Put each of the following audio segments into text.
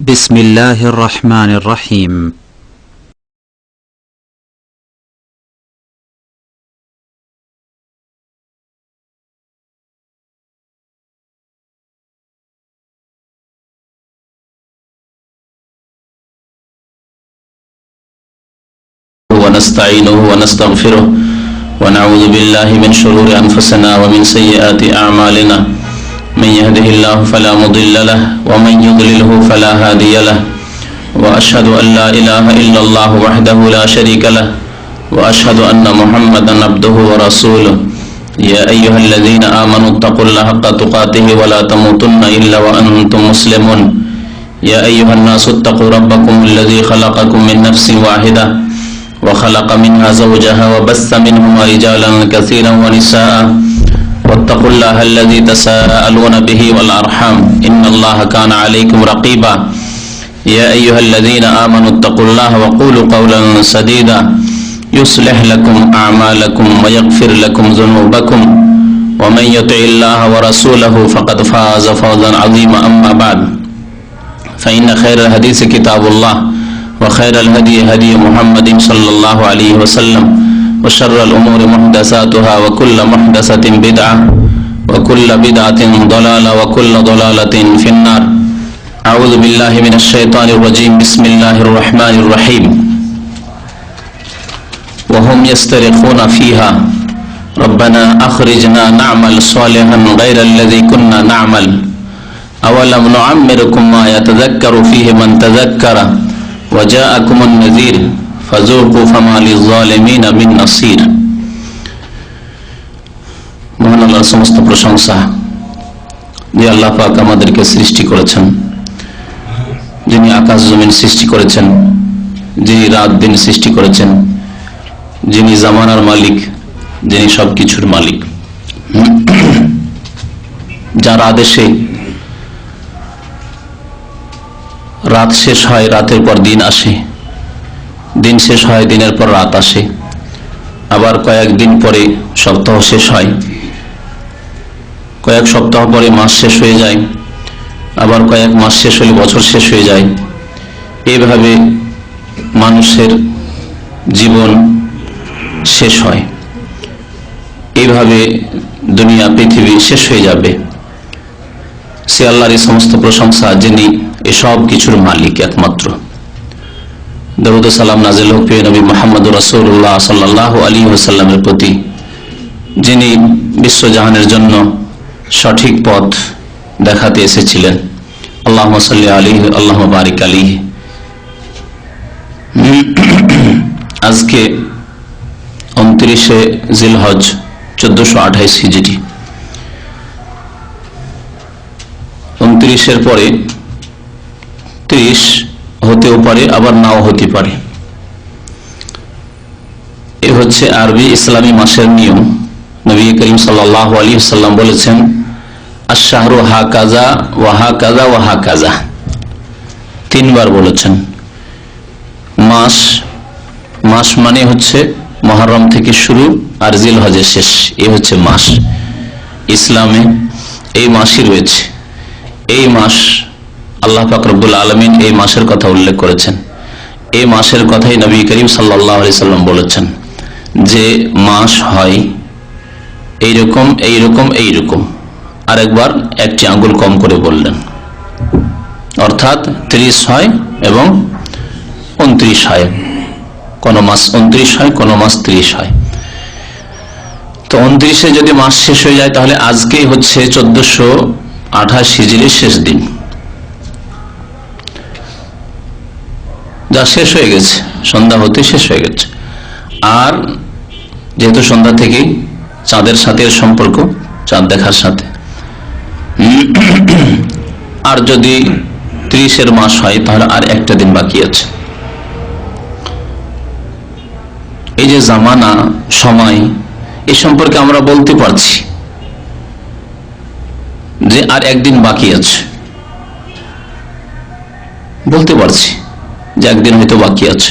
بسم الله الرحمن الرحيم ونستعينه ونستغفره ونعوذ بالله من شرور أنفسنا ومن سيئات أعمالنا من يهده الله فلا مضل له ومن يضلله فلا هادي له وأشهد أن لا إله إلا الله وحده لا شريك له وأشهد أن محمدا عبده ورسوله يا أيها الذين آمنوا اتقوا الله حق تقاته ولا تموتن إلا وأنتم مسلمون يا أيها الناس اتقوا ربكم الذي خلقكم من نفس واحدة وخلق منها زوجها وبث منهما رجالا كثيرا ونساء واتقوا الله الذي تساءلون به والأرحام إن الله كان عليكم رقيبا يا أيها الذين آمنوا اتقوا الله وقولوا قولا سديدا يصلح لكم أعمالكم ويغفر لكم ذنوبكم ومن يطع الله ورسوله فقد فاز فوزا عظيما أما بعد فإن خير الحديث كتاب الله وخير الهدي هدي محمد صلى الله عليه وسلم وشر الأمور محدثاتها وكل محدثة بدعة وكل بدعة ضلالة وكل ضلالة في النار أعوذ بالله من الشيطان الرجيم بسم الله الرحمن الرحيم وهم يسترخون فيها ربنا أخرجنا نعمل صالحا غير الذي كنا نعمل أولم نعمركم ما يتذكر فيه من تذكر وجاءكم النذير فذوقوا فما للظالمين من نصير। মহান আল্লাহর সমস্ত প্রশংসা যে আল্লাহ পাক আমাদেরকে সৃষ্টি করেছেন, যিনি আকাশ জমিন সৃষ্টি করেছেন, যিনি রাত দিন সৃষ্টি করেছেন, যিনি জামানার মালিক, যিনি সবকিছুর মালিক, যার আদেশে রাত শেষ হয়, রাতের পর দিন আসে, দিন শেষ হয়, দিনের পর রাত আসে, আবার কয়েকদিন পরে সপ্তাহ শেষ হয়, কয়েক সপ্তাহ পরে মাস শেষ হয়ে যায়, আবার কয়েক মাস শেষ হলে বছর শেষ হয়ে যায়। এইভাবে মানুষের জীবন শেষ হয়, এইভাবে দুনিয়া পৃথিবী শেষ হয়ে যাবে। সে আল্লাহর এই সমস্ত প্রশংসা যিনি এসব কিছুর মালিক একমাত্র। দরুদ ও সালাম নাযিল হোক প্রিয় নবী মুহাম্মদুর রাসূলুল্লাহ সাল্লাল্লাহু আলাইহি ওয়াসাল্লামের প্রতি, যিনি বিশ্বজাহানের জন্য সঠিক পথ দেখাতে এসেছিলেন। আল্লাহুম্মা সাল্লি আলাইহি আল্লাহুম্মা বারিক আলাইহি। আজকে 29শে জিলহজ 1428 হিজরি। 29-এর পরে 30 হতেও পারে, আবার নাও হতে পারে। এ হচ্ছে আরবি ইসলামী মাসের নিয়ম। নবী করিম সাল্লাল্লাহু আলাইহি ওয়াসাল্লাম বলেছেন, আশ-শাহরু হাকাযা ওয়া হাকাযা ওয়া হাকাযা, 3 বার বলেছেন। মাস মানে হচ্ছে মুহররম থেকে শুরু আর জিলহজের শেষ, এই হচ্ছে মাস। ইসলামে এই মাসই রয়েছে। এই মাস আল্লাহ পাক রব্বুল আলামিন এই মাসের কথা উল্লেখ করেছেন। এই মাসের কথাই নবী করিম সাল্লাল্লাহু আলাইহি সাল্লাম বলেছেন যে মাস হয় এইরকম এইরকম এইরকম। আরেকবার একটি আঙ্গুল কম করে বললেন, অর্থাৎ 30 হয় এবং 29 হয়। কোন মাস 29 হয়, কোন মাস 30 হয়। তো 29-এ যদি মাস শেষ হয়ে যায় তাহলে আজকেই হচ্ছে 1428 হিজরির শেষ দিন, যা শেষ হয়ে গেছে, সন্ধ্যা হতে শেষ হয়ে গেছে। আর যেহেতু সন্ধ্যা থেকেই চাঁদের সাথে সম্পর্ক, চাঁদ দেখার সাথে, আর যদি 30-এর মাস হয় তাহলে আর একটা দিন বাকি আছে। এই যে জামানা, সময়, এই সম্পর্কে আমরা বলতে পারছি যে আর একদিন বাকি আছে, বলতে পারছি যে একদিন হয়তো বাকি আছে।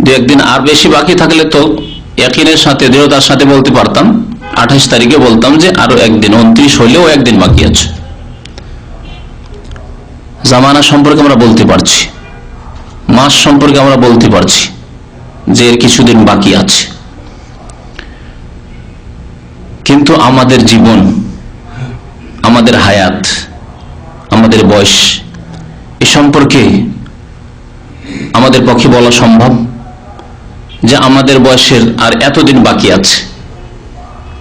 2-1 দিন আর বেশি বাকি থাকলে তো ইয়াকিনের সাথে, দৃঢ়তার সাথে বলতে পারতাম, 28 তারিখে বলতাম যে আরো একদিন, 29 হলেও একদিন বাকি আছে। জামানা সম্পর্কে আমরা বলতে পারছি, মাস সম্পর্কে আমরা বলতে পারছি যে এর কিছুদিন বাকি আছে, কিন্তু আমাদের জীবন, আমাদের হায়াত, আমাদের বয়স এ সম্পর্কে আমাদের পক্ষে বলা সম্ভব যে আমাদের বয়সের আর এতদিন বাকি আছে?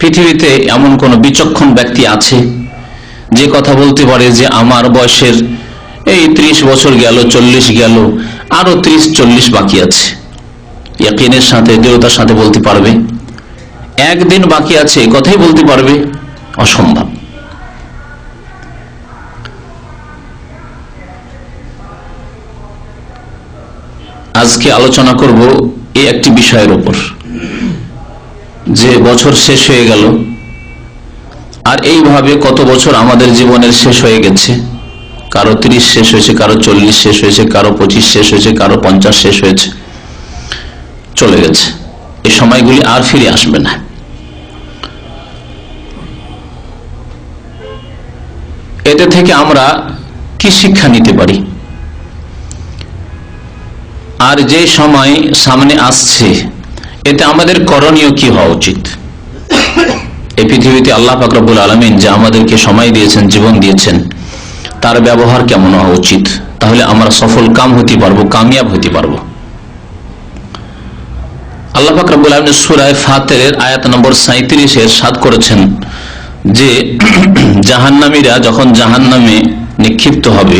পৃথিবীতে এমন কোন বিচক্ষণ ব্যক্তি আছে যে কথা বলতে পারে যে আমার বয়সের এই 30 বছর গেল, 40 গেল, আরো 30-40 বাকি আছে? ইয়াকিনের সাথে, দৃঢ়তার সাথে বলতে পারবে? একদিন বাকি আছে এই কথাই বলতে পারবে? অসম্ভব। আজকে আলোচনা করব এই একটি বিষয়ের উপর, যে বছর শেষ হয়ে গেল আর এইভাবে কত বছর আমাদের জীবনের শেষ হয়ে গেছে। কারো 30 শেষ হয়েছে, কারো 40 শেষ হয়েছে, কারো 25 শেষ হয়েছে, কারো 50 শেষ হয়েছে, চলে গেছে। এই সময়গুলি আর ফিরে আসবে না। এতে থেকে আমরা কি শিক্ষা নিতে পারি? আর যে সময় সামনে আসছে এতে আমাদের করণীয় কি হওয়া উচিত? এই পৃথিবীতে আল্লাহ পাক রব্বুল আলামিন যে আমাদেরকে সময় দিয়েছেন, জীবন দিয়েছেন, তার ব্যবহার কেমন হওয়া উচিত? তাহলে আমরা সফল কাম হতে পারবো, কামিয়াব হতে পারবো। আল্লাহ পাক রব্বুল আলামিন সূরা ফাতিরের আয়াত নম্বর 37 ইরশাদ করেছেন যে জাহান্নামীরা যখন জাহান্নামে নিক্ষিপ্ত হবে,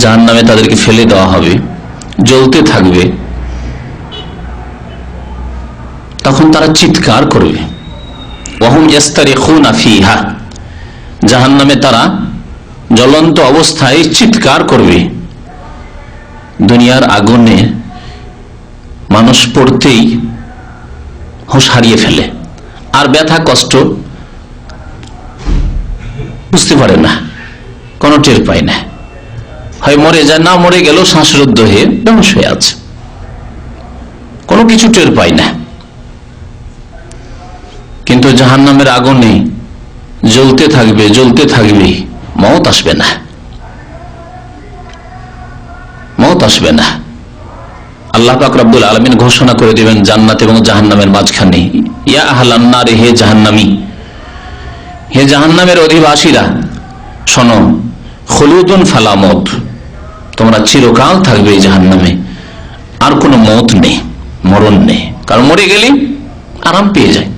জাহান্নামে তাদেরকে ফেলে দেওয়া হবে, জ্বলতে থাকবে, তখন তারা চিৎকার করবে। ওয়াহুম ইয়াস্তারিখুনা ফিহা, জাহান্নামে তারা জ্বলন্ত অবস্থায় চিৎকার করবে। দুনিয়ার আগুনে মানুষ পড়তেই হুঁশ হারিয়ে ফেলে, আর ব্যথা কষ্ট বুঝতে পারে না, কোনো টের পায় না, হয় মরে যায়, না মরে গেল শ্বাসরুদ্ধ হয়ে বেহুঁশ হয়ে আছে, কোনো কিছু টের পায় না। কিন্তু জাহান্নামের আগুনে জ্বলতে থাকবে, জ্বলতে থাকবে, মওত আসবে না, মওত আসবে না। আল্লাহ পাক রব্বুল আলামিন ঘোষণা করে দিবেন জান্নাত এবং জাহান্নামের মাঝখানে, ইয়া আহলান নার, হে জাহান্নামী, হে জাহান্নামের অধিবাসীরা, শোনো, খুলুদুন ফালা মওত, তোমরা চিরকাল থাকবে এই জাহান্নামে, আর কোনো মওত নেই, মরণ নেই। কারণ মরে গেলে আরাম পেয়ে যায়।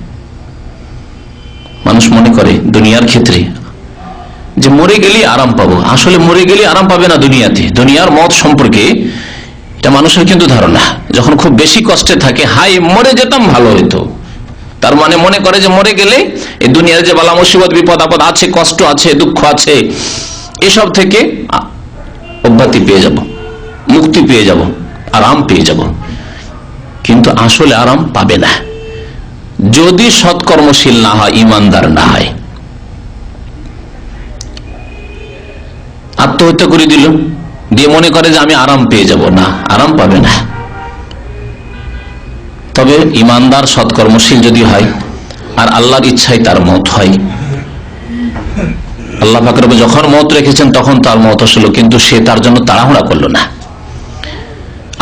মানুষ মনে করে দুনিয়ার ক্ষেত্রে যে মরে গেলে আরাম পাবো, আসলে মরে গেলে আরাম পাবে না দুনিয়াতে। দুনিয়ার মওত সম্পর্কে এটা মানুষের কিন্তু ধারণা, যখন খুব বেশি কষ্টে থাকে, হাই মরে যেতাম ভালো হইতো, তার মানে মনে করে যে মরে গেলে এই দুনিয়ার যে বালা মুসিবত, বিপদ আপদ আছে, কষ্ট আছে, দুঃখ আছে, এসব থেকে অব্যাহতি পেয়ে যাব, মুক্তি পেয়ে যাব, আরাম পেয়ে যাব। কিন্তু আসলে আরাম পাবে না যদি সৎকর্মশীল না হয়, ইমানদার না হয়। আত্মহত্যা করে দিল, দিয়ে মনে করে যে আমি আরাম পেয়ে যাব, না, আরাম পাবে না। তবে ইমানদার সৎকর্মশীল যদি হয় আর আল্লাহর ইচ্ছায় তার মওত হয়, আল্লাহ পাক রব্বুল যখন মওত রেখেছেন তখন তার মওত আসলো, কিন্তু সে তার জন্য তাড়াহুড়া করলো না,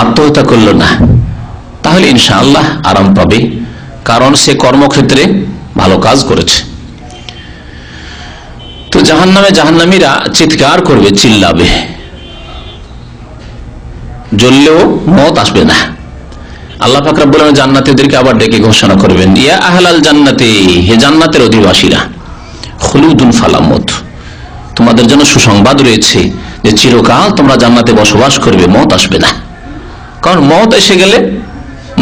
আত্মহত্যা করলো না, তাহলে ইনশাআল্লাহ আরাম পাবে, কারণ সে কর্মক্ষেত্রে ভালো কাজ করেছে। তো জাহান্নামে জাহান্নামীরা চিৎকার করবে, চিল্লাবে, জ্বললেও মওত আসবে না। আল্লাহ পাক রব্বুল আলামিন জান্নাতীদেরকে আবার ডেকে ঘোষণা করবেন, ইয়া আহলাল জান্নাতি, হে জান্নাতের অধিবাসীরা, খুলুদুন ফালা মওত, তোমাদের জন্য সুসংবাদ রয়েছে যে চিরকাল তোমরা জান্নাতে বসবাস করবে, মওত আসবে না। কারণ মওত এসে গেলে,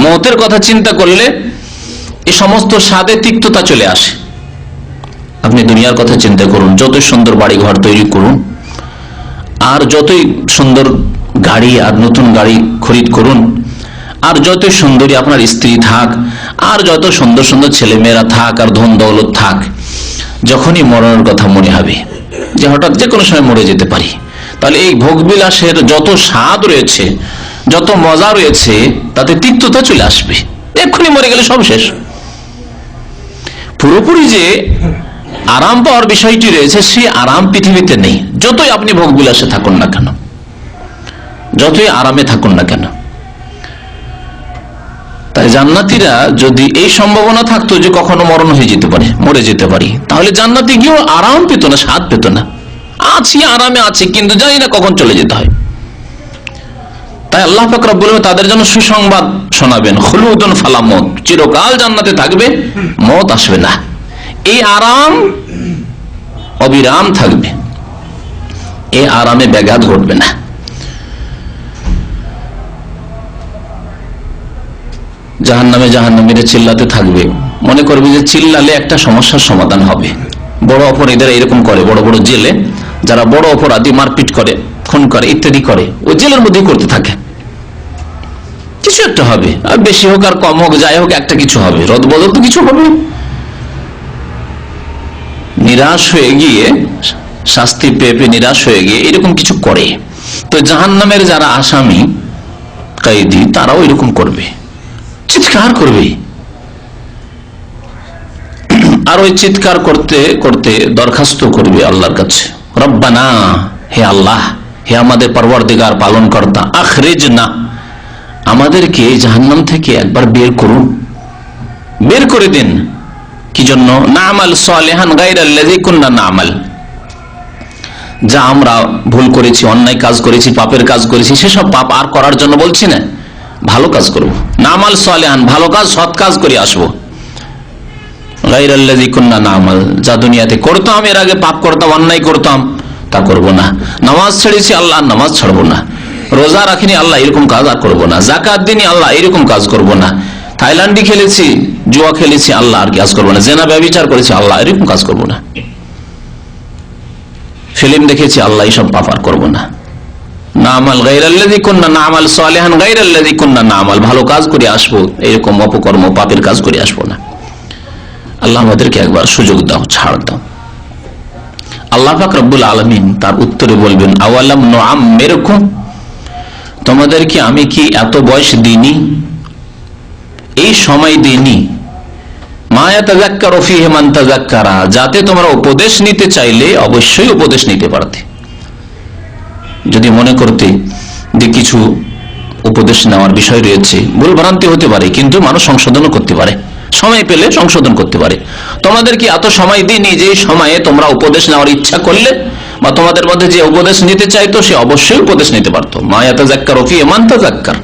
মওতের কথা চিন্তা করলে এই সমস্ত স্বাদে তিক্ততা চলে আসে। আপনি দুনিয়ার কথা চিন্তা করুন, যতই সুন্দর বাড়ি ঘর তৈরি করুন, আর যতই সুন্দর গাড়ি আর নতুন গাড়ি খরিদ করুন, আর যত সুন্দরী আপনার স্ত্রী থাক, আর যত সুন্দর সুন্দর ছেলে মেয়েরা থাক, আর ধন দৌলত থাক, যখনই মরণের কথা মনে হবে যে হঠাৎ যে কোনো সময় মরে যেতে পারি, তাহলে এই ভোগবিলাসের যত স্বাদ রয়েছে, যত মজা রয়েছে, তাতে তিক্ততা চলে আসবে। এক্ষুনি মরে গেলে সব শেষ। পুরোপুরি যে আরাম পাওয়ার বিষয়টি রয়েছে, সে আরাম পৃথিবীতে নেই, যতই আপনি ভোগ বিলাসে থাকুন না কেন, যতই আরামে থাকুন না কেন। তাই জান্নাতীরা যদি এই সম্ভাবনা থাকতো যে কখনো মরণ হয়ে যেতে পারে, মরে যেতে পারি, তাহলে জান্নাতে গিয়েও আরাম পেত না, স্বাদ পেত না। আছি, আরামে আছি, কিন্তু জানি না কখন চলে যেতে হয়। তাই আল্লাহ পাক রব্বুল আলামিন তাদের জন্য সুসংবাদ শোনাবেন, খুলুদুন ফালা মউত, চিরকাল জান্নাতে থাকবে, মওত আসবে না। এই আরাম অবিরাম থাকবে, এই আরামে ব্যাঘাত ঘটবে না। জাহান্নামীরা চিল্লাতে থাকবে, মনে করবে যে চিল্লালে একটা সমস্যার সমাধান হবে। বড় অপরাধীরা এরকম করে, বড় বড় জেলে যারা বড় অপরাধী, মারপিট করে, খুন করে, ইত্যাদি করে, ওই জেলের মধ্যেই করতে থাকে। কিছু একটা হবে, আর বেশি হোক আর কম হোক, যাই হোক, একটা কিছু হবে, রদবদল তো কিছু হবে। নিরাশ হয়ে গিয়ে, শাস্তি পেয়ে নিরাশ হয়ে গিয়ে এরকম কিছু করে। তো জাহান্নামের যারা আসামি, কয়েদি, তারাও এরকম করবে, চিৎকার করবে। আর ওই চিৎকার করতে করতে দরখাস্ত করবে আল্লাহর কাছে, রব্বানা, হে আল্লাহ, হে আমাদের পরওয়ারদিগার, পালন কর্তা, আখরিজনা, আমাদেরকে জাহান্নাম থেকে একবার বের করুন, বের করে দিন। কি জন্য? না'মাল সালিহান গায়রাল্লাযী কুননা না'মাল, যা আমরা ভুল করেছি, অন্যায় কাজ করেছি, পাপের কাজ করেছি, সেসব পাপ আর করার জন্য বলছি না, ভালো কাজ করব। না'মাল সালিহান, ভালো কাজ, সৎ কাজ করে আসবো। গায়রাল্লাযী কুননা না'মাল, যা দুনিয়াতে করতাম, এর আগে পাপ করতাম, অন্যায় করতাম, তা করব না। নামাজ ছেড়েছি, আল্লাহ নামাজ ছাড়বো না। রোজা রাখিনি, আল্লাহ এরকম কাজ আর করবো না। যাকাত দিনি, আল্লাহ এরকম কাজ করব না। থাইল্যান্ডি খেলেছি, জুয়া খেলেছি, আল্লাহ আর কাজ করবো না। জেনা ব্যভিচার করেছি, আল্লাহ এরকম কাজ করবো না। ফিল্ম দেখেছি, আল্লাহ এইসব পাপ আর করবো না। না'মাল গায়রাল্লাযী কুননা না'মাল সালিহান গায়রাল্লাযী কুননা না'মাল, ভালো কাজ করে আসবো, এরকম অপকর্ম, পাপের কাজ করে আসবো না। আল্লাহ আমাদেরকে একবার সুযোগ দাও, ছাড় দাও। আল্লাহ পাক রব্বুল আলামিন তার উত্তরে বলবেন, আওয়ালাম নুআম্মিরকুম, তোমাদেরকে আমি কি এত বয়স দিইনি, এই সময় দিইনি, মা ইয়াতাযাক্কারু ফীহি মান তাযাক্কারা, যাতে তোমরা উপদেশ নিতে চাইলে অবশ্যই উপদেশ নিতে পারতে। যদি মনে করতে যে কিছু উপদেশ নেওয়ার বিষয় রয়েছে, ভুল ভ্রান্তি হতে পারে, কিন্তু মানুষ সংশোধনও করতে পারে, সময় পেলে সংশোধন করতে পারে। তোমাদের কি এত সময় দিইনি যে সময়ে তোমরা উপদেশ নেওয়ার ইচ্ছা করলে, বা তোমাদের মধ্যে যে উপদেশ নিতে চাইতো সে অবশ্যই উপদেশ নিতে পারতো। মা ইয়াতাযাক্কারু ফীহি মান তাযাক্কার।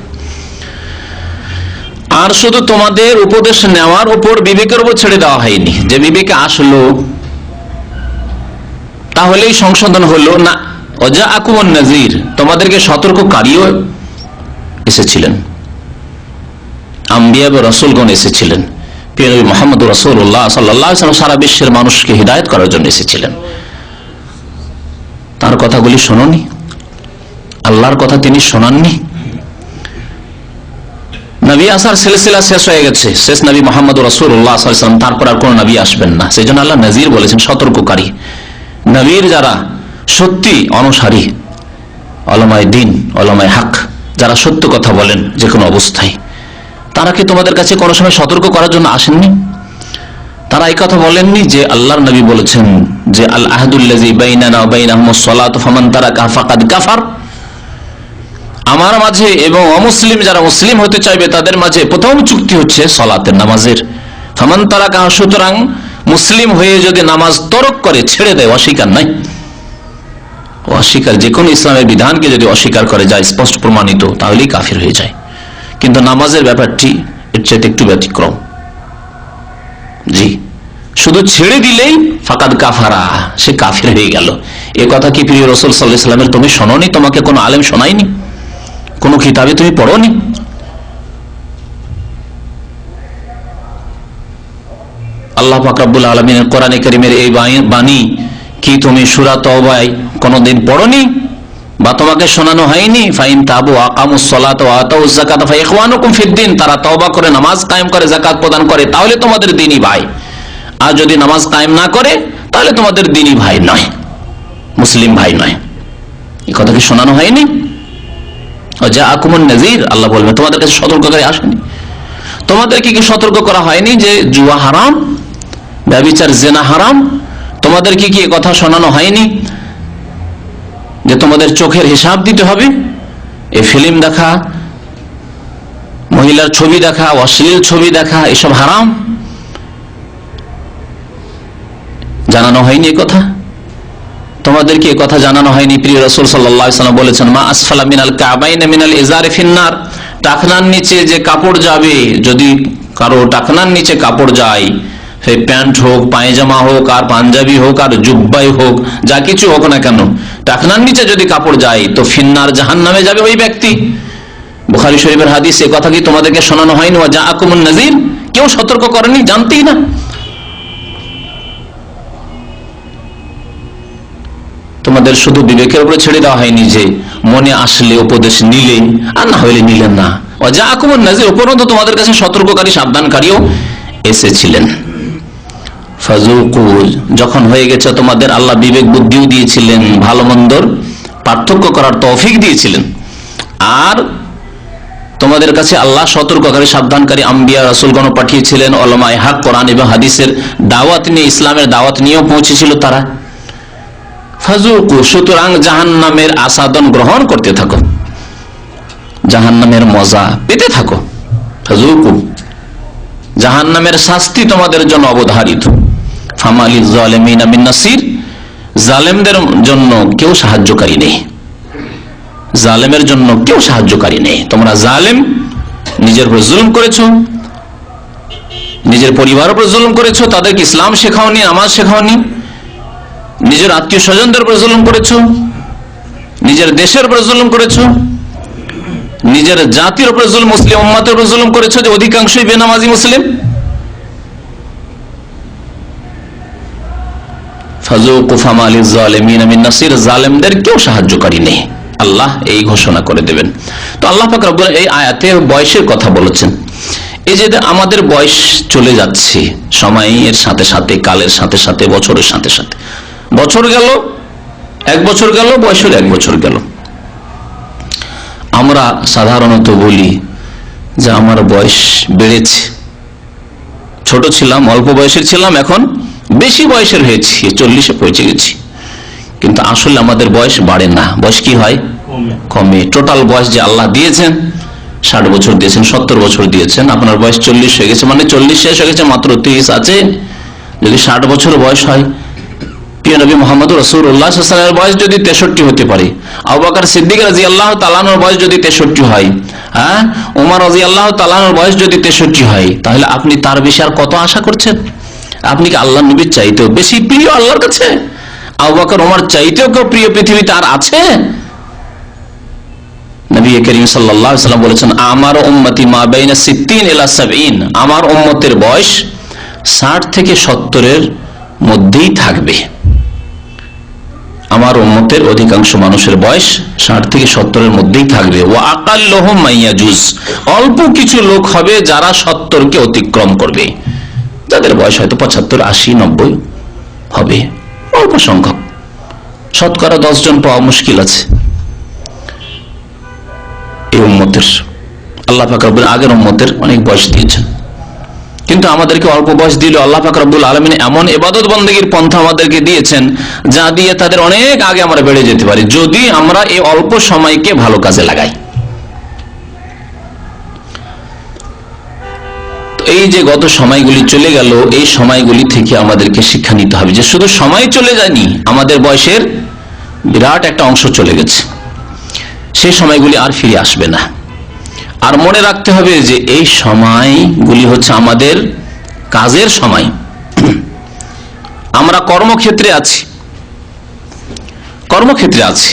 আর শুধু তোমাদের উপদেশ নেওয়ার উপর, বিবেকের উপর ছেড়ে দেওয়া হয়নি, যে বিবেকে আসলো তাহলেই সংশোধন হলো না। ওয়াজাআকুমুন নাযীর, তোমাদেরকে সতর্ককারীও এসেছিলেন, আম্বিয়া বা রাসূলগণ এসেছিলেন। প্রিয় নবী মুহাম্মদ রাসূলুল্লাহ সাল্লাল্লাহু আলাইহি ওয়াসাল্লাম সারা বিশ্বের মানুষকে হিদায়াত করার জন্য এসেছিলেন। তার কথাগুলি শোনোনি? আল্লাহর কথা তিনি শোনাননি? নবী আসার সিলসিলা শেষ হয়ে গেছে, শেষ নবী মুহাম্মদ রাসূলুল্লাহ সাল্লাল্লাহু আলাইহি ওয়াসাল্লাম, তারপর আর কোন নবী আসবেন না। সেজন্য আল্লাহ নাযীর বলেছেন, সতর্ককারী। নবীর যারা সত্যি অনুসারী, উলামায়ে দ্বীন, উলামায়ে হক, যারা সত্য কথা বলেন যে কোনো অবস্থায়, তারা কি তোমাদের কাছে কোনো সময় সতর্ক করার জন্য আসেননি? তারা এই কথা বলেননি যে আল্লাহর নবী বলেছেন যে আল আহদুল্লাযী বাইনানা ওয়া বাইনাহুমুস সালাতু ফামান তারাকাহা ফাকাদ কাফার, আমার মাঝে এবং অমুসলিম যারা মুসলিম হতে চাইবে তাদের মাঝে প্রথম চুক্তি হচ্ছে সালাতের, নামাজের। ফামান তারাকাহা, সুতরাং মুসলিম হয়ে যদি নামাজ তরক করে, ছেড়ে দেয়, অস্বীকার নাই, অস্বীকার, যে কোনো ইসলামের বিধানকে যদি অস্বীকার করে, যা স্পষ্ট প্রমাণিত, তাহলেই কাফির হয়ে যায়। কিন্তু নামাজের ব্যাপারটি এর চাইতে একটু ব্যতিক্রম। জি, শুধু ছেড়ে দিলেই ফাকাদ কাফারা, সে কাফির হয়ে গেল। এ কথা কি প্রিয় রাসূল সাল্লাল্লাহু আলাইহি ওয়াসাল্লামের তুমি শোনোনি? তোমাকে কোনো আলেম শোনায়নি? কোন কিতাবে তুমি পড়োনি? আল্লাহ পাক রব্বুল আলামিনের কোরআনে কারীমের এই বাণী কি তুমি সূরা তাওবায় কোনদিন পড়োনি, বা তোমাকে শোনানো হয়নি? ফাইন তাবু আকামুস সালাতা ওয়া আতাউজ যাকাতা ফাইখওয়ানুকুম ফিদ্দিন, তারা তওবা করে নামাজ কায়েম করে, যাকাত প্রদান করে, তাহলে তোমাদের দ্বীনি ভাই। আর যদি নামাজ কায়েম না করে, তাহলে তোমাদের দ্বীনি ভাই নয়, মুসলিম ভাই নয়। এই কথা কি শোনানো হয়নি? ওয়াজাআকুমুন নাযীর, আল্লাহ বলবেন তোমাদের কাছে সতর্ককারী আসেনি? তোমাদেরকে কি সতর্ক করা হয়নি যে জুয়া হারাম, ব্যভিচার, জেনা হারাম, তোমাদেরকে কি এ কথা শোনানো হয়নি যে তোমাদের চোখের হিসাব দিতে হবে? এই ফিল্ম দেখা, মহিলার ছবি দেখা, অশ্লীল ছবি দেখা, এসব হারাম। জানানো হয়নি এ কথা? তোমাদেরকে এ কথা জানানো হয়নি? প্রিয় রাসূল সাল্লাল্লাহু আলাইহি ওয়াসাল্লাম বলেছেন, মা আসফালা মিনাল কাবাইন মিনাল ইজারি ফিন্নার, টাকনার নিচে যে কাপড় যাবে, যদি কারো টাকনার নিচে কাপড় যায়, সেই প্যান্ট হোক, পায়জামা হোক, আর পাঞ্জাবি হোক, আর জুব্বাই হোক, যা কিছু হোক না কেন, টাকনার নিচে যদি কাপড় যায় তো ফিন্নার, জাহান্নামে যাবে ওই ব্যক্তি। বুখারী শরীফের হাদিস। এ কথা কি তোমাদেরকে শোনানো হয়নি? ওয়া জাআকুমুন নাযীর, কেউ সতর্ক করেনি? জানতেই না। তোমাদের শুধু বিবেকের উপরে ছেড়ে দেওয়া হয়নি যে মনে আসলে উপদেশ নিলে, আর না হইলে নিলেন না। ওয়া জাআকুমুন নাযীর, উপরন্তু তোমাদের কাছে সতর্ককারী, সাবধানকারীও এসেছিলেন। ফাযুকু, যখন হয়ে গেছে তোমাদের, আল্লাহ বিবেক বুদ্ধিও দিয়েছিলেন, ভালো মন্দর পার্থক্য করার তৌফিক দিয়েছিলেন, আর তোমাদের কাছে আল্লাহ সতর্ককারী, সাবধানকারী আম্বিয়া রাসূলগণ পাঠিয়েছিলেন। উলামায়ে হক কোরআন এবং হাদিসের দাওয়াত নিয়ে, ইসলামের দাওয়াত নিয়েও পৌঁছেছিল তারা। ফাযুকু, সুতরাং জাহান্নামের আসাদন গ্রহণ করতে থাকো, জাহান্নামের মজা পেতে থাকো। ফাযুকু, জাহান্নামের শাস্তি তোমাদের জন্য অবধারিত। ফামালিজ জালিমিনা মিন নাসির, জালেমদের জন্য কেউ সাহায্যকারী নেই, জালেমের জন্য কেউ সাহায্যকারী নেই। তোমরা জালেম, নিজের উপর জুলুম করেছো, নিজের পরিবারের উপর জুলুম করেছো, তাদেরকে ইসলাম শেখাওনি, নামাজ শেখাওনি, নিজের আত্মীয় স্বজনদের উপর জুলুম করেছো, নিজের দেশের উপর জুলুম করেছো, নিজের জাতির উপর জুলুম, মুসলিম উম্মতের উপর জুলুম করেছো যে অধিকাংশই বেনামাজি মুসলিম। ফাযুকু ফামালিজ জালিমিনা মিন নাসির, জালেমদের কেউ সাহায্যকারী নেই, আল্লাহ এই ঘোষণা করে দেবেন। তো আল্লাহ পাক রব্বুল এই আয়াতে বয়সের কথা বলেছেন। এই যে আমাদের বয়স চলে যাচ্ছে সময়ের সাথে সাথে, কালের সাথে সাথে, বছরের সাথে সাথে, বছর গেল, 1 বছর গেল, বয়সের 1 বছর গেল। আমরা সাধারণত বলি যে আমার বয়স বেড়েছে, ছোট ছিলাম, অল্প বয়সের ছিলাম, এখন বেশি বয়সের হয়েছি, 40-এ পৌঁছে গেছি। কিন্তু আসলে আমাদের বয়স বাড়ে না, বয়স কি হয়? কমে। টোটাল বয়স যে আল্লাহ দিয়েছেন, 60 বছর দিয়েছেন, 70 বছর দিয়েছেন, আপনার বয়স 40 হয়ে গেছে, মানে 40 শেষ হয়ে গেছে, মাত্র 30 আছে। যদি 60 বছর বয়স হয়, প্রিয় নবী মুহাম্মদ রাসূলুল্লাহ সাল্লাল্লাহু আলাইহি ওয়াসাল্লামের বয়স যদি 63 হতে পারে, আবু বকর সিদ্দিক রাদিয়াল্লাহু তাআলা আনহুর বয়স যদি 63 হয়, ওমর রাদিয়াল্লাহু তাআলা আনহুর বয়স যদি 63 হয়, তাহলে আপনি তার বেশি আর কত আশা করছেন? আপনি কি আল্লাহর নবীর চাইতেও বেশি প্রিয় আল্লাহর কাছে? আবু বকর, ওমর চাইতেও কেউ প্রিয় পৃথিবীতে আর আছে? নবী করিম সাল্লাল্লাহু আলাইহি ওয়াসাল্লাম বলেছেন, আমার উম্মতি মা বাইনা 60 ইলা 70, আমার উম্মতের বয়স 60 থেকে 70 এর মধ্যেই থাকবে। আমার উম্মতের অধিকাংশ মানুষের বয়স 60 থেকে 70 এর মধ্যেই থাকবে। ওয়া আকাল্লুহুম মাইয়াজুজ, অল্প কিছু লোক হবে যারা 70 কে অতিক্রম করবে, যাদের বয়স হয়তো 75, 80, 90 হবে, অল্প সংখ্যক, শতকরা 10 জন পাওয়া মুশকিল আছে। এই উম্মতের আল্লাহ পাক রব্বুল আগের উম্মতের অনেক বয়স দিয়েছেন, কিন্তু আমাদেরকে অল্প বয়স দিল আল্লাহ পাক রব্বুল আলামিন এমন ইবাদত বন্দেগীর পন্থা আমাদেরকে দিয়েছেন যা দিয়ে তাদের অনেক আগে আমরা বেড়ে যেতে পারি, যদি আমরা এই অল্প সময়কে ভালো কাজে লাগাই। এই যে গত সময়গুলি চলে গেল, এই সময়গুলি থেকে আমাদেরকে শিক্ষা নিতে হবে যে শুধু সময় চলে যায়নি, আমাদের বয়সের বিরাট একটা অংশ চলে গেছে, সেই সময়গুলি আর ফিরে আসবে না। আর মনে রাখতে হবে যে এই সময়গুলি হচ্ছে আমাদের কাজের সময়। আমরা কর্মক্ষেত্রে আছি,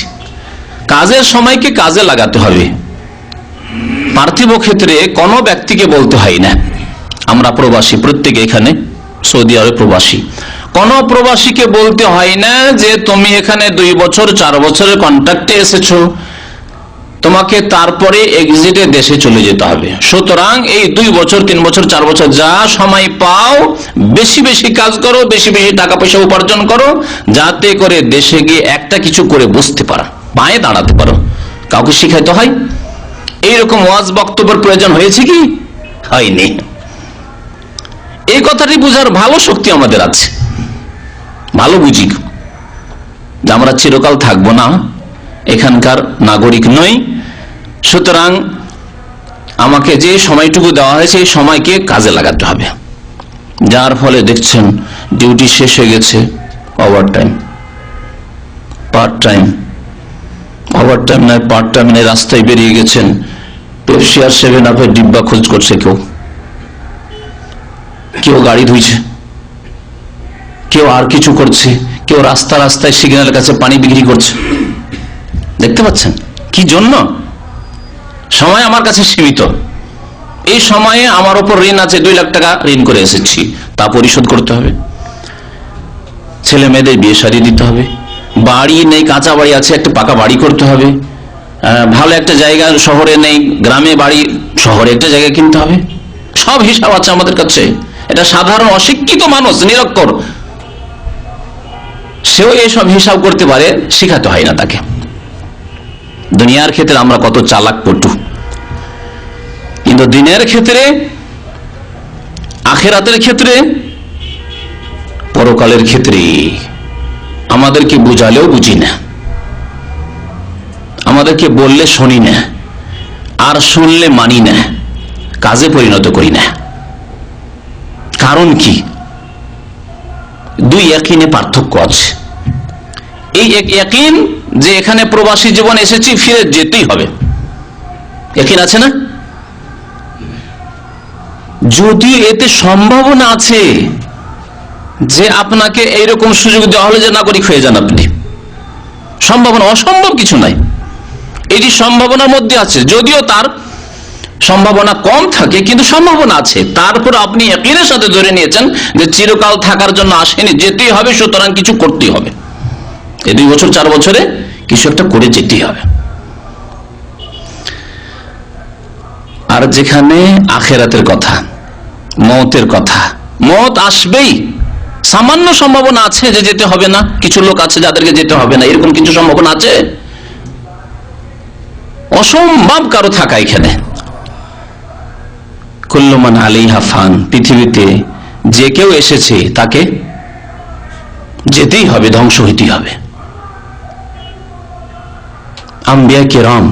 কাজের সময়কে কাজে লাগাতে হবে। পার্থিব ক্ষেত্রে কোনো ব্যক্তিকে বলতে হয় না, আমরা প্রবাসী, প্রত্যেকে এখানে সৌদি আরবে প্রবাসী, কোন প্রবাসীকে বলতে হয় না যে তুমি এখানে 2 বছর 4 বছরের কন্ট্রাক্টে এসেছো, তোমাকে তারপরে এক্সিটে দেশে চলে যেতে হবে। সুতরাং এই 2 বছর 3 বছর 4 বছর যা সময় পাও, বেশি বেশি কাজ করো, বেশি বেশি টাকা পয়সা উপার্জন করো, যাতে করে দেশে গিয়ে একটা কিছু করে বসতে পারো, পায়ে দাঁড়াতে পারো। কাউকে শিখাইতে হয়? এইরকম ওয়াজ বক্তব্যের প্রয়োজন হয়েছে কি? হয়নি। এই কথাটি বুঝার ভালো শক্তি আমাদের আছে ভালো বুঝি যে আমরা চিরকাল থাকবো না, এখানকার নাগরিক নই, সুতরাং আমাকে যে সময়টুকু দেওয়া হয়েছে এই সময়কে কাজে লাগাতে হবে। যার ফলে দেখছেন ডিউটি শেষ হয়ে গেছে, over time, part time, over time নয় পার্ট টাইম নয়, রাস্তায় বেরিয়ে গেছেন, পেপসি আর 7-আপের ডিব্বা খোঁজ করছে, কেউ গাড়ি ধুইছে, কেউ আর কিছু করছে, কেউ রাস্তায় সিগন্যালের কাছে পানি বিক্রি করছে। দেখতে পাচ্ছেন কি জন্য? সময় আমার কাছে সীমিত, এই সময়ে আমার ওপর ঋণ আছে, 2 লাখ টাকা ঋণ করে এসেছি, তা পরিশোধ করতে হবে। ছেলে মেয়েদের বিয়ে সারিয়ে দিতে হবে, বাড়ি নেই, কাঁচা বাড়ি আছে, একটা পাকা বাড়ি করতে হবে, ভালো একটা জায়গা শহরে নেই, গ্রামে বাড়ি, শহরে একটা জায়গা কিনতে হবে। সব হিসাব আছে আমাদের কাছে। এটা সাধারণ অশিক্ষিত মানুষ, নিরক্ষর, সেও এসব হিসাব করতে পারে, শিখাতে হয় না তাকে। দুনিয়ার ক্ষেত্রে আমরা কত চালাক পটু, কিন্তু দিনের ক্ষেত্রে, আখিরাতের ক্ষেত্রে, পরকালের ক্ষেত্রে আমাদেরকে বুঝালেও বুঝি না, আমাদেরকে বললে শুনি না, আর শুনলে মানি না, কাজে পরিণত করি না। কারণ কি? 2 ইয়াকিনে পার্থক্য আছে। এই এক ইয়াকিন যে এখানে প্রবাসী জীবন এসেছি, ফিরে যেতেই হবে, ইয়াকিন আছে না? যদিও এতে সম্ভাবনা আছে যে আপনাকে এইরকম সুযোগ দেওয়া হলে যে নাগরিক হয়ে যান আপনি, সম্ভাবনা, অসম্ভব কিছু নাই, এটি সম্ভাবনার মধ্যে আছে। যদিও তার সম্ভাবনা কম থাকে, কিন্তু সম্ভাবনা আছে। তারপর আপনি ইয়াকিনের সাথে ধরে নিয়েছেন যে চিরকাল থাকার জন্য আসেনি, যেতেই হবে, সুতরাং কিছু করতেই হবে। এই 2 বছর 4 বছরে কিছু একটা করে যেতেই হবে। আর যেখানে আখিরাতের কথা, মওতের কথা, মওত আসবেই, সামান্য সম্ভাবনা আছে যে যেতে হবে না, কিছু লোক আছে যাদেরকে যেতে হবে না, এরকম কিছু সম্ভাবনা আছে? অসম্ভব কারো থাকা এখানে। কুল্লু মান আলাইহা ফান, পৃথিবীতে যে কেউ এসেছে তাকে যেতেই হবে, ধ্বংস হইতেই হবে। আম্বিয়া কিরাম,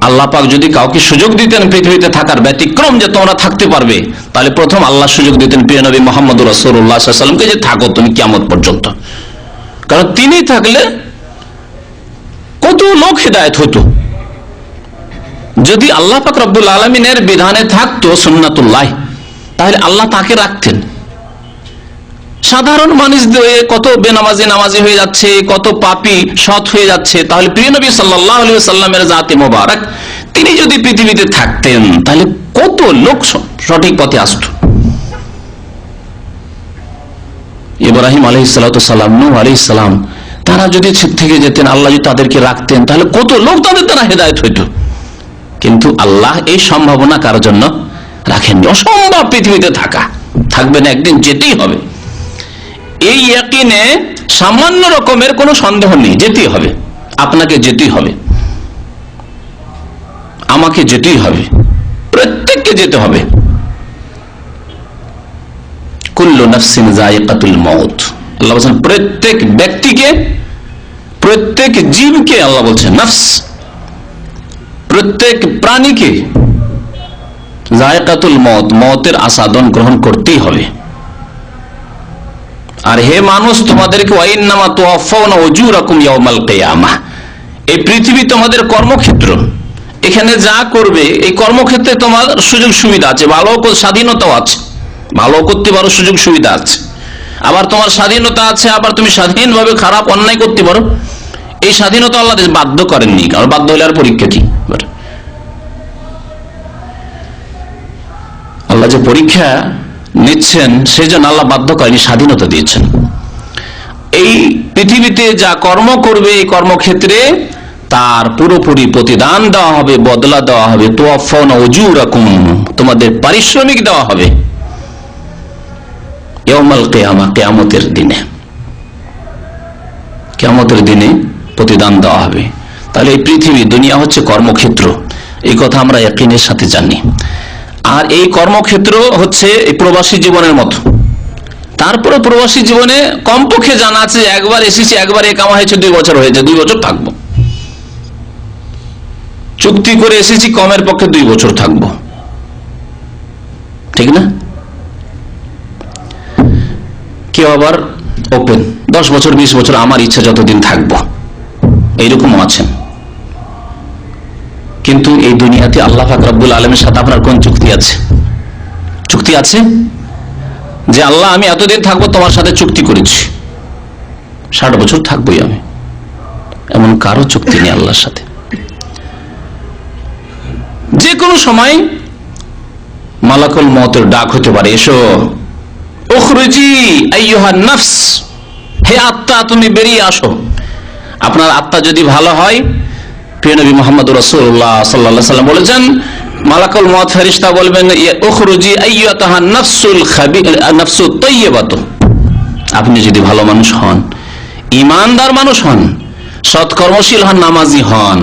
আল্লাহ পাক যদি কাউকে সুযোগ দিতেন পৃথিবীতে থাকার, ব্যতিক্রম যে তোমরা থাকতে পারবে, তাহলে প্রথম আল্লাহ সুযোগ দিতেন প্রিয় নবী মুহাম্মদ রাসূলুল্লাহ সাল্লাল্লাহু আলাইহি ওয়াসাল্লামকে, যে থাকো তুমি কিয়ামত পর্যন্ত। কারণ তিনি থাকলে কত লোক হেদায়েত হতো। যদি আল্লাহ পাক রব্বুল আলামিনের বিধানে থাকতো সুন্নাতুল্লাহ, তাহলে আল্লাহ তাকে রাখতেন। সাধারণ মানুষ কত বেনামাজি নামাজি হয়ে যাচ্ছে, কত পাপী সৎ হয়ে যাচ্ছে, তাহলে প্রিয় নবী সাল্লাল্লাহু আলাইহি ওয়াসাল্লামের জাতে মোবারক তিনি যদি পৃথিবীতে থাকতেন, তাহলে কত লোক সঠিক পথে আসতো। ইব্রাহিম আলাইহিস সালাতু সালাম, নূহ আলাইহিস সালাম, তারা যদি থেকে যেতেন, আল্লাহ যদি তাদেরকে রাখতেন, তাহলে কত লোক তাদের দ্বারা হেদায়েত হইতো। কিন্তু আল্লাহ এই সম্ভাবনা কারোর জন্য রাখেননি। অসম্ভব পৃথিবীতে থাকা, থাকবেন, একদিন যেতেই হবে। এই ইয়াকিনে সামান্য রকমের কোনো সন্দেহ নেই, যেতেই হবে, আপনাকে যেতেই হবে, আমাকে যেতেই হবে, প্রত্যেককে যেতে হবে। কুল্লু নাফসিন যায়িকাতুল মউত, আল্লাহ বলছেন প্রত্যেক ব্যক্তিকে, প্রত্যেক জীবকে, আল্লাহ বলছেন নফস, প্রত্যেক প্রাণীকে যায়িকাতুল মউত, মওতের আস্বাদন গ্রহণ করতেই হবে। আর হে মানুষ, তোমাদেরকে ওয়াইন্নামা তুওয়াফাউনা উজুরাকুম ইয়াউমাল কিয়ামাহ, এই পৃথিবী তোমাদের কর্মক্ষেত্র, এখানে যা করবে এই কর্মক্ষেত্রে তোমার সুযোগ সুবিধা আছে, ভালো স্বাধীনতাও আছে, ভালো করতে পারো, সুযোগ সুবিধা আছে, আবার তোমার স্বাধীনতা আছে, আবার তুমি স্বাধীনভাবে খারাপ অন্যায় করতে পারো। এই স্বাধীনতা আল্লাহ বাধ্য করেননি, কারণ বাধ্য হলে আর পরীক্ষা কি? আল্লাহ যে পরীক্ষা নিচ্ছেন সেই জন্য আল্লাহ বাধ্য করেনি, স্বাধীনতা দিয়েছেন। এই পৃথিবীতে যা কর্ম করবে এই কর্মক্ষেত্রে তার পুরোপুরি প্রতিদান দেওয়া হবে, বদলা দেওয়া হবে। তুওয়াফাউনা উজুরাকুম, তোমাদের পারিশ্রমিক দেওয়া হবে ইয়াউমাল কিয়ামা, কিয়ামতের দিনে, কিয়ামতের দিনে প্রতিদান দেওয়া হবে। তাহলে এই পৃথিবী, দুনিয়া হচ্ছে কর্মক্ষেত্র, এই কথা আমরা ইয়াকিনের সাথে জানি। আর এই কর্মক্ষেত্র হচ্ছে এই প্রবাসী জীবনের মতো, তারপরে প্রবাসী জীবনে কমপক্ষে জানা আছে একবার এসেছি, একবার একামা হয়েছে, 2 বছর হয়েছে, 2 বছর থাকবো। চুক্তি করে এসেছি, কমের পক্ষে 2 বছর থাকবো, ঠিক না? কেউ আবার ওপেন 10 বছর 20 বছর, আমার ইচ্ছা যতদিন থাকবো, এইরকমও আছেন। কিন্তু এই দুনিয়াতে আল্লাহ পাক রব্বুল আলামিনের সাথে আপনার কোন চুক্তি আছে? চুক্তি আছে যে আল্লাহ আমি এতদিন থাকবো, তোমার সাথে চুক্তি করেছি 60 বছর থাকবোই আমি, এমন কারো চুক্তি নেই আল্লাহর সাথে। যে কোনো সময় মালাকুল মউতের ডাক হতে পারে, এসো উখরুজি আইয়ুহান নফস, হে আত্মা তুমি বেরিয়ে আসো। আপনার আত্মা যদি ভালো হয়, প্রিয় নবী মুহাম্মদ রাসূলুল্লাহ সাল্লাল্লাহু আলাইহি ওয়াসাল্লাম বলেছেন, মালাকুল মউত ফেরেশতা বলবেন উখরুজি আইয়ুহান নাফসুল নাফসুত তাইয়্যিবাতু। আপনি যদি ভালো মানুষ হন, ঈমানদার মানুষ হন, সৎকর্মশীল হন, নামাজি হন,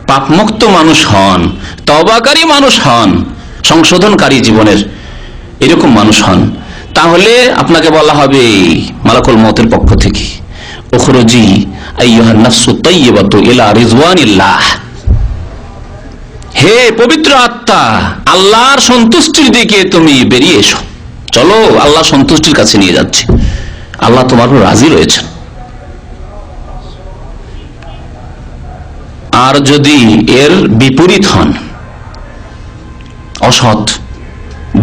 পাপমুক্ত মানুষ হন, তওবাকারী মানুষ হন, সংশোধনকারী জীবনের এরকম মানুষ হন, তাহলে আপনাকে বলা হবে মালাকুল মউতের পক্ষ থেকে উখরুজি আইয়ুহান নাফসুত তাইয়্যিবাতু ইলা রিজওয়ানিল্লাহ, হে পবিত্র আত্মা, আল্লাহর সন্তুষ্টির দিকে তুমি বেরিয়ে এসো, চলো আল্লাহ সন্তুষ্টির কাছে নিয়ে যাচ্ছে, আল্লাহ তোমার উপর রাজি রয়েছেন। আর যদি এর বিপরীত হন, অসৎ,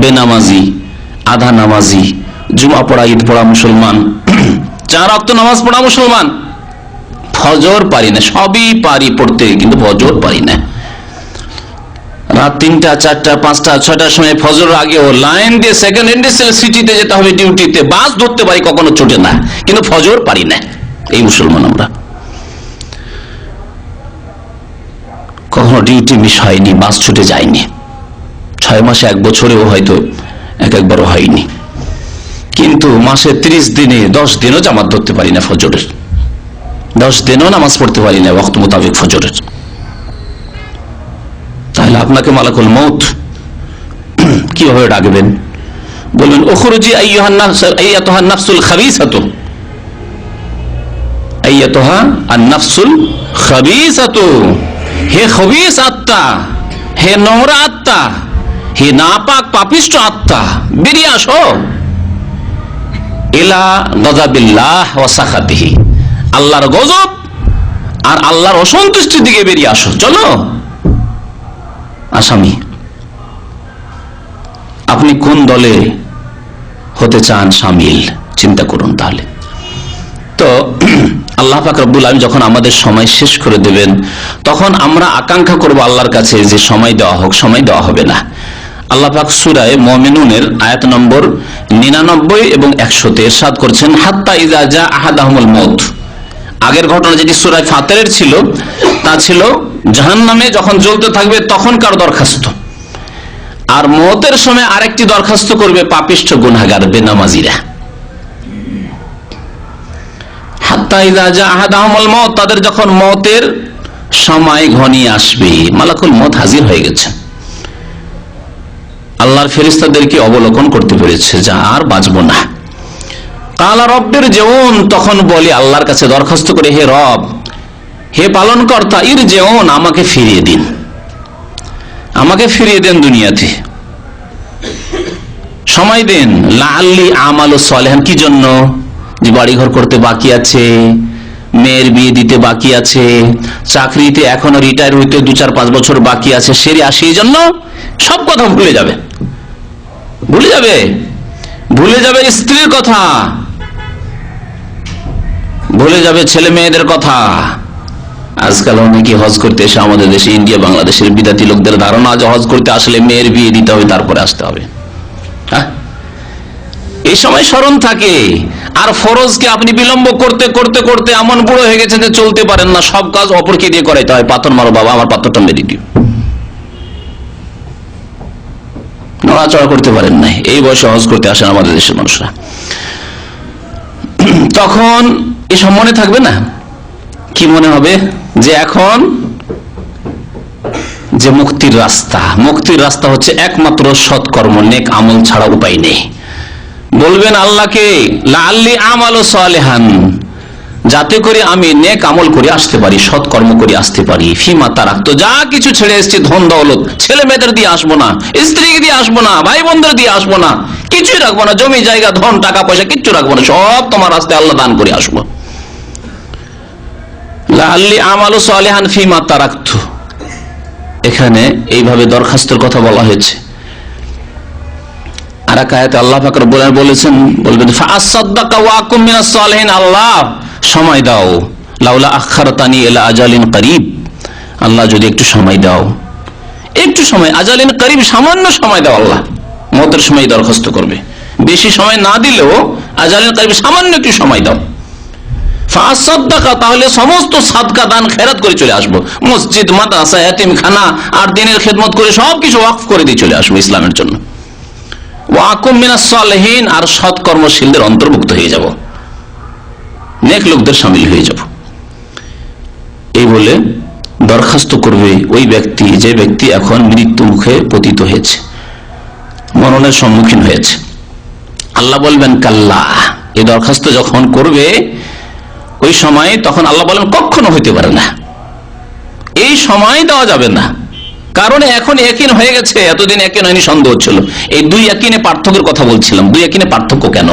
বেনামাজি, আধা নামাজি, জুমা পড়া, ঈদ পড়া মুসলমান, 4 ওয়াক্ত নামাজ পড়া মুসলমান, ফজর পারি না, সবই পারি পড়তে, কিন্তু ফজর পারি না, রাত 3টা 4টা 5টা 6টার সময় ফজর আগেও লাইন দিয়ে সেকেন্ড ইন্ডাস্ট্রিয়াল সিটিতে যেতে হবে ডিউটিতে, বাস ধরতে পারি, কখনো ছুটে না, কিন্তু ফজর পারি না। এই মুসলমান আমরা, কখনো ডিউটি মিস হয়নি, বাস ছুটে যায়নি, 6 মাসে 1 বছরেও হয়তো একবারও হয়নি, কিন্তু মাসে 30 দিনে 10 দিনও জামাত ধরতে পারি না ফজরের, 10 দিনও নামাজ পড়তে পারি না ওয়াক্ত মোতাবেক ফজরের। তাহলে আপনাকে মালাকুল মউত কিভাবে ডাকবেন? বলবেন উখরুজি আইয়ুহান নাফসুল খাবিসাতু, আইয়াতুহা আন-নাফসুল খাবিসাতু, হে খবিস আত্মা, হে নোংরা আত্মা, হে নাপাক পাপিষ্ঠ আত্মা, বেরিয়ে আসো ইলা গযাবিল্লাহ ওয়া সাখাতিহি, আল্লাহর গজব আর আল্লাহর অসন্তুষ্টির দিকে বেরিয়ে আসো, চলো। আসামি, আপনি কোন দলে হতে চান শামিল, চিন্তা করুন। তাহলে তো আল্লাহ পাক রব্বুল আলামিন যখন আমাদের সময় শেষ করে দেবেন, তখন আমরা আকাঙ্ক্ষা করব আল্লাহর কাছে যে সময় দেওয়া হোক, সময় দেওয়া হবে না। আল্লাহ পাক সূরা মুমিনুনের আয়াত নম্বর 99 এবং 100 ইরশাদ করেছেন, হাত্তা ইযা জা আহাদাহুমুল মউত। আগের ঘটনা যেটি সূরা ফাতিরের ছিল, তা ছিল জাহান্নামে যখন জ্বলতে থাকবে তখনকার দরখাস্ত, আর মওতের সময় আরেকটি দরখাস্ত করবে পাপিষ্ঠ গুনাহগার বেনামাজিরা। হাত্তা ইযা জা আহাদাহুমুল মউত, তাদের যখন মওতের সময় ঘনিয়ে আসবে, মালাকুল মউত হাজির হয়ে গেছে, আল্লাহর ফেরেশতাদেরকে অবলোকন করতে পেরেছে, যা আর বাঁচবো না। কালা রব্বির জিউন, তখন বলি আল্লাহর কাছে দরখাস্ত করে, হে রব, হে পালনকর্তা, ইরজিউন, আমাকে ফিরিয়ে দিন, আমাকে ফিরিয়ে দেন দুনিয়াতে, সময় দেন। লাআল্লি আমালু সালিহান, কি জন্য? যে বাড়িঘর করতে বাকি আছে, মেয়ের বিয়ে দিতে বাকি আছে, চাকরিতে এখনো রিটায়ার হইতে 2-4-5 বছর বাকি আছে, সেরে আসি, এই জন্য সব কথা ভুলে যাবে, ভুলে যাবে, ভুলে যাবে স্ত্রীর কথা, ভুলে যাবে ছেলে মেয়েদের কথা। আজকাল অনেকে হজ করতে এসে আমাদের দেশে, ইন্ডিয়া বাংলাদেশের বিদাতি লোকদের ধারণা যে হজ করতে আসলে মেয়ের বিয়ে দিতে হবে, তারপরে আসতে হবে। হ্যাঁ, এই সময় স্মরণ থাকে। আর ফরজকে আপনি বিলম্ব করতে করতে করতে এমন বুড়ো হয়ে গেছেন যে চলতে পারেন না, সব কাজ অপরকে দিয়ে করাইতে হয়। পাথর মারো বাবা, আমার পাথরটা মেরে দিও, নড়াচড়া করতে পারেন না। এই বয়সে হজ করতে আসেন আমাদের দেশের মানুষরা, তখন এসব মনে থাকবে না। কি মনে হবে? যে এখন যে মুক্তির রাস্তা, মুক্তির রাস্তা হচ্ছে একমাত্র সৎকর্ম, নেক আমল ছাড়া উপায় নেই। বলবেন আল্লাহকে, লাআল্লি আমালু সালিহান, যাতে করে আমি নেক আমল করে আসতে পারি, সৎকর্ম করে আসতে পারি, ফিমা তারাকতু, যা কিছু ছেড়ে এসেছি, ধন দৌলত, ছেলে মেয়েদের দিয়ে আসবো না, স্ত্রীকে দিয়ে আসবো না, ভাই বোনদের দিয়ে আসবো না, কিছুই রাখবো না, জমি জায়গা ধন টাকা পয়সা কিচ্ছু রাখবো না, সব তোমার রাস্তায় আল্লাহ দান করে আসবো। লাআল্লি আমালু সালিহান ফিমা তারাকতু, এখানে এইভাবে দরখাস্তের কথা বলা হয়েছে। আর এক আয়াতে আল্লাহ পাক বলেছেন, বলবেন ফাআসাদদাকা ওয়া আকুম মিনাস সালিহিন, আল্লাহ সময় দাও, লাউলা আখারতানি ইলা আজালিন করিব, আল্লাহ যদি একটু সময় দাও, একটু সময়, আজালিন করিব, সামান্য সময় দাও, আল্লাহ মতের সময় দরখাস্ত করবে, বেশি সময় না দিলেও আজালিন করিব, সামান্য একটু সময় দাও। ফাআসাদদাকা, তাহলে সমস্ত সাদকা দান খেরাত করে চলে আসবো, মসজিদ মাদ্রাসা এতিমখানা আর দিনের খেদমত করে সবকিছু ওয়াকফ করে দিয়ে চলে আসবো ইসলামের জন্য। ওয়া আকুম মিনাস সালিহিন, আর সৎ কর্মশীলদের অন্তর্ভুক্ত হয়ে যাব, নেক লোকদের শামিল হয়ে যাব। এই বলে দরখাস্ত করবে ওই ব্যক্তি, যে ব্যক্তি এখন মৃত্যু মুখে পতিত হয়েছে, মরণের সম্মুখীন হয়েছে। আল্লাহ বলবেন কাল্লা, এই দরখাস্ত যখন করবে ওই সময়, তখন আল্লাহ বলেন কখনো হইতে পারে না, এই সময় দেওয়া যাবে না, কারণ এখন ইয়াকিন হয়ে গেছে, এতদিন ইয়াকিন হয়নি, সন্দেহ হচ্ছিল। এই দুই ইয়াকিনে পার্থক্যের কথা বলছিলাম, দুই ইয়াকিনে পার্থক্য কেন?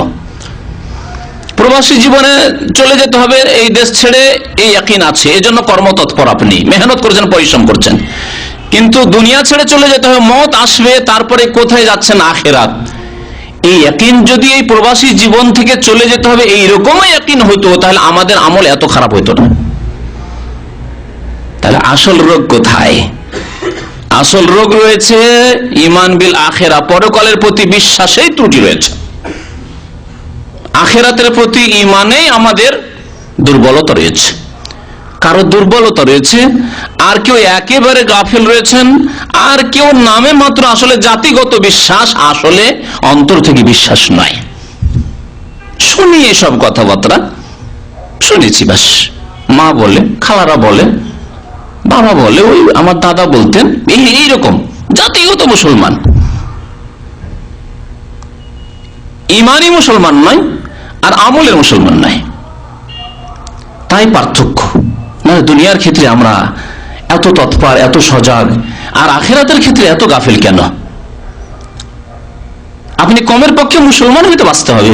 প্রবাসী জীবনে চলে যেতে হবে, এই দেশ ছেড়ে, এই ইয়াকিন আছে, এই জন্য কর্মতৎপর, আপনি মেহনত করছেন, পরিশ্রম করছেন। কিন্তু দুনিয়া ছেড়ে চলে যেতে হবে, মওত আসবে, তারপরে কোথায় যাচ্ছেন? আখিরাত। এই ইয়াকিন যদি এই প্রবাসী জীবন থেকে চলে যেতে হবে এইরকমই ইয়াকিন হইতো, তাহলে আমাদের আমল এত খারাপ হইতো না। তাহলে আসল রোগ কোথায়? আসল রোগ রয়েছে ঈমান বিল আখিরা, পরকালের প্রতি বিশ্বাসেই ত্রুটি রয়েছে। আখিরাতের প্রতি ঈমানেই আমাদের দুর্বলতা রয়েছে, কারো দুর্বলতা রয়েছে, আর কেউ একেবারে গাফিল রয়েছেন, আর কেউ নামে মাত্র আসলে জাতিগত বিশ্বাস, আসলে অন্তর থেকে বিশ্বাস নয়। শুনি এসব কথাবার্তা, শুনেছি, বাস মা বলে, খালারা বলে, বাবা বলে, ওই আমার দাদা বলতেন, এইরকম জাতিগত মুসলমান, ইমানি মুসলমান নয়, আর আমলের মুসলমান নয়। তাই পার্থক্য। না, দুনিয়ার ক্ষেত্রে আমরা এত তৎপর, এত সজাগ, আর আখিরাতের ক্ষেত্রে এত গাফিল কেন? আপনি কমের পক্ষে মুসলমান হইতে বাঁচতে হবে।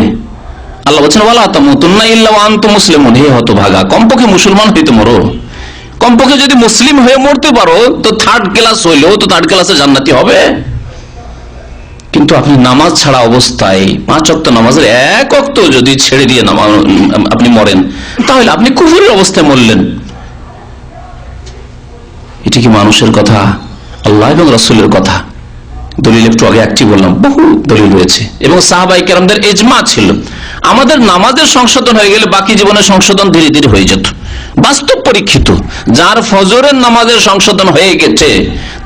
আল্লাহ বলছেন ওয়ালা তামুতুন্না ইল্লা ওয়া আনতুম মুসলিমুন, হে হতভাগা, কমপক্ষে মুসলমান হইতে মরো। কমপক্ষে যদি মুসলিম হয়ে মরতে পারো তো থার্ড ক্লাস হইলেও তো থার্ড ক্লাসে জান্নাতি হবে। কিন্তু আপনি নামাজ ছাড়া অবস্থায় 5 ওয়াক্ত নামাজের 1 ওয়াক্ত যদি ছেড়ে দিয়ে আপনি মরেন, তাহলে আপনি কুফরের অবস্থায় মরলেন। এটি কি মানুষের কথা? আল্লাহ এবং রাসূলের কথা। দলিল একটু আগে একটি বললাম, বহু দলিল রয়েছে, এবং সাহাবায়ে কেরামদের ইজমা ছিল। আমাদের নামাজের সংশোধন হয়ে গেলে বাকি জীবনের সংশোধন ধীরে ধীরে হয়ে যেত। বাস্তব পরীক্ষিত, যার ফজরের নামাজের সংশোধন হয়ে গেছে,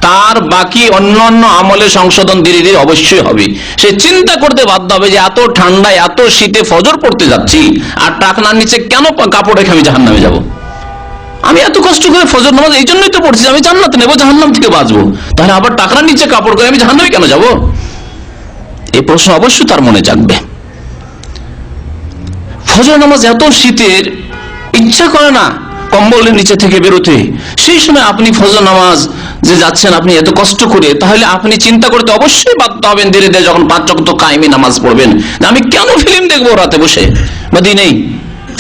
তার বাকি অন্যান্য আমলের সংশোধন ধীরে ধীরে অবশ্যই হবে। সে চিন্তা করতে বাধ্য হবে যে এত ঠান্ডায়, এত শীতে ফজর পড়তে যাচ্ছি, আর টাকনার নিচে কেন কাপড় রেখে আমি জাহান্নামে যাব? আমি এত কষ্ট করে ফজর নামাজ এই জন্যই তো পড়ছি, আমি জান্নাত নেবো, জাহান্নাম থেকে বাঁচবো, তাহলে আবার টাকনার নিচে কাপড় করে আমি জাহান্নামে কেন যাব? এই প্রশ্ন অবশ্যই তার মনে জাগবে। ফজর নামাজ এত শীতের, ইচ্ছা করে না কম্বলের নিচে থেকে বেরোতে। সেই সময় আপনি ফজর নামাজ যে যাচ্ছেন, আপনি এত কষ্ট করে, তাহলে আপনি চিন্তা করতে অবশ্যই বাধ্য হবেন ধীরে ধীরে, যখন 5 ওয়াক্ত কায়েমি নামাজ পড়বেন, আমি কেন ফিল্ম দেখবো রাতে বসে বা দিনেই?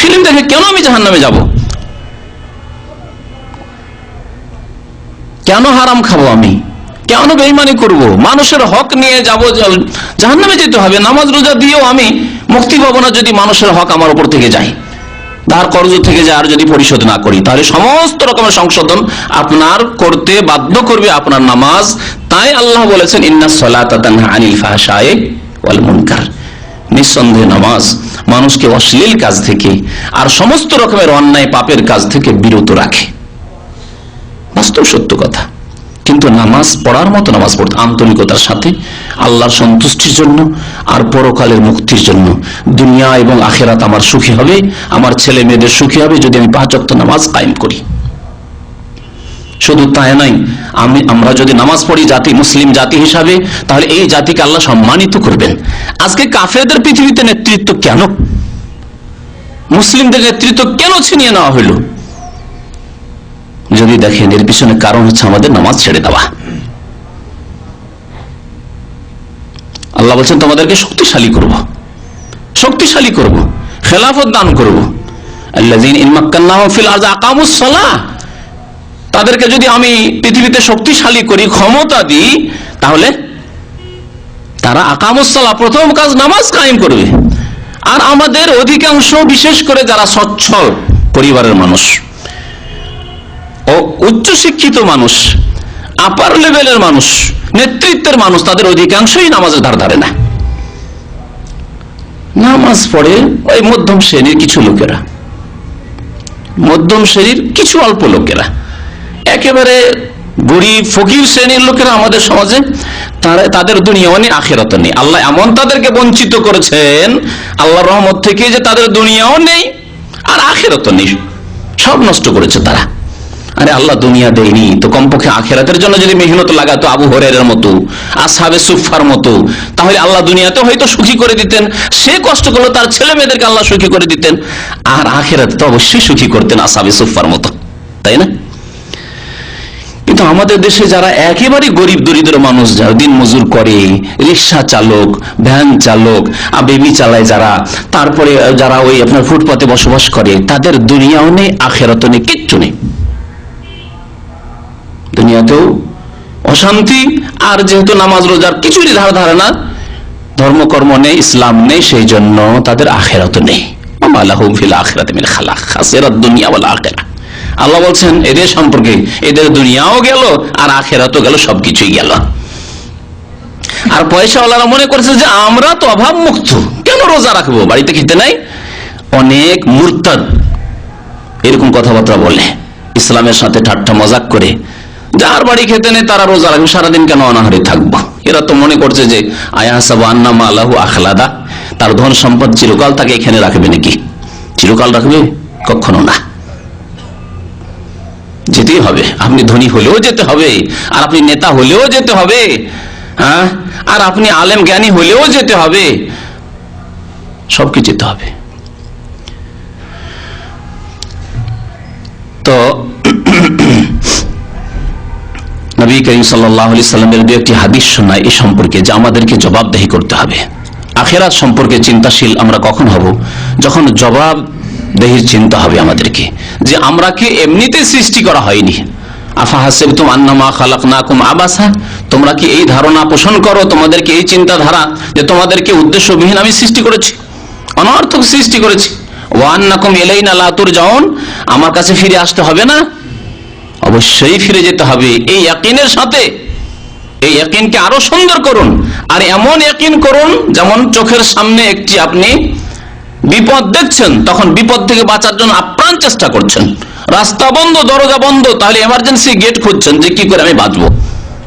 ফিল্ম দেখে কেন আমি জাহান্নামে যাব? কেন হারাম খাবো আমি? কেন বেঈমানি করব? মানুষের হক নিয়ে যাব, জাহান্নামে যেতে হবে। নামাজ রোজা দিয়েও আমি মুক্তি পাবো না যদি মানুষের হক আমার উপর থেকে যায়, ধার কর্জ থেকে যায়, আর যদি পরিশোধ না করি, তাহলে সমস্ত রকমের সংশোধন আপনার করতে বাধ্য করবে আপনার নামাজ। তাই আল্লাহ বলেছেন ইন্নাস সালাতা তানহা আনিল ফাহশাই ওয়াল মুনকার, নিঃসন্দেহে নামাজ মানুষকে অশ্লীল কাজ থেকে আর সমস্ত রকমের অন্যায় পাপের কাজ থেকে বিরত রাখে। বাস্তব সত্য কথা। কিন্তু নামাজ পড়ার মতো নামাজ পড়তে আন্তরিকতার সাথে, আল্লাহর সন্তুষ্টির জন্য আর পরকালের মুক্তির জন্য। দুনিয়া এবং আখিরাত আমার সুখী হবে, আমার ছেলে মেয়েদের সুখী হবে যদি আমি 5 ওয়াক্ত নামাজ কায়েম করি। শুধু তাই নয়, আমরা যদি নামাজ পড়ি জাতি, মুসলিম জাতি হিসাবে, তাহলে এই জাতিকে আল্লাহ সম্মানিত করবেন। আজকে কাফেরদের পৃথিবীতে নেতৃত্ব কেন, মুসলিমদের নেতৃত্ব কেন ছিনিয়ে নেওয়া হইল? যদি দেখেন এর পিছনে কারণ হচ্ছে আমাদের নামাজ ছেড়ে দেওয়া। আল্লাহ বলছেন তোমাদেরকে শক্তিশালী করব, শক্তিশালী করব, খেলাফত দান করব। আল্লাযীনা ইন মাক্কান্নাহুম ফিল আরদি আকামুস সালাহ, তাদেরকে যদি আমি পৃথিবীতে শক্তিশালী করি, ক্ষমতা দিই, তাহলে তারা আকামুস সালাহ, প্রথম কাজ নামাজ কায়েম করবে। আর আমাদের অধিকাংশ, বিশেষ করে যারা সচ্ছল পরিবারের মানুষ ও উচ্চ শিক্ষিত মানুষ, আপার লেভেলের মানুষ, নেতৃত্বের মানুষ, তাদের অধিকাংশই নামাজের ধার ধারে না। নামাজ পড়ে ওই মধ্যম শ্রেণীর কিছু লোকেরা, মধ্যম শ্রেণীর কিছু অল্প লোকেরা, একেবারে গরিব ফকির শ্রেণীর লোকেরা আমাদের সমাজে, তাদের দুনিয়াও নেই, আখিরাতও নেই। আল্লাহ এমন তাদেরকে বঞ্চিত করেছেন আল্লাহর রহমত থেকে যে তাদের দুনিয়াও নেই আর আখিরাতও নেই, সব নষ্ট করেছে তারা। আরে আল্লাহ দুনিয়া দেয়নি তো কমপক্ষে আখিরাতের জন্য যদি মেহনত লাগাতো আবু হুরায়রার মতো, আসহাবে সুফফার মতো, তাহলে আল্লাহ দুনিয়াতে হয়তো সুখী করে দিতেন। সে কষ্ট করলো, তার ছেলে মেয়েদেরকে আল্লাহ সুখী করে দিতেন, আর আখিরাতে তো অবশ্যই সুখী করতেন আসহাবে সুফফার মতো, তাই না? কিন্তু আমাদের দেশে যারা একেবারে গরিব দরিদ্র মানুষ, যারা দিন মজুর করে, রিক্সা চালক, ভ্যান চালক, বেবি চালায় যারা, তারপরে যারা ওই আপনার ফুটপাতে বসবাস করে, তাদের দুনিয়াও নেই, আখিরাতও নেই, কিচ্ছু নেই। দুনিয়াতেও অশান্তি, আর যেহেতু নামাজ রোজার কিছুরই ধার ধারে না, ধর্মকর্ম নেই, ইসলাম নেই, সেই জন্য তাদের আখিরাতও নেই। ওমা লাহুম ফিল আখিরাতি মিন খালাক, খাসিরাত দুনিয়া ওয়াল আখিরাহ। আল্লাহ বলছেন এদের সম্পর্কে, এদের দুনিয়াও গেল আর আখিরাতও গেল, সবকিছুই গেল। আর পয়সাওয়ালারা মনে করছে যে আমরা তো অভাব মুক্ত, কেন রোজা রাখবো, বাড়িতে খেতে নাই। অনেক মুরতাদ এরকম কথাবার্তা বলে, ইসলামের সাথে ঠাট্টা মজাক করে, যার বাড়ি খেতে নেই তারা রোজা রাখবে, সারাদিন কেন অনাহারে থাকবো। এরা তো মনে করছে যে আয়াহাসাবু আন্না মালাহু আখলাদা, তার ধন সম্পদ চিরকাল তাকে এখানে রাখবে নাকি? চিরকাল রাখবে? কখনো না, যেতেই হবে। আপনি ধনী হলেও যেতে হবে, আর আপনি নেতা হলেও যেতে হবে, হ্যাঁ, আর আপনি আলেম জ্ঞানী হলেও যেতে হবে, সবকিছু যেতে হবে। তো নবী করিম সাল্লাল্লাহু আলাইহি সাল্লামের দু একটি হাদিস শোনায় এই সম্পর্কে, যে আমাদেরকে জবাবদিহি করতে হবে। আখিরাত সম্পর্কে চিন্তাশীল আমরা কখন হব? যখন জবাবদিহির চিন্তা হবে আমাদেরকে, যে আমরা কি এমনিতে সৃষ্টি করা হয়নি। আফাহাসিবতুম আন্নামা খালাকনাকুম আবাসা, তোমরা কি এই ধারণা পোষণ করো, তোমাদেরকে এই চিন্তাধারা, যে তোমাদেরকে উদ্দেশ্যবিহীন আমি সৃষ্টি করেছি, অনর্থক সৃষ্টি করেছি। ওয়া আন্নাকুম ইলাইনা লা তুরজাউন, আমার কাছে ফিরে আসতে হবে না? অবশ্যই ফিরে যেতে হবে। এই ইয়াকিনের সাথে, এই ইয়াকিনকে আরো সুন্দর করুন, আর এমন ইয়াকিন করুন যেমন চোখের সামনে একটি আপনি বিপদ দেখছেন, তখন বিপদ থেকে বাঁচার জন্য আপ্রাণ চেষ্টা করছেন। রাস্তা বন্ধ, দরজা বন্ধ, তাহলে এমার্জেন্সি গেট খুঁজছেন যে কি করে আমি বাঁচবো,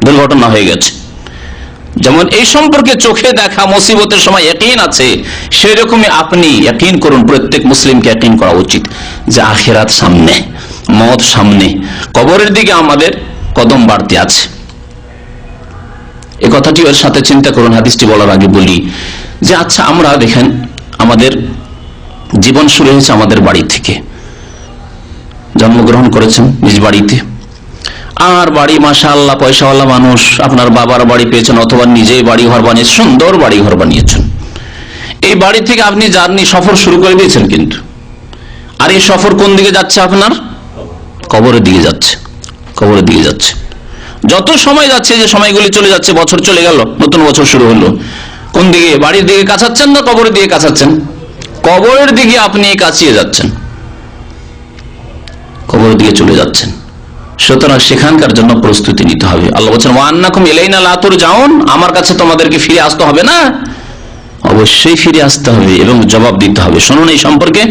দুর্ঘটনা হয়ে গেছে। যেমন এই সম্পর্কে চোখে দেখা মুসিবতের সময় ইয়াকিন আছে, সেই রকমই আপনি ইয়াকিন করুন। প্রত্যেক মুসলিমকে ইয়াকিন করা উচিত যে আখিরাত সামনে, মওত সামনে, কবরের দিকে আমাদের কদম বাড়তে আছে। এই কথাটি ওর সাথে চিন্তা করুন। হাদিসটি বলার আগে বলি যে আচ্ছা, আমরা দেখেন আমাদের জীবন শুরু হয়েছে আমাদের বাড়ি থেকে, জন্মগ্রহণ করেছেন নিজ বাড়িতে, আর বাড়ি মাশাআল্লাহ পয়সাওয়ালা মানুষ, আপনার বাবার বাড়ি পেয়েছেন অথবা নিজেই বাড়ি ঘর বানিয়েছেন, সুন্দর বাড়ি ঘর বানিয়েছেন। এই বাড়ি থেকে আপনি জার্নি, সফর শুরু করে দিয়েছেন, কিন্তু আর এই সফর কোন দিকে যাচ্ছে? আপনার কবরের দিকে যাচ্ছে, কবরের দিকে যাচ্ছে। যত সময় যাচ্ছে, যে সময়গুলি চলে যাচ্ছে, বছর চলে গেল, নতুন বছর শুরু হলো, কোন দিকে? বাড়ির দিকে কাছাচ্ছেন না কবরের দিকে কাছাচ্ছেন? কবরের দিকে আপনি কাছিয়ে যাচ্ছেন, কবরের দিকে চলে যাচ্ছেন। সুতরাং সেখানকার জন্য প্রস্তুতি নিতে হবে। আল্লাহ বলছেন ওয়া আন্নাকুম ইলাইনা লা তুরজাউন, আমার কাছে তোমাদেরকে ফিরে আসতে হবে না? অবশ্যই ফিরে আসতে হবে এবং জবাব দিতে হবে। শুনুন এই সম্পর্কে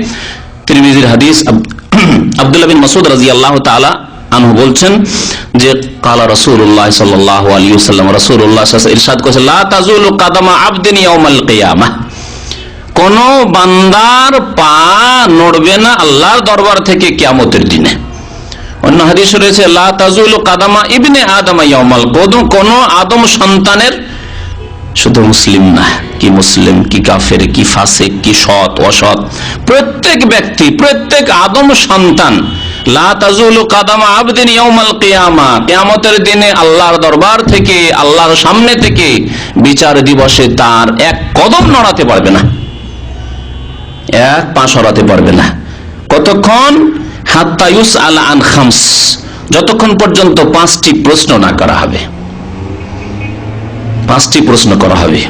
তিরমিজির হাদিস, আব্দুল্লাহ বিন মাসউদ রাদিয়াল্লাহু তাআলা আনহু বলছেন যে ক্বালা রাসূলুল্লাহ সাল্লাল্লাহু আলাইহি ওয়াসাল্লাম, রাসূলুল্লাহ সাল্লাল্লাহু আলাইহি ওয়াসাল্লাম ইরশাদ করেছেন লা তাযুলু কাদামা আবদিন ইয়াউমাল কিয়ামাহ, কোন বান্দার পা নড়বে না আল্লাহর দরবার থেকে কিয়ামতের দিনে। অন্য হাদিস রয়েছে লা তাজুলু কাদামা ইবনে আদম ইয়াউমাল কিয়ামাহ, কোন আদম সন্তানের, শুধু মুসলিম না, কি মুসলিম, কি কাফের, কি ফাসিক, কি সৎ অসৎ, প্রত্যেক ব্যক্তি, প্রত্যেক আদম সন্তান, লা তাজুলু কাদামা আবদিন ইয়াউমাল কিয়ামাহ, কিয়ামতের দিনে আল্লাহর দরবার থেকে, আল্লাহর সামনে থেকে বিচার দিবসে তার এক কদম নড়াতে পারবে না, এক পা সরাতে পারবে না। কতক্ষণ? হাত্তা ইউসআল আন খামস, যতক্ষণ পর্যন্ত 5টি প্রশ্ন না করা হবে। 5টি প্রশ্ন করা হবে।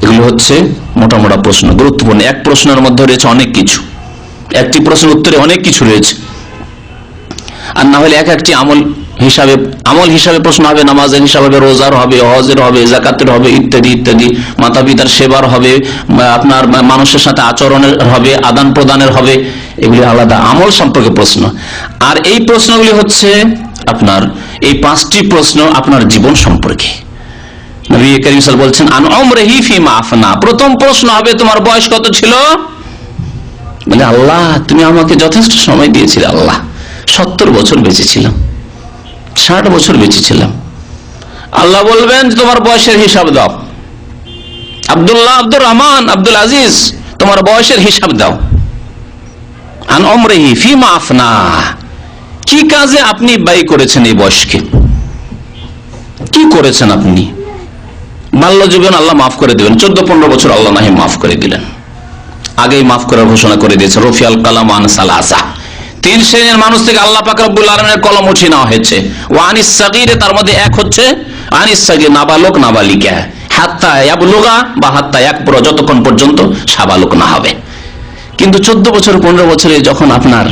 এগুলো হচ্ছে মোটা মোটা প্রশ্ন, গুরুত্বপূর্ণ। এক প্রশ্নের মধ্যে রয়েছে অনেক কিছু, একটি প্রশ্নের উত্তরে অনেক কিছু রয়েছে। আর না হলে এক একটি আমল হিসাবে প্রশ্ন হবে, নামাজের হিসাব হবে, রোজার হবে, হজের হবে, যাকাতের হবে, ইত্যাদি ইত্যাদি, মাতা পিতার সেবার হবে, আপনার মানুষের সাথে আচরণের হবে, আদান প্রদানের হবে, এগুলি আলাদা আমল সম্পর্কে প্রশ্ন। আর এই প্রশ্নগুলি হচ্ছে আপনার, এই 5টি প্রশ্ন আপনার জীবন সম্পর্কে। নবী করিম সাল্লাল্লাহু আলাইহি ওয়াসাল্লাম বলছেন আন উমরিহি ফিমা আফনা, প্রথম প্রশ্ন হবে তোমার বয়স কত ছিল? বলে আল্লাহ তুমি আমাকে যথেষ্ট সময় দিয়েছিলে, আল্লাহ 70 বছর বেঁচেছিলাম, 60 বছর বেঁচেছিলাম। আল্লাহ বলবেন তোমার বয়সের হিসাব দাও। আব্দুল্লাহ, আব্দুর রহমান, আব্দুল আজিজ, তোমার বয়সের হিসাব দাও। আন উমরিহি ফিমা আফনা, কি কাজে আপনি ব্যয় করেছেন এই বয়সকে, কি করেছেন আপনি? বাল্য জীবন আল্লাহ মাফ করে দিবেন, 14-15 বছর আল্লাহ নাহি মাফ করে দিলেন, আগেই মাফ করার ঘোষণা করে দিয়েছে। রফিয়াল কালাম আন সালাসা, 3 শ্রেণীর মানুষ থেকে আল্লাহ পাক রব্বুল আলামিনের কলম উঠিয়ে নেওয়া হয়েছে। ওয়ানিস সাগীর, তার মধ্যে এক হচ্ছে আনিস সাগীর, নাবালক নাবালিকা, হাত্তা ইয়াবলুগা বা হাত্তা ইয়াকবুরা, যতক্ষণ পর্যন্ত সাবালক না হবে। কিন্তু 14 বছর 15 বছরে যখন আপনার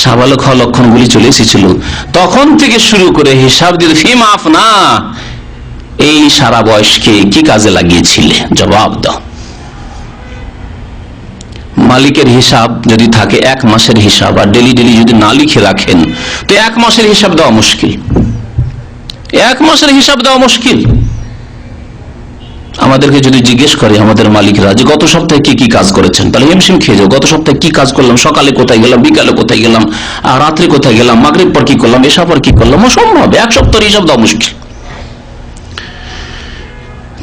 সাবালক হওয়ার লক্ষণগুলি চলে এসেছিল, তখন থেকে শুরু করে হিসাব দিতে ফিমা আফনা, এই সারা বয়সকে কি কাজে লাগিয়েছিলে, জবাব দাও। মালিকের হিসাব যদি থাকে 1 মাসের হিসাব, আর ডেলি ডেলি যদি না লিখে রাখেন, তো 1 মাসের হিসাব দেওয়া মুশকিল, 1 মাসের হিসাব দেওয়া মুশকিল। আমাদেরকে যদি জিজ্ঞেস করে আমাদের মালিকরা যে গত সপ্তাহে কি কি কাজ করেছেন, তাহলে হিমশিম খেয়ে যাও। গত সপ্তাহে কি কাজ করলাম, সকালে কোথায় গেলাম, বিকালে কোথায় গেলাম, আর রাত্রে কোথায় গেলাম, মাগরিব পর কি করলাম, এসা পর কি করলাম, অসম্ভব। 1 সপ্তাহের হিসাব দেওয়া মুশকিল।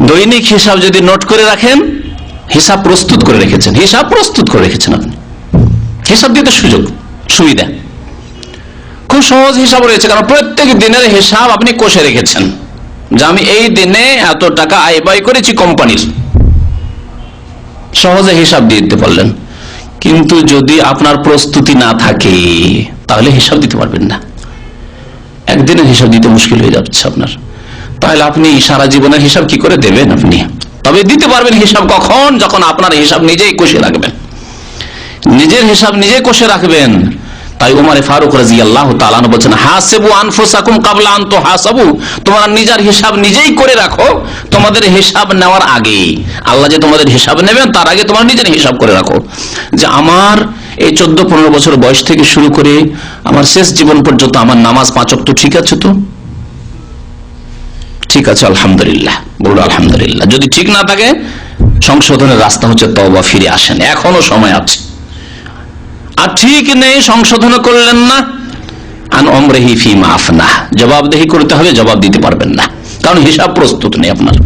দৈনিক হিসাব যদি নোট করে রাখেন, হিসাব প্রস্তুত করে রেখেছেন, হিসাব প্রস্তুত করে রেখেছেন আপনি, হিসাব দিতে সুবিধা, খুব সহজ হিসাব রয়েছে। কারণ প্রত্যেক দিনের হিসাব আপনি কষে রেখেছেন, যে আমি এই দিনে এত টাকা আয় ব্যয় করেছি কোম্পানির, সহজে হিসাব দিয়ে দিতে পারলেন। কিন্তু যদি আপনার প্রস্তুতি না থাকে, তাহলে হিসাব দিতে পারবেন না, একদিনের হিসাব দিতে মুশকিল হয়ে যাচ্ছে আপনার। তাহলে আপনি সারা জীবনের হিসাব কি করে দেবেন আপনি? তবে দিতে পারবেন হিসাব কখন? যখন আপনার হিসাব নিজেই কষে রাখবেন, নিজের হিসাব নিজে কষে রাখবেন। তাই ওমর ফারুক রাদিয়াল্লাহু তাআলা আনহু বলেন, হাসিবু আনফুসাকুম ক্বাবলা আন তুহাসাবু, তোমরা নিজের হিসাব নিজেই করে রাখো, তোমাদের হিসাব নেওয়ার আগে। আল্লাহ যে তোমাদের হিসাব নেবেন তার আগে তোমার নিজের হিসাব করে রাখো, যে আমার এই 14-15 বছর বয়স থেকে শুরু করে আমার শেষ জীবন পর্যন্ত আমার নামাজ 5 ওয়াক্ত ঠিক আছে তো? ঠিক আছে, আলহামদুলিল্লাহ, বলুন আলহামদুলিল্লাহ। যদি ঠিক না থাকে, সংশোধনের রাস্তা হচ্ছে তওবা, ফিরে আসেন, এখনো সময় আছে। আর ঠিক নেই, সংশোধন করলেন না, আন উমরিহি ফিমা আফনা, জবাবদিহি করতে হবে, জবাব দিতে পারবেন না, কারণ হিসাব প্রস্তুত নেই আপনার।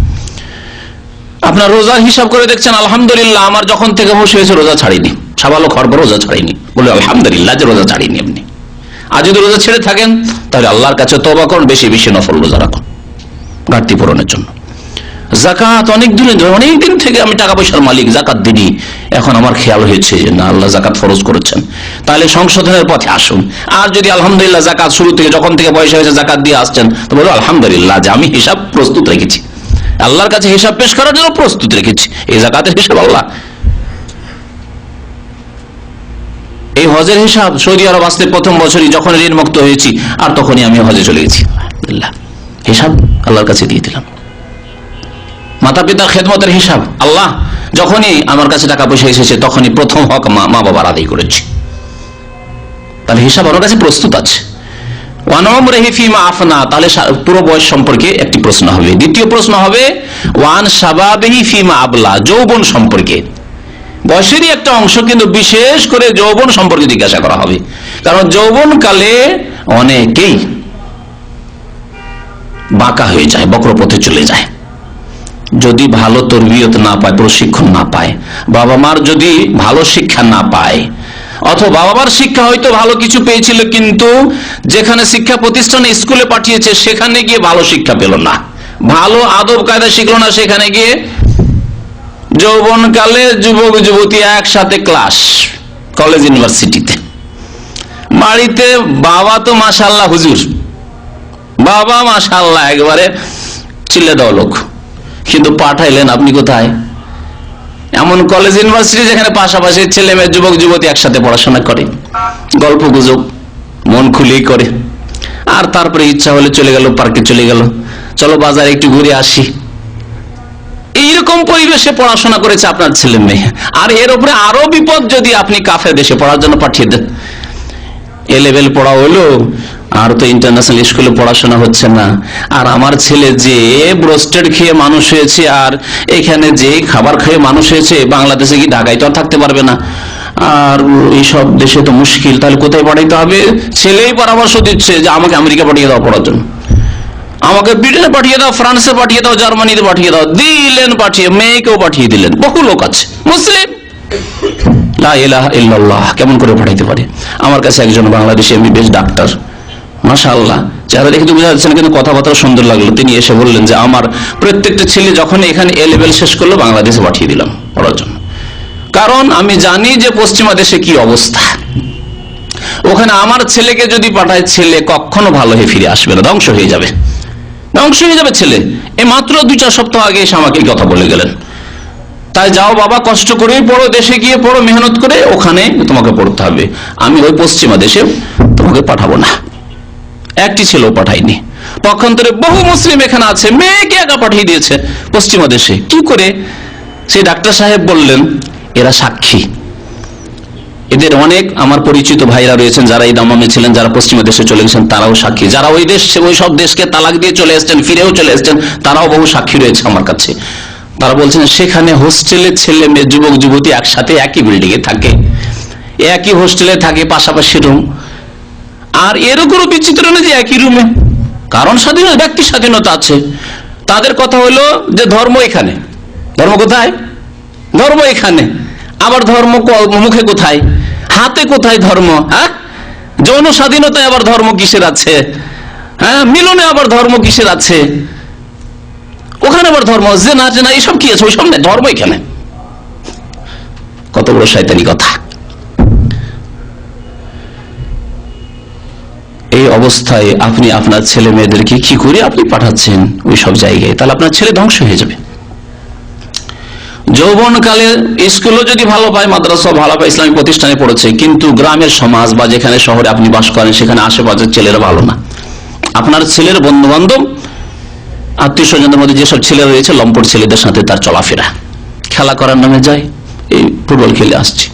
আপনার রোজার হিসাব করে দেখছেন, আলহামদুলিল্লাহ আমার যখন থেকে বসে হয়েছে রোজা ছাড়িনি, সাবালক হওয়ার পর রোজা ছাড়িনি, বলে আলহামদুলিল্লাহ যে রোজা ছাড়িনি আপনি। আর যদি রোজা ছেড়ে থাকেন, তাহলে আল্লাহর কাছে তওবা করুন, বেশি বেশি নফল রোজা রাখুন ঘাটতি পূরণের জন্য। যাকাত অনেক দিন থেকে আমি টাকা পয়সার মালিক, যাকাত দিনি, এখন আমার খেয়াল হয়েছে যে না, আল্লাহ যাকাত ফরজ করেছেন, তাহলে সংশোধনের পথে আসুন। আর যদি আলহামদুলিল্লাহ যাকাত শুরু থেকে, যখন থেকে পয়সা হয়েছে যাকাত দিয়ে আসছেন, তো বলো আলহামদুলিল্লাহ যে আমি হিসাব প্রস্তুত রেখেছি, আল্লাহর কাছে হিসাব পেশ করার জন্য প্রস্তুত রেখেছি, এই যাকাতের হিসাব আল্লাহ। এই হজের হিসাব, সৌদি আরব আসতে প্রথম বছরই যখন ঋণ মুক্ত হয়েছি, আর তখনই আমি হজে চলে গেছি, আলহামদুলিল্লাহ হিসাব আল্লাহর কাছে দিয়ে দিলাম। মাতা পিতার খেদমতের হিসাব, আল্লাহ যখনই আমার কাছে টাকা পয়সা এসেছে, তখনই প্রথম হক মা বাবার আদায় করেছি, তাহলে হিসাব আমার কাছে প্রস্তুত আছে। ওয়ান উমরিহি ফিমা আফনা, তাহলে পুরো বয়স সম্পর্কে একটি প্রশ্ন হবে। দ্বিতীয় প্রশ্ন হবে ওয়ান শাবাবিহি ফিমা আবলা, যৌবন সম্পর্কে। বয়সেরই একটা অংশ, কিন্তু বিশেষ করে যৌবন সম্পর্কে জিজ্ঞাসা করা হবে। কারণ যৌবনকালে অনেকেই বাঁকা হয়ে যায়, বক্রপথে চলে যায়, যদি ভালো তরবিয়ত না পায়, প্রশিক্ষণ না পায়, বাবা মার যদি ভালো শিক্ষা না পায়, অথবা বাবা মার শিক্ষা হয়তো ভালো কিছু পেয়েছিল, কিন্তু যেখানে শিক্ষা প্রতিষ্ঠানে স্কুলে পাঠিয়েছে সেখানে গিয়ে ভালো শিক্ষা পেল না, ভালো আদব কায়দা শিখলো না, সেখানে গিয়ে যৌবনকালে যুবক যুবতী একসাথে ক্লাস, কলেজ ইউনিভার্সিটিতে, বাড়িতে বাবা তো মাশাআল্লাহ হুজুর, বাবা মাশাআল্লাহ একবারে চিল্লে দেওয়া লোক, কিন্তু পাঠাইলেন আপনি কোথায়? এমন কলেজ ইউনিভার্সিটি যেখানে পাশাপাশি ছেলে মেয়ে যুবক যুবতী একসাথে পড়াশোনা করে, গল্প গুজব মন খুলেই করে, আর তারপরে ইচ্ছা হলে চলে গেল পার্কে, চলে গেল, চলো বাজারে একটু ঘুরে আসি। এইরকম পরিবেশে পড়াশোনা করেছে আপনার ছেলে মেয়ে। আর এর উপরে আরো বিপদ, যদি আপনি কাফের দেশে পড়ার জন্য পাঠিয়ে দেন, এ লেভেল পড়া হলো, আর তো ইন্টারন্যাশনাল স্কুলে পড়াশোনা হচ্ছে না, আর আমার ছেলে যে ব্রোস্টেড খেয়ে মানুষ হয়েছে, আর এখানে যে খাবার খেয়ে মানুষ হয়েছে, বাংলাদেশে কি ঢাকায় তো আর থাকতে পারবে না, আর এইসব দেশে তো মুশকিল, তাহলে কোথায় পাঠাইতে হবে? ছেলেই পরামর্শ দিচ্ছে যে আমাকে আমেরিকা পাঠিয়ে দাও পড়ার জন্য, আমাকে ব্রিটেনে পাঠিয়ে দাও, ফ্রান্সে পাঠিয়ে দাও, জার্মানিতে পাঠিয়ে দাও। দিলেন পাঠিয়ে, মেয়েকেও পাঠিয়ে দিলেন। বহু লোক আছে মুসলিম, লা ইলাহা ইল্লাল্লাহ, কেমন করে পাঠাইতে পারে? আমার কাছে একজন বাংলাদেশি এমবিবিএস ডাক্তার, মাশাআল্লাহ, চেহারা দেখে তো বোঝা যাচ্ছে না, কিন্তু কথাবার্তা সুন্দর লাগলো। তিনি এসে বললেন যে আমার প্রত্যেকটা ছেলে যখন এখানে এ লেভেল শেষ করলো, বাংলাদেশে পাঠিয়ে দিলাম পড়ার জন্য, কারণ আমি জানি যে পশ্চিমা দেশে কি অবস্থা। ওখানে আমার ছেলেকে যদি পাঠায়, ছেলে কখনো ভালো হয়ে ফিরে আসবে না, ধ্বংস হয়ে যাবে, ধ্বংস হয়ে যাবে ছেলে। এই মাত্র 2-4 সপ্তাহ আগে এসে আমাকে কথা বলে গেলেন। তাই যাও বাবা, কষ্ট করেই পড়ো, দেশে গিয়ে পড়ো, মেহনত করে, ওখানে তোমাকে পড়তে হবে, আমি ওই পশ্চিমা দেশে তোমাকে পাঠাবো না। একটি ছেলেও পাঠায়নি। পক্ষান্তরে বহু মুসলিম এখানে আছে, মেয়েকে একা পাঠিয়ে দিয়েছে পশ্চিমা দেশে। কি করে? সেই ডাক্তার সাহেব বললেন, এরা সাক্ষী, এদের অনেক আমার পরিচিত ভাইরা রয়েছেন যারা এই দামামে ছিলেন, যারা পশ্চিমা দেশে চলে গেছেন, তারাও সাক্ষী, যারা ওই দেশ ওই সব দেশকে তালাক দিয়ে চলে এসছেন, ফিরেও চলে এসছেন, তারাও বহু সাক্ষী রয়েছে আমার কাছে। তারা বলছেন সেখানে হোস্টেলে ছেলে মেয়ে যুবক যুবতী একসাথে একই বিল্ডিং এ থাকে, একই হোস্টেলে থাকে, পাশাপাশি রুম, আর এরও কোনো বিচিত্র না যে একই রুমে, কারণ স্বাধীনতা, ব্যক্তি স্বাধীনতা আছে। তাদের কথা হলো যে ধর্ম এখানে, ধর্ম কোথায়? ধর্ম এখানে, আবার ধর্ম মুখে কোথায়, হাতে কোথায় ধর্ম? হ্যাঁ, যৌন স্বাধীনতায় আবার ধর্ম কিসের আছে? হ্যাঁ, মিলনে আবার ধর্ম কিসের আছে? ওখানে আবার ধর্ম, জেনা জেনা এইসব কি আছে? ওইসব নেই, ধর্ম এখানে। কত বড় শয়তানি কথা! এই অবস্থায় আপনি আপনার ছেলে মেয়েদেরকে কি করে আপনি পাঠাচ্ছেন ওই সব জায়গায়? তাহলে আপনার ছেলে ধ্বংস হয়ে যাবে। যৌবনকালে স্কুলও যদি ভালো পায়, মাদ্রাসা ভালো পায়, ইসলামিক প্রতিষ্ঠানে পড়েছে, কিন্তু গ্রামের সমাজ বা যেখানে শহরে আপনি বাস করেন, সেখানে আশেপাশের ছেলেরা ভালো না। আপনার ছেলের বন্ধু বান্ধব, আত্মীয় স্বজনদের মধ্যে যেসব ছেলেরা রয়েছে, লম্পট ছেলেদের সাথে তার চলাফেরা, খেলা করার নামে যায়, এই ফুটবল খেলে আসছি,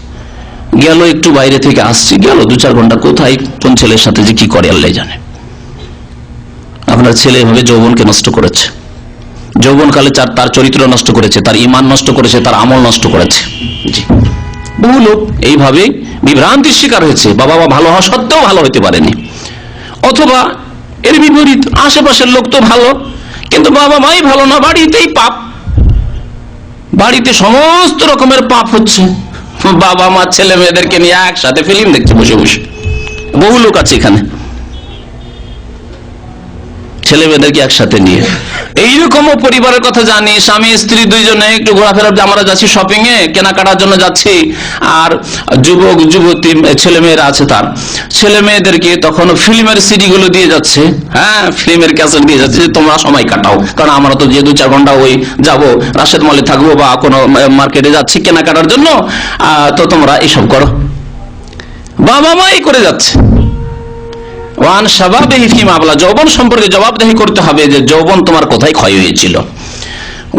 গেল একটু বাইরে থেকে আসছি, গেল 2-4 ঘন্টা, কোথায় কোন ছেলের সাথে যে কি করে আল্লাহ জানে। আপনার ছেলে এভাবে যৌবনকে নষ্ট করেছে, যৌবনকালে তার চরিত্র নষ্ট করেছে, তার ঈমান নষ্ট করেছে, তার আমল নষ্ট করেছে। জি, বহু লোক এইভাবে বিভ্রান্তির শিকার হয়েছে, বাবা মা ভালো হওয়া সত্ত্বেও ভালো হতে পারেনি। অথবা এর বিপরীত, আশেপাশের লোক তো ভালো, কিন্তু বাবা মাই ভালো না, বাড়িতেই পাপ, বাড়িতে সমস্ত রকমের পাপ হচ্ছে। বাবা মা ছেলে মেয়েদেরকে নিয়ে একসাথে ফিল্ম দেখছে বসে বসে, বহু লোক আছে এখানে, ছেলে মেয়েদেরকে একসাথে নিয়ে। এইরকমও পরিবারের কথা জানি, স্বামী স্ত্রী দুইজনে একটু ঘোরাফেরা, আমরা যাচ্ছি শপিং এ, কেনাকাটার জন্য যাচ্ছি, আর যুবক যুবতী ছেলে মেয়েরা আছে, তার ছেলে মেয়েদেরকে তখন ফিল্মের সিডি গুলো দিয়ে যাচ্ছে, হ্যাঁ, ফিল্মের ক্যাসেট দিয়ে যাচ্ছে, তোমরা সময় কাটাও, কারণ আমরা তো যে 2-4 ঘন্টা ওই যাবো, রাশেদ মলে থাকবো বা কোনো মার্কেটে যাচ্ছি কেনাকাটার জন্য, তো তোমরা এইসব করো। বাবা মাই করে যাচ্ছে। ওয়ান শাবাবিহি ফিমা আবলা, যৌবন সম্পর্কে জবাবদেহি করতে হবে যে যৌবন তোমার কোথায় ক্ষয় হয়েছিল।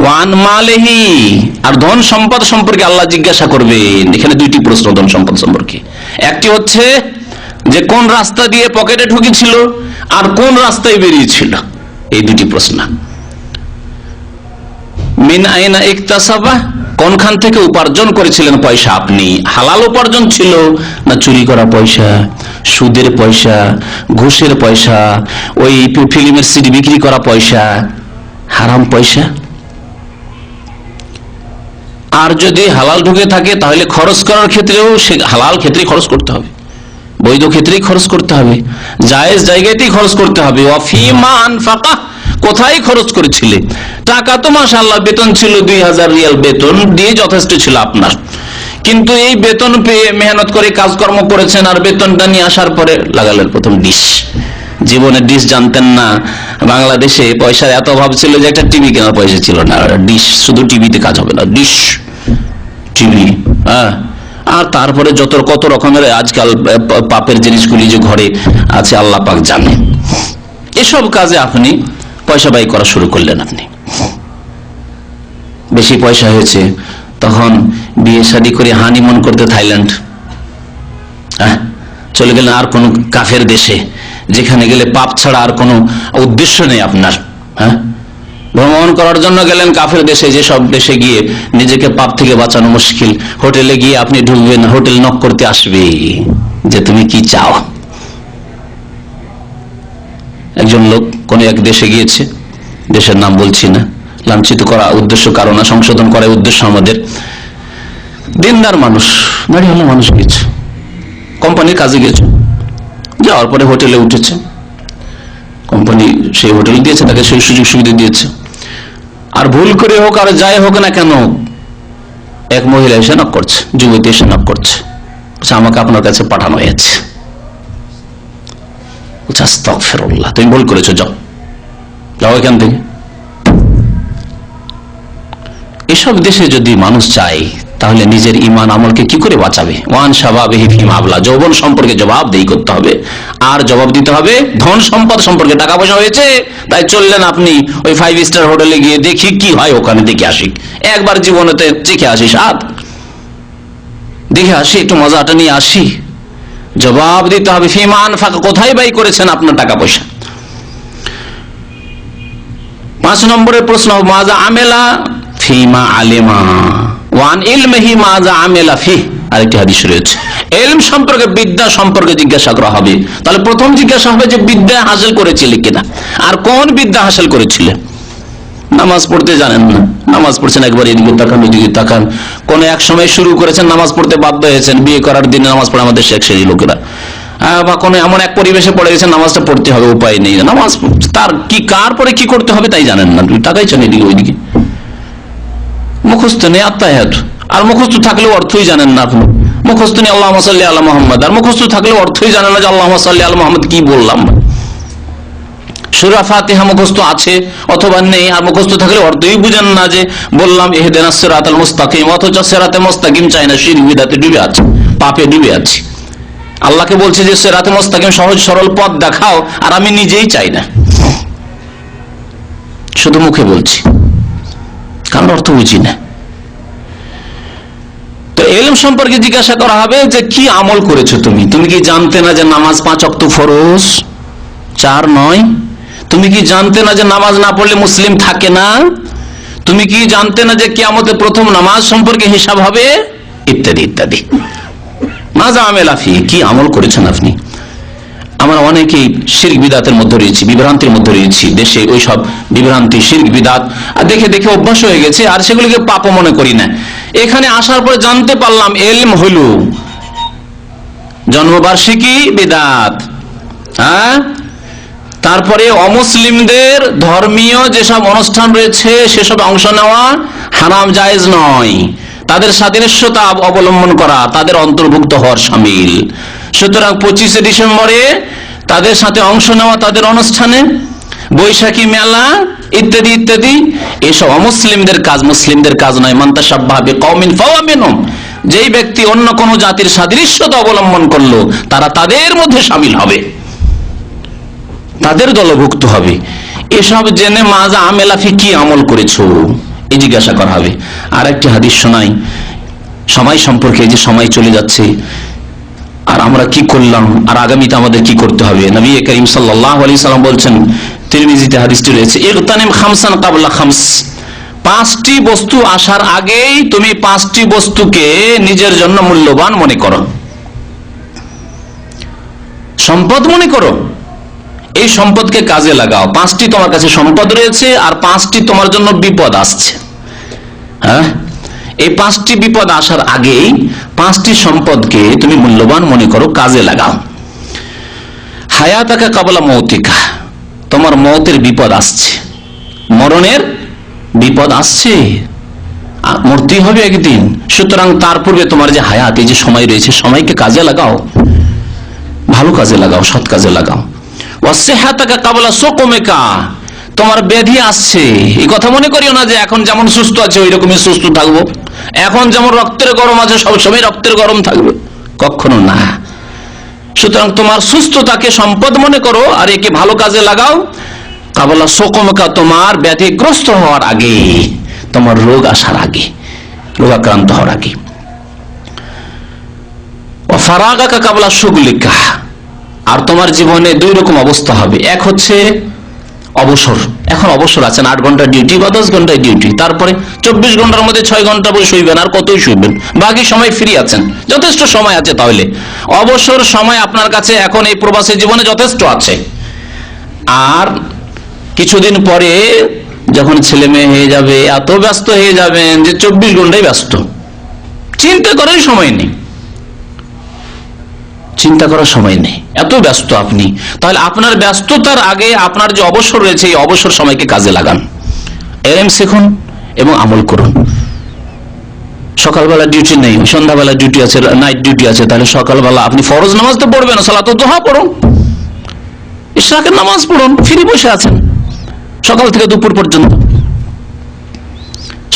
ওয়ান মালিহি, আর ধন সম্পদ সম্পর্কে আল্লাহ জিজ্ঞাসা করবেন। এখানে 2টি প্রশ্ন ধন সম্পদ সম্পর্কে। একটি হচ্ছে যে কোন রাস্তা দিয়ে পকেটে ঢুকেছিল, আর কোন রাস্তায় বেরিয়েছিল, এই 2টি প্রশ্ন। মিন আইনা ইকতাসাবা, কোনখান থেকে উপার্জন করেছিলেন পয়সা? আপনি হালাল উপার্জন ছিল না চুরি করা পয়সা, সুদের পয়সা, ঘুষের পয়সা, ওই ফিল্মের সিডি বিক্রি করা পয়সা, হারাম পয়সা? আর যদি হালাল ঢুকে থাকে তাহলে খরচ করার ক্ষেত্রেও সে হালাল ক্ষেত্রেই খরচ করতে হবে, বৈধ ক্ষেত্রেই খরচ করতে হবে, জায়েজ জায়গাতেই খরচ করতে হবে। ওয়াফিমা আনফাকা, কোথায় খরচ করেছিলে? টাকা তো মাশাআল্লাহ বেতন ছিল 2000 রিয়াল, বেতন দিয়ে যথেষ্ট ছিল আপনার, কিন্তু এই বেতন পেয়ে মেহনত করে কাজকর্ম করেছেন, আর বেতনটা নিয়ে আসার পরে লাগালেন প্রথম ডিশ। জীবনে ডিশ জানতেন না। বাংলাদেশে পয়সার এত অভাব ছিল যে একটা টিভি কেনার পয়সা ছিল না। ডিশ, শুধু টিভিতে কাজ হবে না, ডিশ টিভি। হ্যাঁ, আর তারপরে কত রকমের আজকাল পাপের জিনিসগুলি যে ঘরে আছে আল্লাহ পাক জানে। এসব কাজে আপনি পয়সা ব্যয় করা শুরু করলেন। আপনি বেশি পয়সা হয়েছে, তখন বিয়ে শাদী করে হানিমুন করতে থাইল্যান্ড চলে গেলেন, আর কোন কাফের দেশে, যেখানে গেলে পাপ ছাড়া আর কোনো উদ্দেশ্য নেই আপনার। ভ্রমণ করার জন্য গেলেন কাফের দেশে, যে সব দেশে গিয়ে নিজেকে পাপ থেকে বাঁচানো মুশকিল। হোটেলে গিয়ে আপনি ঢুকবেন, হোটেল নক করতে আসবে যে তুমি কি চাও। একজন লোক কোন এক দেশে গিয়েছে, দেশের নাম বলছি না, লাঞ্ছিত করা উদ্দেশ্য কারণ না, সংশোধন করার উদ্দেশ্য আমাদের। দিনদার মানুষ, দাঁড়িয়ে হলো মানুষ, গিয়েছে কোম্পানির কাজে, গিয়েছে, যাওয়ার পরে হোটেলে উঠেছে, কোম্পানি সেই হোটেল দিয়েছে, তাকে সেই সুযোগ সুবিধা দিয়েছে। আর ভুল করে হোক আর যাই হোক না কেন, এক মহিলা এসে নক করছে, যুবতী এসে নক করছে, আমাকে আপনার কাছে পাঠানো হয়েছে। আস্তাগফিরুল্লাহ, তুমি ভুল করেছো, যাও যাও এখান থেকে। এসব দেশে যদি মানুষ চায় তাহলে নিজের ইমান আমলকে কি করে বাঁচাবে? ওয়ান শাবাবিহি ফিমা আবলা, যৌবন সম্পর্কে জবাবদেহি করতে হবে, আর জবাব দিতে হবে ধন সম্পদ সম্পর্কে। টাকা পয়সা হয়েছে তাই চললেন আপনি ওই 5 স্টার হোটেলে গিয়ে, দেখি কি হয় ওখানে, দেখে আসি, একবার জীবনেতে চেখে আসি, স্বাদ দেখে আসি, একটু মজাটা নিয়ে আসি। জবাব দিতে হবে ফিমা আনফাকা, কোথায় ব্যয় করেছেন আপনার টাকা পয়সা। 5 নম্বরের প্রশ্ন, মাজা আমেলা ফিমা আলেমা ওয়ান ইলমিহি মাজা আমেলা ফিহ। আরেকটি হাদিস রয়েছে, ইলম সম্পর্কে, বিদ্যা সম্পর্কে জিজ্ঞাসা করা হবে। তাহলে প্রথম জিজ্ঞাসা হবে যে বিদ্যা হাসিল করেছিলে কিনা, আর কোন বিদ্যা হাসিল করেছিলে। নামাজ পড়তে জানেন না, নামাজ পড়ছেন একবার এদিকে তাকান ওইদিকে তাকান, কোন এক সময় শুরু করেছেন, নামাজ পড়তে বাধ্য হয়েছেন, বিয়ে করার দিনে নামাজ পড়ে আমাদের শেখ সেই লোকেরা, বা কোনো এমন এক পরিবেশে পড়ে গেছেন নামাজটা পড়তে হবে, উপায় নেই, নামাজ তার কি কার পরে কি করতে হবে তাই জানেন না, তাকাইছেন এদিকে ওইদিকে, মুখস্থ নেই আত্মায়াত, আর মুখস্থ থাকলেও অর্থই জানেন না আপনি। মুখস্থ নেই আল্লাহুম্মা সাল্লি আলা মুহাম্মাদ, আর মুখস্থ থাকলেও অর্থই জানেন না যে আল্লাহুম্মা সাল্লি আলা মুহাম্মাদ কি বললাম। সূরা ফাতিহা মুখস্থ আছে অথবা নেই, আর মুখস্থ থাকলে অর্থই বুঝেন না যে বললাম ইহদিনাস সিরাতাল মুস্তাকিম, অথচ সিরাতে মুস্তাকিম চাই না, শিরক বিদআতে ডুবে আছে, পাপে ডুবে আছে। আল্লাহকে বলছে যে সিরাতে মুস্তাকিম, সহজ সরল পথ দেখাও, আর আমি নিজেই চাই না, শুধু মুখে বলছি, কারণ অর্থ বুঝি না। তো ইলম সম্পর্কে জিজ্ঞাসা করা হবে যে কি আমল করেছো তুমি। তুমি কি জানতে না যে নামাজ 5 ওয়াক্ত ফরজ, 4 নয়? তুমি কি জানতে না যে নামাজ না পড়লে মুসলিম থাকে না? তুমি কি জানতে না যে কিয়ামতে প্রথম নামাজ সম্পর্কে হিসাব হবে? ইত্যাদি ইত্যাদি। মাজা আমেলা ফি, কি আমল করেছেন আপনি। আমরা অনেকেই শিরক বিদআতের মধ্যে রয়েছি, বিভ্রান্তির মধ্যে রয়েছি। দেশে ওই সব বিভ্রান্তি, শিরক বিদআত দেখে দেখে অভ্যাস হয়ে গেছে, আর সেগুলিকে পাপও মনে করি না। এখানে আসার পরে জানতে পারলাম ইলম হলো জন্মবার্ষিকী বিদআত, তারপরে অমুসলিমদের ধর্মীয় যেসব অনুষ্ঠান রয়েছে সেসব অংশ নেওয়া হারাম, জায়েজ নয়। তাদের স্বাধীনতা অবলম্বন করা তাদের অন্তর্ভুক্ত হওয়ার শামিল। সুতরাং 25শে ডিসেম্বরে তাদের সাথে অংশ নেওয়া, তাদের অনুষ্ঠানে, বৈশাখী মেলা ইত্যাদি ইত্যাদি, এসব অমুসলিমদের কাজ, মুসলিমদের কাজ নয়। মান তাশাব্বাহা বিকওমিন ফাহুয়া মিনহুম, যেই ব্যক্তি অন্য কোন জাতির সাদৃশ্যতা অবলম্বন করলো তারা তাদের মধ্যে শামিল হবে, তাদের দলভুক্ত হবে। এসব জেনে মাজা আমেলা ফি, কি আমল করেছো এই জিজ্ঞাসা করা হবে। আর একটি হাদিস শোনাই সময় সম্পর্কে, যে সময় চলে যাচ্ছে আর আমরা কি করলাম, আর আগামীতে আমাদের কি করতে হবে। নবী করিম সাল্লাল্লাহু আলাইহি সাল্লাম বলছেন, তিরমিজিতে হাদিসটি রয়েছে, ইগতানিম খামসান ক্বাবলা খামস, পাঁচটি বস্তু আসার আগেই তুমি পাঁচটি বস্তুকে নিজের জন্য মূল্যবান মনে করো, সম্পদ মনে করো, এই সম্পদকে কাজে লাগাও। পাঁচটি তোমার কাছে সম্পদ রয়েছে আর পাঁচটি তোমার জন্য বিপদ আসছে। হ্যাঁ, এই পাঁচটি বিপদ আসার আগেই পাঁচটি সম্পদকে তুমি মূল্যবান মনে করো, কাজে লাগাও। হায়াতাকা কাবলা মৌতিকা, তোমার মৌতের বিপদ আসছে, মরণের বিপদ আসছে, মরতেই হবে একদিন। সুতরাং তার পূর্বে তোমার যে হায়াত, এই যে সময় রয়েছে, সময়কে কাজে লাগাও, ভালো কাজে লাগাও, সৎ কাজে লাগাও। ওয়াসিহাতাকা কাবলা সুকুমিকা, তোমার ব্যাধি আসছে, এই কথা মনে করিও না যে এখন যেমন সুস্থ আছে ওই রকমই সুস্থ থাকবো, এখন যেমন রক্তের গরম আছে সবসময় রক্তের গরম থাকবে, কখনো না। সুতরাং তোমার সুস্থতাকে সম্পদ মনে করো আর একে ভালো কাজে লাগাও। কাবলা সুকুমিকা, তোমার ব্যাধিগ্রস্ত হওয়ার আগে, তোমার রোগ আসার আগে, রোগাক্রান্ত হওয়ার আগে। ফারাগাকা কাবলা শুগলিকা, আর তোমার জীবনে দুই রকম অবস্থা হবে। এক হচ্ছে অবসর, এখন অবসর আছেন, 8 ঘন্টা ডিউটি বা 10 ঘন্টায় ডিউটি, তারপরে 24 ঘন্টার মধ্যে 6 ঘন্টা বসে শুইবেন, আর কতই শুইবেন, বাকি সময় ফ্রি আছেন, যথেষ্ট সময় আছে। তাহলে অবসর সময় আপনার কাছে এখন এই প্রবাসী জীবনে যথেষ্ট আছে। আর কিছুদিন পরে যখন ছেলে মেয়ে হয়ে যাবে, এত ব্যস্ত হয়ে যাবেন যে 24 ঘন্টায় ব্যস্ত, চিন্তা করার সময় নেই, চিন্তা করার সময় নেই, এত ব্যস্ত আপনি। তাহলে আপনার ব্যস্ততার আগে আপনার যে অবসর রয়েছে, এই অবসর সময়কে কাজে লাগান, এলম শিখুন এবং আমল করুন। সকালবেলা ডিউটি নেই, সন্ধ্যাবেলা ডিউটি আছে, নাইট ডিউটি আছে, তাহলে সকালবেলা আপনি ফরজ নামাজ তো পড়বেন, সালাতুদ দুহা পড়ুন, ইশরাকের নামাজ পড়ুন, ফ্রি বসে আছেন সকাল থেকে দুপুর পর্যন্ত।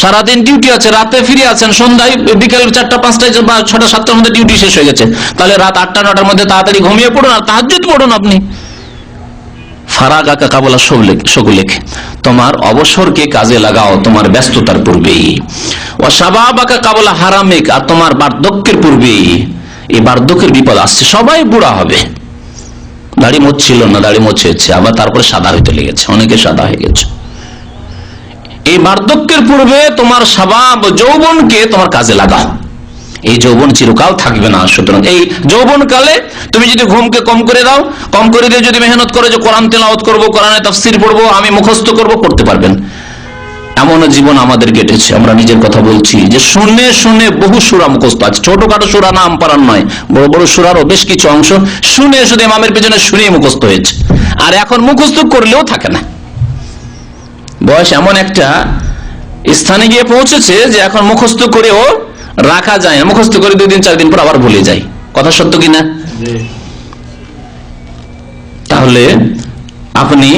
সারাদিন ডিউটি আছে, রাতে ফিরে আছেন, সন্ধ্যায় বিকেল 4টা 5টায় বা 6টা 7টার মধ্যে ডিউটি শেষ হয়ে গেছে, তাহলে রাত 8টা 9টার মধ্যে তাড়াতাড়ি ঘুমিয়ে পড়ুন আর তাহাজ্জুদ পড়ুন আপনি। ফারাগাকা কাবলা শুগলিক, তোমার অবসরকে কাজে লাগাও তোমার ব্যস্ততার পূর্বেই। ওয়া শাবাবাকা কাবলা হারামিক, আর তোমার বার্ধক্যের পূর্বেই। এই বার্ধক্যের বিপদ আসছে, সবাই বুড়া হবে, দাড়ি মোচ্ছিল না, দাড়ি মোছেছে, আবার তারপরে সাদা হইতে লেগেছে, অনেকে সাদা হয়ে গেছে। এই বার্ধক্যের পূর্বে তোমার শাবাব যৌবনকে তোমার কাজে লাগাও, এই যৌবন চিরকাল থাকবে না। সুতরাং এই যৌবন কালে তুমি যদি ঘুমকে কম করে দাও, কম করে দিয়ে যদি মেহনত করো যে কোরআন তেলাওয়াত করবো, কোরআনে তাফসীর পড়বো, আমি মুখস্থ করবো, করতে পারবেন। এমন জীবন আমাদের কেটেছে, আমরা নিজের কথা বলছি, যে শুনে শুনে বহু সূরা মুখস্থ আছে, ছোটখাটো সূরা নাম পারার নয়, বড় বড় সূরারও বেশ কিছু অংশ শুনে শুধু ইমামের পেছনে শুনে মুখস্থ হয়েছে, আর এখন মুখস্থ করলেও থাকে না। বয়স এমন একটা স্থানে গিয়ে পৌঁছেছে যে এখন মুখস্থ করেও রাখা যায় না, মুখস্থ করে 2 দিন 4 দিন পর আবার ভুলে যায়, কথা সত্য কিনা? তাহলে আপনি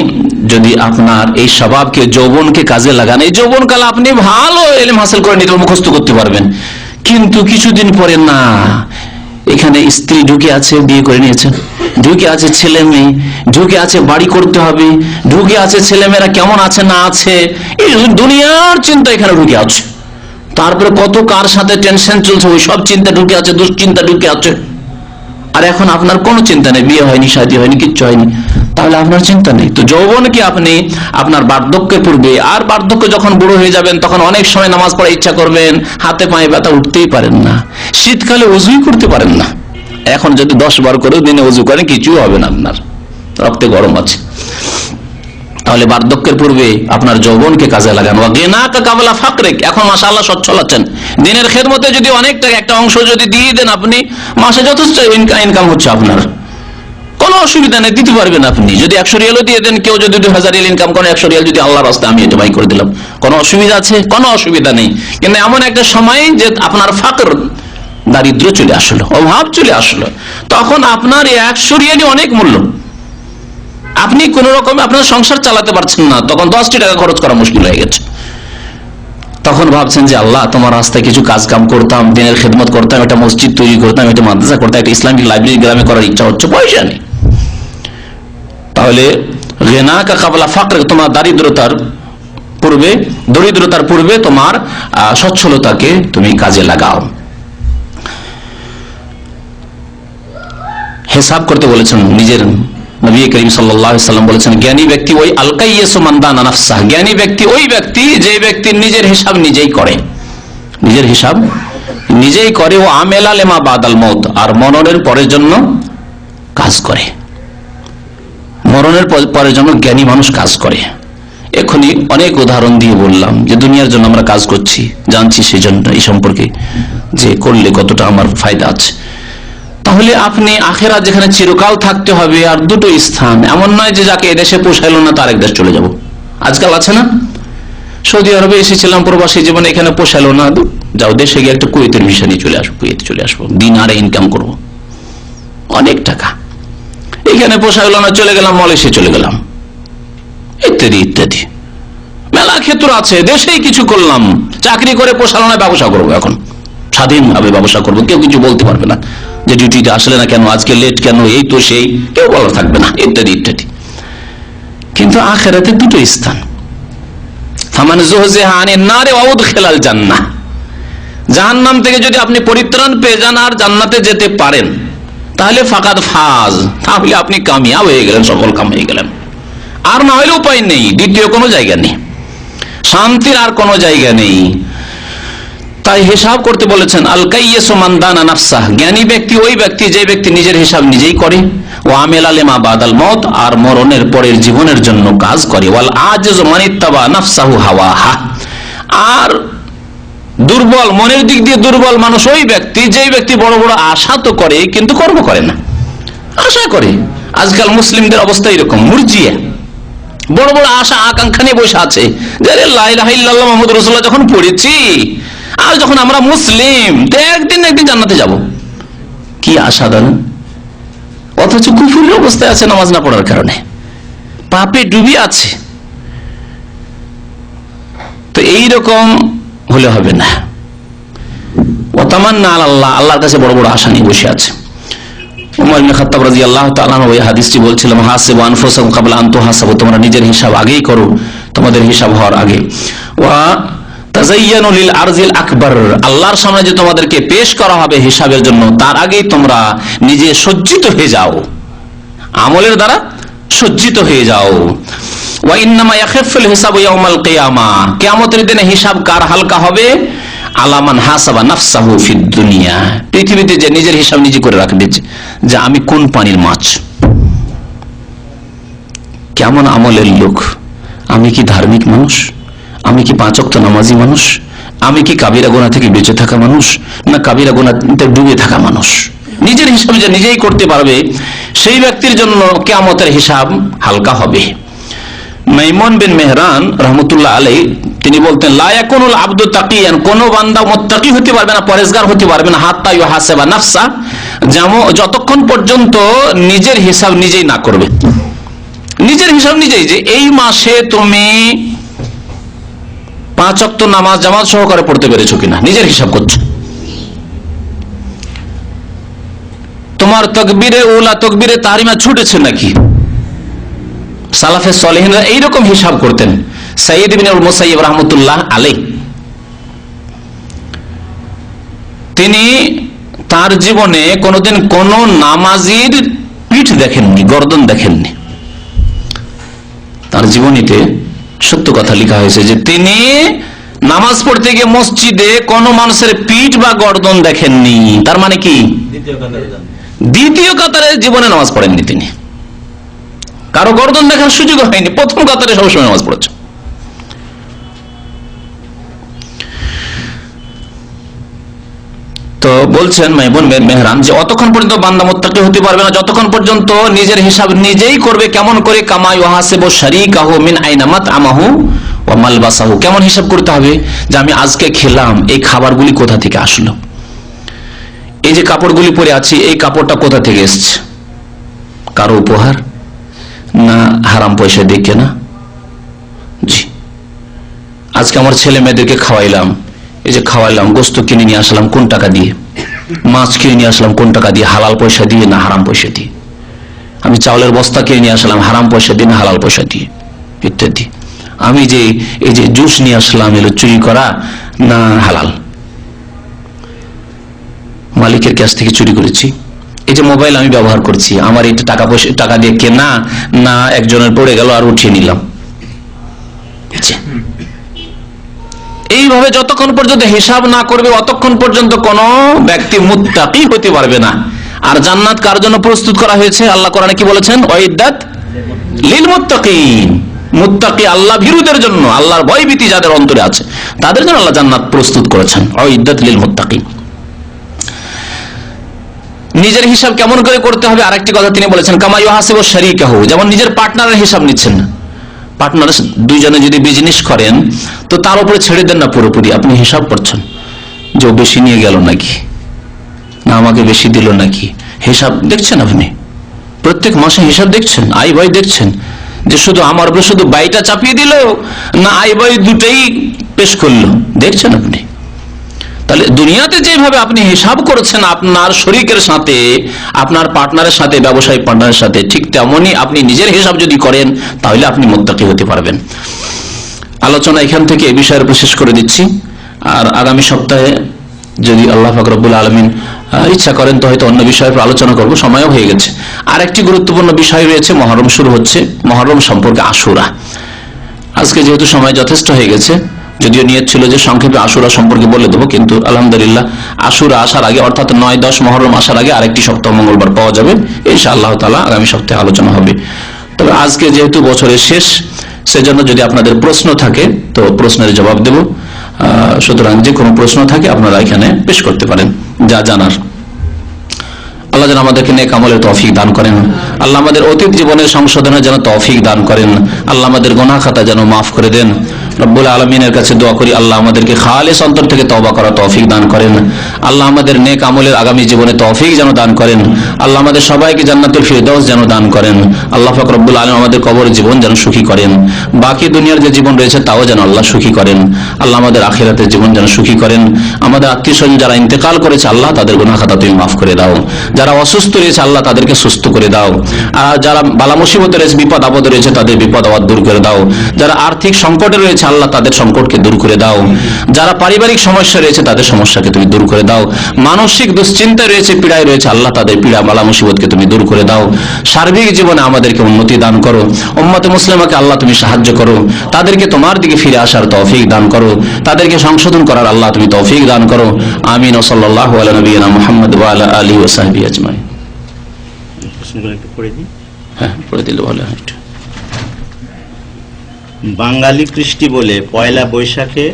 যদি আপনার এই স্বভাবকে, যৌবনকে কাজে লাগান, এই যৌবনকালে আপনি ভালো ইলম হাসিল করে নিতে, মুখস্থ করতে পারবেন। কিন্তু কিছুদিন পরে না, এখানে স্ত্রী ঢুকে আছে, বিয়ে করে নিয়েছে, ঢুকে আছে ছেলে মেয়ে, ঢুকে আছে বাড়ি করতে হবে, ঢুকে আছে ছেলেমেয়েরা কেমন আছে না আছে, এই দুনিয়ার চিন্তা এখানে ঢুকে আছে। তারপরে কত কার সাথে টেনশন চলছে, ওই সব চিন্তা ঢুকে আছে, দুশ্চিন্তা ঢুকে আছে। আর এখন আপনার কোনো চিন্তা নেই, বিয়ে হয়নি, শাদী হয়নি, কিচ্ছু হয়নি, তাহলে আপনার চিন্তা নেই। তো যৌবনকে আপনি আপনার বার্ধক্যের পূর্বে, আর বার্ধক্য যখন বুড়ো হয়ে যাবেন তখন অনেক সময় নামাজ পড়ার ইচ্ছা করবেন, হাতে পায়ে ব্যথা, উঠতেই পারেন না, শীতকালে ওযুই করতে পারেন না। এখন যদি 10 বার করে দিনে ওযু করেন কিছু হবে না, আপনার রক্তে গরম আছে। তাহলে বার্ধক্যের পূর্বে আপনার যৌবনকে কাজে লাগান। ওয়াগিনাকা কাবলা ফাকরিক, এখন মাশাআল্লাহ সচ্ছল আছেন, দিনের খেদমতে যদি অনেক টাকা, একটা অংশ যদি দিয়ে দেন আপনি, মাসে যথেষ্ট ইনকাম হচ্ছে আপনার, কোনো অসুবিধা নেই, দিতে পারবেন আপনি। যদি 100 রিয়ালও দিয়ে দেন, কেউ যদি 2000 রিয়াল ইনকাম করেন, 100 রিয়াল যদি আল্লাহর রাস্তায় আমি এটা ভাই করে দিলাম, কোনো অসুবিধা আছে? কোনো অসুবিধা নেই। কিন্তু এমন একটা সময় যে আপনার ফাকর, দারিদ্র চলে আসলো, অভাব চলে আসলো, তখন আপনার 100 রিয়ালই অনেক মূল্য, আপনি কোন রকম আপনার সংসার চালাতে পারছেন না, তখন 10টি টাকা খরচ করা মুশকিল হয়ে গেছে। তখন ভাবছেন যে আল্লাহ তোমার রাস্তায় কিছু কাজ কাম করতাম, দিনের খেদমত করতাম, একটা মসজিদ তৈরি করতাম, একটা মাদ্রাসা করতাম, একটা ইসলামিক লাইব্রেরি গ্রামে করার ইচ্ছা হচ্ছে, পয়সা নেই। তাহলে গিনাকা কাবলা ফাকর, তোমার দরিদ্রতার পূর্বে তোমার সচ্ছলতাকে তুমি কাজে লাগাও। হিসাব করতে বলেছেন নিজের নবী করিম সাল্লাল্লাহু আলাইহি ওয়াসাল্লাম বলেছেন, জ্ঞানী ব্যক্তি ওই আল-কাইয়্যিসু মান দানা নাফসাহ, জ্ঞানী ব্যক্তি ওই ব্যক্তি যে ব্যক্তি নিজের হিসাব নিজেই করে, নিজের হিসাব নিজেই করে। ও আমেলা লিমা বাদাল মউত, আর মরণের পরের জন্য কাজ করে, মরণের পরের জন্য জ্ঞানী মানুষ কাজ করে। এখনই অনেক উদাহরণ দিয়ে বললাম যে দুনিয়ার জন্য আমরা কাজ করছি, জানছি সেই জন্য এই সম্পর্কে যে করলে কতটা আমার ফায়দা আছে। তাহলে আপনি আখেরাত যেখানে চিরকাল থাকতে হবে, আর দুটো স্থান, এমন নয় যে যাকে এদেশে পোষাইল না তার এক দেশ চলে যাব। আজকাল আছে না, সৌদি আরবে এসেছিলাম প্রবাসী জীবনে, এখানে পোষাইল না, যাও দেশে গিয়ে একটা কুয়েতের ভিসা নিয়ে চলে আসবো, কুয়েতে চলে আসবো, দিনারে ইনকাম করব অনেক টাকা। এখানে পোষাইল না, চলে গেলাম মালয়েশিয়া, চলে গেলাম, ইত্যাদি ইত্যাদি মেলা ক্ষেত্র আছে। দেশেই কিছু করলাম, চাকরি করে পোষালো না, ব্যবসা করবো, এখন স্বাধীনভাবে ব্যবসা করবো, কেউ কিছু বলতে পারবে না যে ডিউটিতে আসলে না কেন, আজকে লেট কেন, এই তো সেই, কেউ বলার থাকবে না, ইত্যাদি ইত্যাদি। কিন্তু আখিরাতে দুটো স্থান, ফামান যুহজিহা আনিন নারি ওয়া উদখিলাল জান্নাহ, জাহান্নাম থেকে যদি আপনি পরিত্রাণ পেয়ে যান আর জান্নাতে যেতে পারেন, তাহলে ফাকাদ ফাজ, তাহলে আপনি কামিয়াব হয়ে গেলেন, সফল কাম হয়ে গেলেন। আর না হলে উপায় নেই, দ্বিতীয় কোনো জায়গা নেই, শান্তির আর কোনো জায়গা নেই। তাই হিসাব করতে বলেছেন, আল কাইয়্যিসু মান দানা নাফসাহ, জ্ঞানী ব্যক্তি ওই ব্যক্তি যে ব্যক্তি নিজের হিসাব নিজেই করে। ও আমেলা লিমা বাদাল মউত, আর মরণের পরের জীবনের জন্য কাজ করে। ওয়াল আজিজু মান ইত্তাবা নাফসাহু হাওয়াহা, আর দুর্বল, মনের দিক দিয়ে দুর্বল মানুষ ওই ব্যক্তি যেই ব্যক্তি বড় বড় আশা তো করে কিন্তু কর্ম করে না, আশা করে। আজকাল মুসলিমদের অবস্থা এরকম, মুরজিয়া, বড় বড় আশা আকাঙ্ক্ষা নিয়ে বসে আছে যে লা ইলাহা ইল্লাল্লাহ মুহাম্মাদুর রাসূলুল্লাহ যখন পড়েছি, আর যখন আমরা মুসলিম, একদিন না একদিন জান্নাতে যাব, কি আশা দেন। অথচ কুফুরের অবস্থায় আছে, নামাজ না পড়ার কারণে পাপে ডুবে আছে। তো এইরকম হলে হবে না। ওয়া তামান্না আলাল্লাহ, আল্লাহর কাছে বড় বড় আশা নিয়ে বসে আছে। উমর ইবনে খাত্তাব রাদিয়াল্লাহু তাআলা ওই হাদিসটি বলছিলাম, হাসিবু আনফুসাকুম ক্বাবলা আন তুহাসাবু, তোমরা নিজের হিসাব আগেই করো, তোমাদের হিসাব হওয়ার আগে। ওয়া তাযায়্যানু লিল আরজিল আকবার, আল্লাহর সামনে যে তোমাদেরকে পেশ করা হবে হিসাবের জন্য, তার আগেই তোমরা নিজে সজ্জিত হয়ে যাও, আমলের দ্বারা সজ্জিত হয়ে যাও। ওয়া ইন্নামা ইয়াখিফুল হিসাবু ইয়াউমাল কিয়ামাহ, কিয়ামতের দিনে হিসাব কার হালকা হবে? আলামান হাসাবা নাফসাহু ফিদ দুনিয়া, পৃথিবীতে যে নিজের হিসাব নিজে করে রাখবে যে আমি কোন পানির মাছ, কেমন আমলের লোক, আমি কি ধার্মিক মানুষ, আমি কি 5 ওয়াক্ত নামাজি মানুষ, আমি কি কাবিরা গুনাহ থেকে বেঁচে থাকা মানুষ, না কাবিরা গুনাহতে ডুবে থাকা মানুষ। নিজের হিসাব যে নিজেই করতে পারবে সেই ব্যক্তির জন্য কিয়ামতের হিসাব হালকা হবে। মাইমুন বিন মেহরান রহমতুল্লাহ আলাইহি তিনি বলতেন, লা ইয়াকুনুল আবদু তাকিয়ান, কোন বান্দা মুত্তাকি হতে পারবে না, পরেজগার হতে পারবে না, হাত্তা ইউহাসিবা নাফসা, যতক্ষণ পর্যন্ত নিজের হিসাব নিজেই না করবে। নিজের হিসাব নিজেই, যে এই মাসে তুমি 5 ওয়াক্ত নামাজ জামাত সহকারে পড়তে পেরেছো কিনা, নিজের হিসাব করছো। তোমার তাকবীরে উলা, তাকবীরে তাহরিমা ছুটেছে নাকি। সালাফে সালেহিনরা এইরকম হিসাব করতেন। সাইয়্যিদ ইবনে মুসাইয়্যিব রাহমাতুল্লাহ আলাইহি তিনি তার জীবনে কোনোদিন কোন নামাজির পিঠ দেখেননি, গর্দন দেখেননি। তার জীবনীতে সত্য কথা লেখা হয়েছে যে তিনি নামাজ পড়তে গিয়ে মসজিদে কোন মানুষের পিঠ বা গর্দন দেখেননি। তার মানে কি, দ্বিতীয় কাতারে জীবনে নামাজ পড়েননি তিনি, কারো গর্দন দেখার সুযোগ হয়নি, প্রথম কাতারে সবসময় নামাজ পড়েছে। তো বলছেন মাইমুন বিন মেহরান যে অতক্ষণ পর্যন্ত বান্দা মুত্তাকি হতে পারবে না যতক্ষণ পর্যন্ত নিজের হিসাব নিজেই করবে। কেমন করে? কামা ইউহাসিবু শারীকাহু মিন আইনা মাতআমাহু ওয়া মালবাসাহু, কেমন হিসাব করতে হবে যে আমি আজকে খেলাম, এই খাবারগুলি কোথা থেকে আসলো, এই যে কাপড়গুলি পরে আছি এই কাপড়টা কোথা থেকে এসছে, কারো উপহার না হারাম পয়সা দিয়ে কেনা। জি, আজকে আমার ছেলে মেয়েদেরকে খাওয়াইলাম, এই যে খাওয়াইলাম, গোস্ত কিনে নিয়ে আসলাম কোন টাকা দিয়ে, মাছ কিনে নিয়ে আসলাম কোন টাকা দিয়ে, হালাল পয়সা দিয়ে না হারাম পয়সা দিয়ে। আমি চাউলের বস্তা কিনে নিয়ে আসলাম হারাম পয়সা দিয়ে না হালাল পয়সা দিয়ে, ইত্যাদি। আমি যে এই যে জুস নিয়ে আসলাম এলো চুরি করা না হালাল, মালিকের কাছ থেকে চুরি করেছি, এই যে মোবাইল আমি ব্যবহার করছি, আমার এটা টাকা দিয়ে কেনা না একজনের পড়ে গেল আর উঠিয়ে নিলাম, এইভাবে যতক্ষণ পর্যন্ত হিসাব না করবে অতক্ষণ পর্যন্ত কোন ব্যক্তি মুত্তাকি হতে পারবে না। আর জান্নাত কার জন্য প্রস্তুত করা হয়েছে? আল্লাহ কোরআনে কি বলেছেন? ওয়াইদাত লিল মুত্তাকিন, মুত্তাকি আল্লাহ ভীরুদের জন্য, আল্লাহর ভয়ভীতি যাদের অন্তরে আছে তাদের জন্য আল্লাহ জান্নাত প্রস্তুত করেছেন। ওয়াইদাত লিল মুত্তাকিন। নিজের হিসাব কেমন করে করতে হবে আরেকটি কথা তিনি বলেছেন, কামা ইউহাসিবু শারীকাহু, যেমন নিজের পার্টনারের হিসাব নিচ্ছেন না। পার্টনার দুইজনে যদি বিজনেস করেন তো তার উপরে ছেড়ে দেন না পুরোপুরি, আপনি হিসাব করছেন যে ও বেশি নিয়ে গেল নাকি, না আমাকে বেশি দিল নাকি, হিসাব দেখছেন আপনি, প্রত্যেক মাসে হিসাব দেখছেন, আয় ব্যয় দেখছেন, যে শুধু আমার উপরে শুধু ব্যয়টা চাপিয়ে দিল না আয় ব্যয় দুটোই পেশ করলো, দেখছেন আপনি। তাহলে দুনিয়াতে যেভাবে আপনি হিসাব করেছেন আপনার শরীকের সাথে, আপনার পার্টনারের সাথে, ব্যবসায়িক পার্টনারের সাথে, ঠিক তেমনই আপনি নিজের হিসাব যদি করেন তাহলে আপনি মুত্তাকি হতে পারবেন। আলোচনা এখান থেকে এই বিষয়ের উপর শেষ করে দিচ্ছি। আর আগামী সপ্তাহে যদি আল্লাহ পাক রব্বুল আলামিন ইচ্ছা করেন তো হয়তো অন্য বিষয়ের উপর আলোচনা করব, সময়ও হয়ে গেছে। আর একটি গুরুত্বপূর্ণ বিষয় রয়েছে, মহরম শুরু হচ্ছে, মহরম সম্পর্কে আশুরা। আজকে যেহেতু সময় যথেষ্ট হয়ে গেছে, যদিও নিয়ত ছিল যে সংক্ষেপে আশুরা সম্পর্কে বলে দেবো, কিন্তু আলহামদুলিল্লাহ আশুরা আসার আগে অর্থাৎ 9-10 মহরম আসার আগে আরেকটি সপ্তাহ মঙ্গলবার পাওয়া যাবে, ইনশাআল্লাহ তাআলা আগামী সপ্তাহে আলোচনা হবে। তবে আজকে যেহেতু বছরের শেষ, সেজন্য যদি আপনাদের প্রশ্ন থাকে তো প্রশ্নের জবাব দেব। সুতরাং যে কোনো প্রশ্ন থাকে আপনারা এখানে পেশ করতে পারেন যা জানার। আল্লাহ যেন আমাদেরকে নেক আমলের তৌফিক দান করেন, আল্লাহ আমাদের অতীত জীবনের সংশোধনের যেন তৌফিক দান করেন, আল্লাহ আমাদের গুনাহ খাতা যেন মাফ করে দেন। রব্বুল আলামিনের কাছে দোয়া করি আল্লাহ আমাদেরকে খালিস অন্তর থেকে তওবা করার তৌফিক দান করেন, আল্লাহ আমাদের নেক আমলের আগামী জীবনে তৌফিক যেন দান করেন, আল্লাহ আমাদের সবাইকে জান্নাতুল ফিরদাউস যেন দান করেন, আল্লাহ পাক রব্বুল আলামিন আমাদের কবর জীবন যেন সুখী করেন, বাকি দুনিয়ার যে জীবন রয়েছে তাও যেন আল্লাহ সুখী করেন, আল্লাহ আমাদের আখিরাতের জীবন যেন সুখী করেন। আমাদের আত্মীয়স্বজন যারা ইন্তেকাল করেছে আল্লাহ তাদের গুনাহ খাতা তুমি মাফ করে দাও, যারা অসুস্থ রয়েছে আল্লাহ তাদেরকে সুস্থ করে দাও, আর যারা বালা মুসিবতে রয়েছে, বিপদ আপদে রয়েছে তাদের বিপদ আপদ দূর করে দাও, যারা আর্থিক সংকটে রয়েছে আল্লাহ তাদের সংকটকে দূর করে দাও, যারা পারিবারিক সমস্যা রয়েছে তাদের সমস্যাকে তুমি দূর করে দাও, মানসিক দুশ্চিন্তা রয়েছে, পীড়ায় রয়েছে আল্লাহ তাদের পীড়া বালা মুসিবতকে তুমি দূর করে দাও, সার্বিক জীবনে আমাদেরকে উন্নতি দান করো, উম্মতে মুসলিমাকে আল্লাহ তুমি সাহায্য করো, তাদেরকে তোমার দিকে ফিরে আসার তৌফিক দান করো, তাদেরকে সংশোধন করার আল্লাহ তুমি তৌফিক দান করো। আমিন। সাল্লাল্লাহু আলা নবিয়িনা মুহাম্মদ ওয়া আলা আলিহি ওয়া সাহবিহি আজমাইন। একটু পড়ে দিই। হ্যাঁ, পড়ে দিলে ভালো হয়। বাঙালি কৃষ্টি বলে পয়লা বৈশাখে,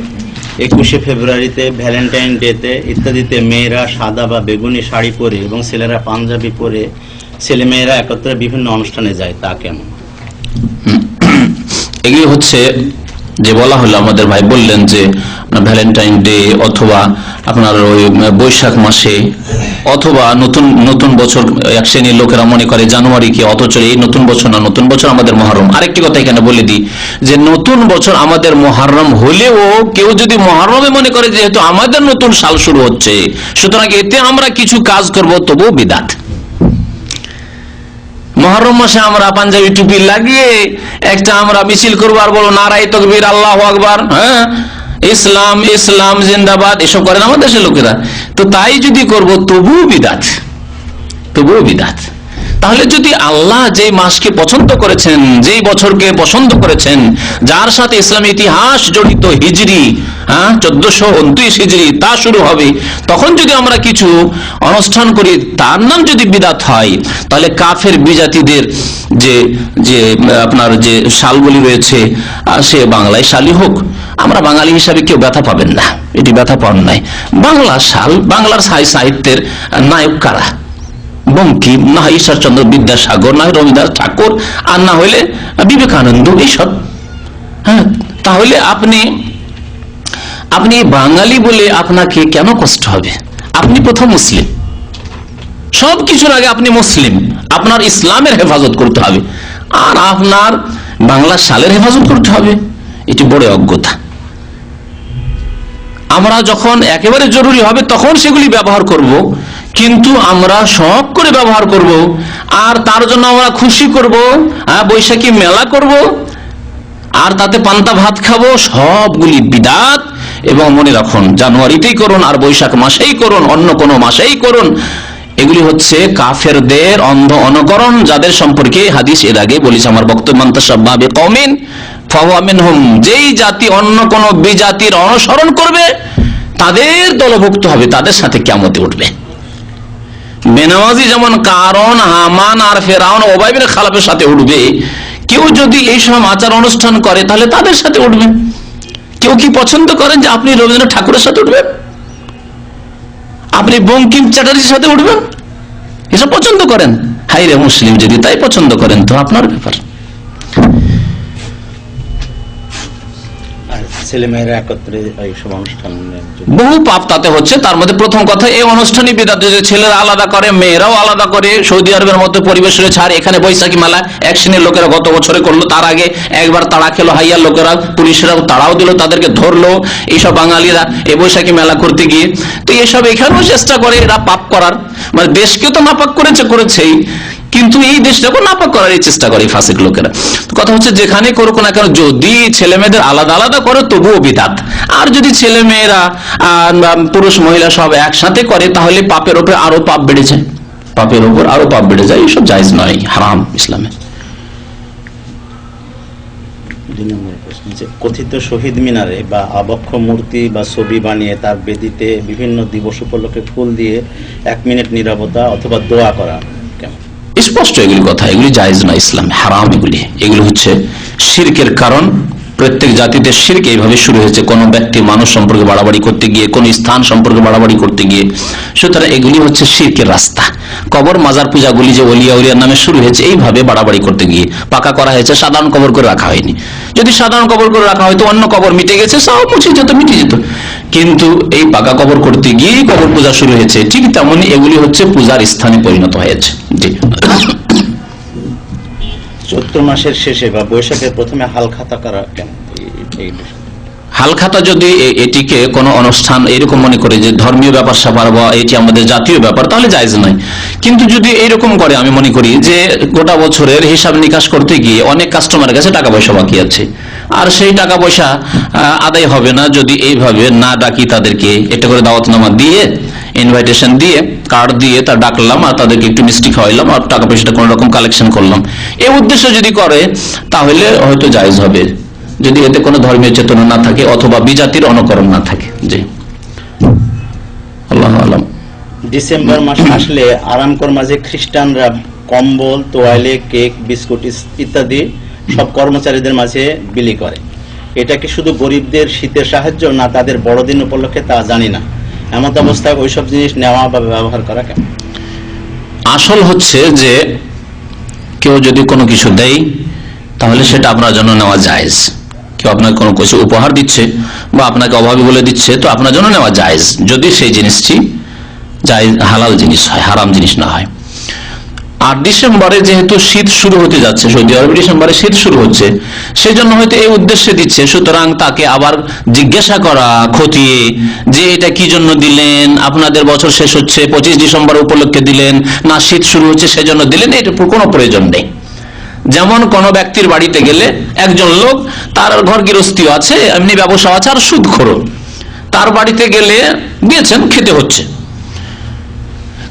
21শে ফেব্রুয়ারিতে, ভ্যালেন্টাইন ডেতে ইত্যাদিতে মেয়েরা সাদা বা বেগুনি শাড়ি পরে এবং ছেলেরা পাঞ্জাবি পরে ছেলেমেয়েরা একত্রে বিভিন্ন অনুষ্ঠানে যায়, তা কেমন? এগুলি হচ্ছে যে বলা হলো, আমাদের ভাই বললেন যে ভ্যালেন্টাইন ডে অথবা আপনার ওই বৈশাখ মাসে অথবা নতুন বছর, এক শ্রেণীর লোকেরা মনে করে জানুয়ারিকে, অথচ এই নতুন বছর না, নতুন বছর আমাদের মহরম। আরেকটি কথা এখানে বলে দিই যে নতুন বছর আমাদের মহরম হলেও কেউ যদি মহরমে মনে করে যেহেতু আমাদের নতুন সাল শুরু হচ্ছে সুতরাং এতে আমরা কিছু কাজ করব, তবুও বিদআত। মহরম মাসে আমরা পাঞ্জাবি টুপি লাগিয়ে একটা আমরা মিছিল করবো আর বলবো নারায়ে তাকবীর, আল্লাহু আকবার, হ্যাঁ ইসলাম ইসলাম জিন্দাবাদ, এসব করেন আমাদের দেশের লোকেরা, তো তাই যদি করব তবুও বিদআত, তবুও বিদআত। তাহলে যদি আল্লাহ যে মাসকে পছন্দ করেছেন, যেই বছরকে পছন্দ করেছেন, যার সাথে ইসলামী ইতিহাস জড়িত, হিজরি 1429 হিজরি তা শুরু হবে, তখন যদি আমরা কিছু অনুষ্ঠান করি তার নাম যদি বিদআত হয়, তাহলে কাফের বিজাতিদের যে যে আপনার যে সালগুলি রয়েছে সে বাংলায় সালই হোক, আমরা বাঙালি হিসাবে কেউ ব্যথা পাবেন না, এটি ব্যথা পান নাই। বাংলা সাল, বাংলার সাহিত্যের নায়ক কারা? বঙ্কিম, না হয় ঈশ্বরচন্দ্র বিদ্যাসাগর, না হয় রবীন্দ্রনাথ ঠাকুর, আর না হইলে বিবেকানন্দ, এইসব। হ্যাঁ, তাহলে আপনি বাঙালি বলে আপনাকে কেন কষ্ট হবে? আপনি প্রথম মুসলিম, সব কিছুর আগে আপনি মুসলিম, আপনার ইসলামের হেফাজত করতে হবে, আর আপনার বাংলা সালের হেফাজত করতে হবে, এটি বড় অজ্ঞতা। আমরা যখন একেবারে জরুরি হবে তখন সেগুলি ব্যবহার করব, কিন্তু আমরা শখ করে ব্যবহার করব আর তার জন্য আমরা খুশি করব, বৈশাখী মেলা করব আর তাতে পান্তা ভাত খাবো, সবগুলি বিদআত। এবং মনে রাখুন, জানুয়ারিতেই করুন আর বৈশাখ মাসেই করুন, অন্য কোনো মাসেই করুন, এগুলি হচ্ছে কাফেরদের অন্ধ অনুকরণ, যাদের সম্পর্কে হাদিস এর আগে বলেছে আমার বক্তব্য, মান তাশাব্বাহা বিকওমিন ফাহুয়া মিনহুম, যেই জাতি অন্য কোন বিজাতির অনুসরণ করবে তাদের দলভুক্ত হবে, তাদের সাথে কিয়ামতে উঠবে। বেনামাজি যেমন কারণ, হামান আর ফেরাউন, উবাই বিন খালাফের সাথে উঠবে, কেউ যদি এইসব আচার অনুষ্ঠান করে তাহলে তাদের সাথে উঠবে। কেউ কি পছন্দ করেন যে আপনি রবীন্দ্রনাথ ঠাকুরের সাথে উঠবেন, আপনি বঙ্কিম চ্যাটার্জির সাথে উঠবেন? এসব পছন্দ করেন? হাই রে মুসলিম, যদি তাই পছন্দ করেন তো আপনার ব্যাপার। ছেলেমেয়েরা একত্রে এইসব অনুষ্ঠান, বহু পাপ তাতে হচ্ছে। তার মধ্যে প্রথম কথা, এই অনুষ্ঠানই বিদআত, যে ছেলেরা আলাদা করে মেয়েরাও আলাদা করে। সৌদি আরবের মতো পরিবেশ রয়েছে। আর এখানে বৈশাখী মেলা এক শ্রেণীর লোকেরা গত বছরে করলো, তার আগে একবার তাড়া খেলো হাইয়ার লোকেরা, পুলিশরা তাড়াও দিল, তাদেরকে ধরলো এইসব বাঙালিরা এই বৈশাখী মেলা করতে গিয়ে। তো এসব এখানেও চেষ্টা করে এরা পাপ করার, মানে দেশকেও তো নাপাক করেছেই, কিন্তু এই দেশটাকে নাপাক করার চেষ্টা করে এই ফাসিক লোকেরা। কথা হচ্ছে যেখানে করুক না কেন, যদি ছেলে মেয়েদের আলাদা আলাদা করে তবুও বিদআত। আর যদি ছেলে মেয়েরা পুরুষ মহিলা সব একসাথে করে তাহলে পাপের উপরে আরো পাপ বেড়ে যায়, পাপের উপর আরো পাপ বেড়ে যায়। এইসব জায়েজ নয়, হারাম ইসলামে। কথিত শহীদ মিনারে বা আবক্ষ মূর্তি বা ছবি বানিয়ে তার বেদিতে বিভিন্ন দিবস উপলক্ষে ফুল দিয়ে 1 মিনিট নীরবতা অথবা দোয়া করা কেমন? স্পষ্ট এগুলি কথা, এগুলি জায়েজ না, ইসলামে হারাম। এগুলি হচ্ছে শিরকের কারণ। প্রত্যেক জাতিতে শিরক এইভাবে শুরু হয়েছে, কোন ব্যক্তি মানুষ সম্পর্কে বাড়াবাড়ি করতে গিয়ে, কোন স্থান সম্পর্কে বাড়াবাড়ি করতে গিয়ে। সুতরাং এগুলি হচ্ছে শিরকের রাস্তা। কবর মাজার পূজাগুলি যে ওলিয়া উলিয়ার নামে শুরু হয়েছে এইভাবে বাড়াবাড়ি করতে গিয়ে পাকা করা হয়েছে, সাধারণ কবর করে রাখা হয়নি। যদি সাধারণ কবর করে রাখা হয়তো অন্য কবর মিটে গেছে, সব মুছে যেত, মিটে যেত। কিন্তু এই পাকা কবর করতে গিয়ে কবর পূজা শুরু হয়েছে। ঠিক তেমনি এগুলি হচ্ছে পূজার স্থানে পরিণত হয়েছে। জি। চৈত্র মাসের শেষে বা বৈশাখের প্রথমে হালখাতা করা কেন? হালখাতা যদি এটিকে কোনো অনুষ্ঠান এরকম মনে করে যে ধর্মীয় ব্যাপার স্যাপার বা এটি আমাদের জাতীয় ব্যাপার, তাহলে জায়েজ নয়। কিন্তু যদি এইরকম করে, আমি মনে করি যে গোটা বছরের হিসাব নিকাশ করতে গিয়ে অনেক কাস্টমারের কাছে টাকা পয়সা বাকি আছে, আর সেই টাকা পয়সা আদায় হবে না যদি এইভাবে না ডাকি তাদেরকে, এটা করে দাওয়াতনামা দিয়ে, ইনভাইটেশন দিয়ে, কার্ড দিয়ে তা ডাকলাম আর তাদেরকে একটু মিষ্টি খাওয়াইলাম আর টাকা পয়সাটা কোন রকম কালেকশন করলাম, এই উদ্দেশ্য যদি করে তাহলে হয়তো জায়েজ হবে, যদি এতে কোনো ধর্মীয় চেতনা না থাকে অথবা বিজাতির অনুকরণ না থাকে। জি, আল্লাহু আলাম। ডিসেম্বর মাস আসলে আরামকর মাঝে খ্রিস্টানরা কম্বল, তোয়ালে, কেক, বিস্কুট ইত্যাদি সব কর্মচারীদের মাঝে বিলি করে। এটা কি শুধু গরিবদের শীতের সাহায্য, না তাদের বড়দিন উপলক্ষে তা জানি না। এমন অবস্থায় ওইসব জিনিস নেওয়া বা ব্যবহার করা কেন? আসল হচ্ছে যে কেউ যদি কোনো কিছু দেয় তাহলে সেটা আপনার জন্য নেওয়া জায়েজ। কেউ আপনাকে কোনো কিছু উপহার দিচ্ছে বা আপনাকে অভাবী বলে দিচ্ছে, তো আপনার জন্য নেওয়া জায়েজ, যদি সেই জিনিসটি জায়েজ হালাল জিনিস হয়, হারাম জিনিস না হয়। আর ডিসেম্বরে যেহেতু শীত শুরু হতে যাচ্ছে, সৌদি আরবে ডিসেম্বরে শীত শুরু হচ্ছে, সেই জন্য হয়তো এই উদ্দেশ্যে দিচ্ছে। সুতরাং তাকে আবার জিজ্ঞাসা করা খতিয়ে যে এটা কি জন্য দিলেন, আপনাদের বছর শেষ হচ্ছে 25 ডিসেম্বর উপলক্ষে দিলেন না শীত শুরু হচ্ছে সেজন্য দিলেন, এটা কোনো প্রয়োজন নেই। যেমন কোন ব্যক্তির বাড়িতে গেলে একজন লোক, তার ঘর গৃহস্থী আছে, এমনি ব্যবসা আছে, আর সুদখোর, তার বাড়িতে গেলে দিয়েছেন, খেতে হচ্ছে,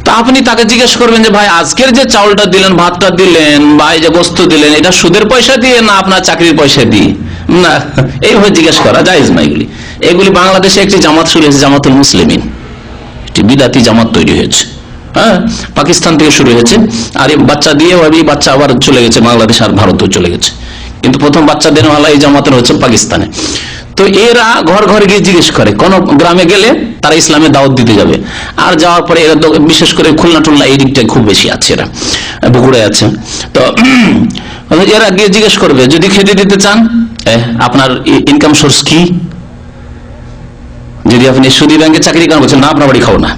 তা আপনি তাকে জিজ্ঞেস করবেন যে ভাই আজকের যে চাউলটা দিলেন, ভাতটা দিলেন বা এই যে গোস্ত দিলেন, এটা সুদের পয়সা দিয়ে না আপনার চাকরির পয়সা দিয়ে? না, এইভাবে জিজ্ঞেস করা জায়েজ না। এগুলি বাংলাদেশে একটি জামাত শুরু হয়েছে, জামাতুল মুসলিমিন, একটি বিদাতি জামাত তৈরি হয়েছে। হ্যাঁ, পাকিস্তান থেকে শুরু হয়েছে। আর এই বাচ্চা দিয়ে বাচ্চা আবার চলে গেছে বাংলাদেশ আর ভারতেও চলে গেছে, কিন্তু প্রথম বাচ্চা দেনওয়ালা এই জামাতের হচ্ছে পাকিস্তানে। তো এরা ঘর ঘর গিয়ে জিজ্ঞেস করে, কোন গ্রামে গেলে তারা ইসলামের দাওয়াত দিতে যাবে, আর যাওয়ার পরে এরা বিশেষ করে খুলনা টুলনা এই দিকটায় খুব বেশি আছে, এরা বগুড়ায় আছে। তো এরা গিয়ে জিজ্ঞেস করবে, যদি খেতে দিতে চান আপনার ইনকাম সোর্স কি? যদি আপনি সুদী ব্যাংকে চাকরি করেন, বলছেন না আপনার বাড়ি খাও না,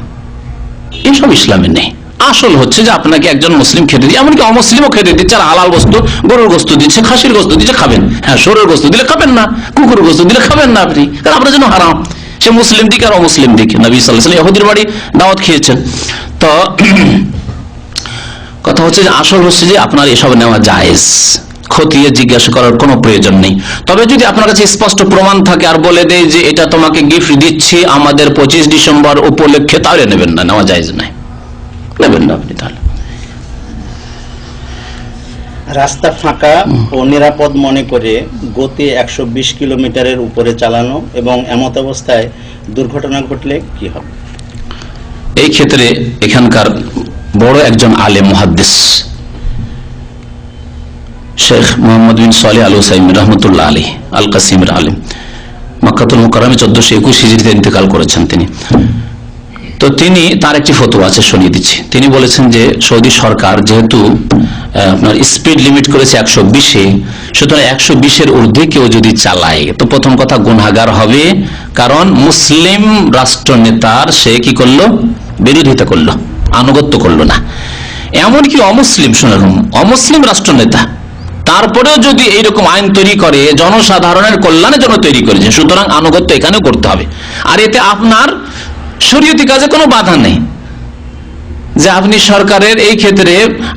এসব ইসলামে নেই। আসল হচ্ছে যে আপনাকে একজন মুসলিম খেতে দিয়ে, এমনকি অমুসলিমও খেতে দিচ্ছে, আর হালাল বস্তু, গরুর গোস্ত দিচ্ছে, খাসির গোস্ত দিচ্ছে, খাবেন। হ্যাঁ, সরের গোস্ত দিলে খাবেন না, কুকুরের গোস্ত দিলে খাবেন না আপনি, কারণ আপনার জন্য হারাম। সে মুসলিম দিকে আর অমুসলিম দিকে। নবী সাল্লাল্লাহু আলাইহি ওয়াসাল্লাম ইহুদির বাড়ি দাওয়াত খেয়েছেন। তো কথা হচ্ছে যে আসল হচ্ছে যে আপনার এসব নেওয়া জায়েজ, খতিয়ে জিজ্ঞাসা করার কোনো প্রয়োজন নেই। তবে যদি আপনার কাছে স্পষ্ট প্রমাণ থাকে আর বলে দেয় যে এটা তোমাকে গিফট দিচ্ছি আমাদের 25 ডিসেম্বর উপলক্ষে, তাহলে নেবেন না, নেওয়া জায়েজ নাই। নেবেন না আপনি। তাহলে রাস্তা ফাঁকা ও নিরাপদ মনে করে গতি 120 কিলোমিটারের উপরে চালানো এবং এমত অবস্থায় দুর্ঘটনা ঘটলে কি হবে? এই ক্ষেত্রে এখানকার বড় একজন আলেম মুহাদ্দিস শেখ মোহাম্মদ বিন সালেহ আল উসাইমিন রহমতুল্লাহ আলী আল কাসিমের আলেম, মক্কাতুল মুকাররমে 1421 হিজরিতে ইন্তেকাল করেছেন তিনি। তো তিনি তার একটি ফতোয়া আছে, শুনিয়ে দিচ্ছি। তিনি বলেছেন যে সৌদি সরকার যেহেতু আপনার স্পিড লিমিট করেছে 120-এ, সুতরাং 120-এর ঊর্ধ্বে কেউ যদি চালায় তো প্রথম কথা গুনাহগার হবে, কারণ মুসলিম রাষ্ট্র নেতার সে কি করলো? বিরোধিতা করলো, আনুগত্য করলো না। এমনকি অমুসলিম, শুনুন, অমুসলিম রাষ্ট্র নেতা তারপরেও যদি এইরকম আইন তৈরি করে, জনসাধারণের কল্যাণের জন্য তৈরি করেছে, সুতরাং আনুগত্য এখানেও করতে হবে। আর এতে আপনার শরীয়তি কাজে কোনো বাধা নেই, যে আপনি সরকারের এই ক্ষেত্রে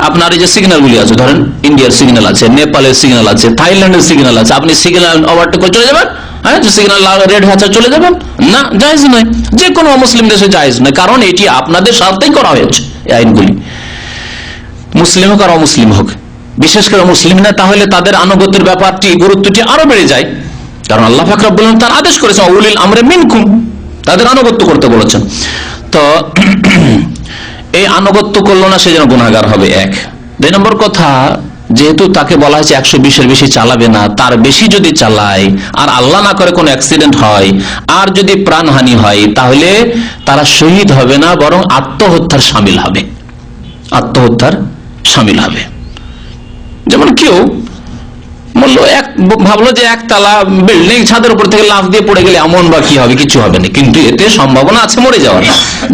আপনার এই যে সিগন্যালগুলি আছে, ধরেন ইন্ডিয়ার সিগন্যাল আছে, নেপালের সিগন্যাল আছে, থাইল্যান্ডের সিগন্যাল আছে, আপনি সিগন্যাল ওভারটেক করে চলে যাবেন, হ্যাঁ, সিগন্যাল রেড হচ্ছে চলে যাবেন না, জায়েজ নয়। যে কোনো মুসলিম দেশে জায়েজ নয়, কারণ এটি আপনাদের সাথেই করা হয়েছে এই আইনগুলি, মুসলিম হোক আর অমুসলিম হোক। বিশেষ করে মুসলিম না তাহলে তাদের আনুগত্যের ব্যাপারটি, গুরুত্বটি আরো বেড়ে যায়, কারণ আল্লাহ পাক রব্বুল আলামিন তার আদেশ করেছেন উলিল আমরে মিনকুম, তাদের আনুগত্য করতে বলেছেন। তো এই আনুগত্য করলো না, সে যেন গুনাহগার হবে। এক। 2 নম্বর কথা, যেহেতু তাকে বলা হয়েছে 120-এর বেশি চালাবে না, তার বেশি যদি চালায় আর আল্লাহ না করে কোনো অ্যাক্সিডেন্ট হয় আর যদি প্রাণহানি হয়, তাহলে তারা শহীদ হবে না, বরং আত্মহত্যার শামিল হবে, আত্মহত্যার শামিল হবে। যেমন কেউ বললো, ভাবলো যে একতলা বিল্ডিং ছাদের উপর থেকে লাফ দিয়ে পড়ে গেলে এমন বা কি হবে, কিছু হবে না, কিন্তু এতে সম্ভাবনা আছে মরে যাওয়ার।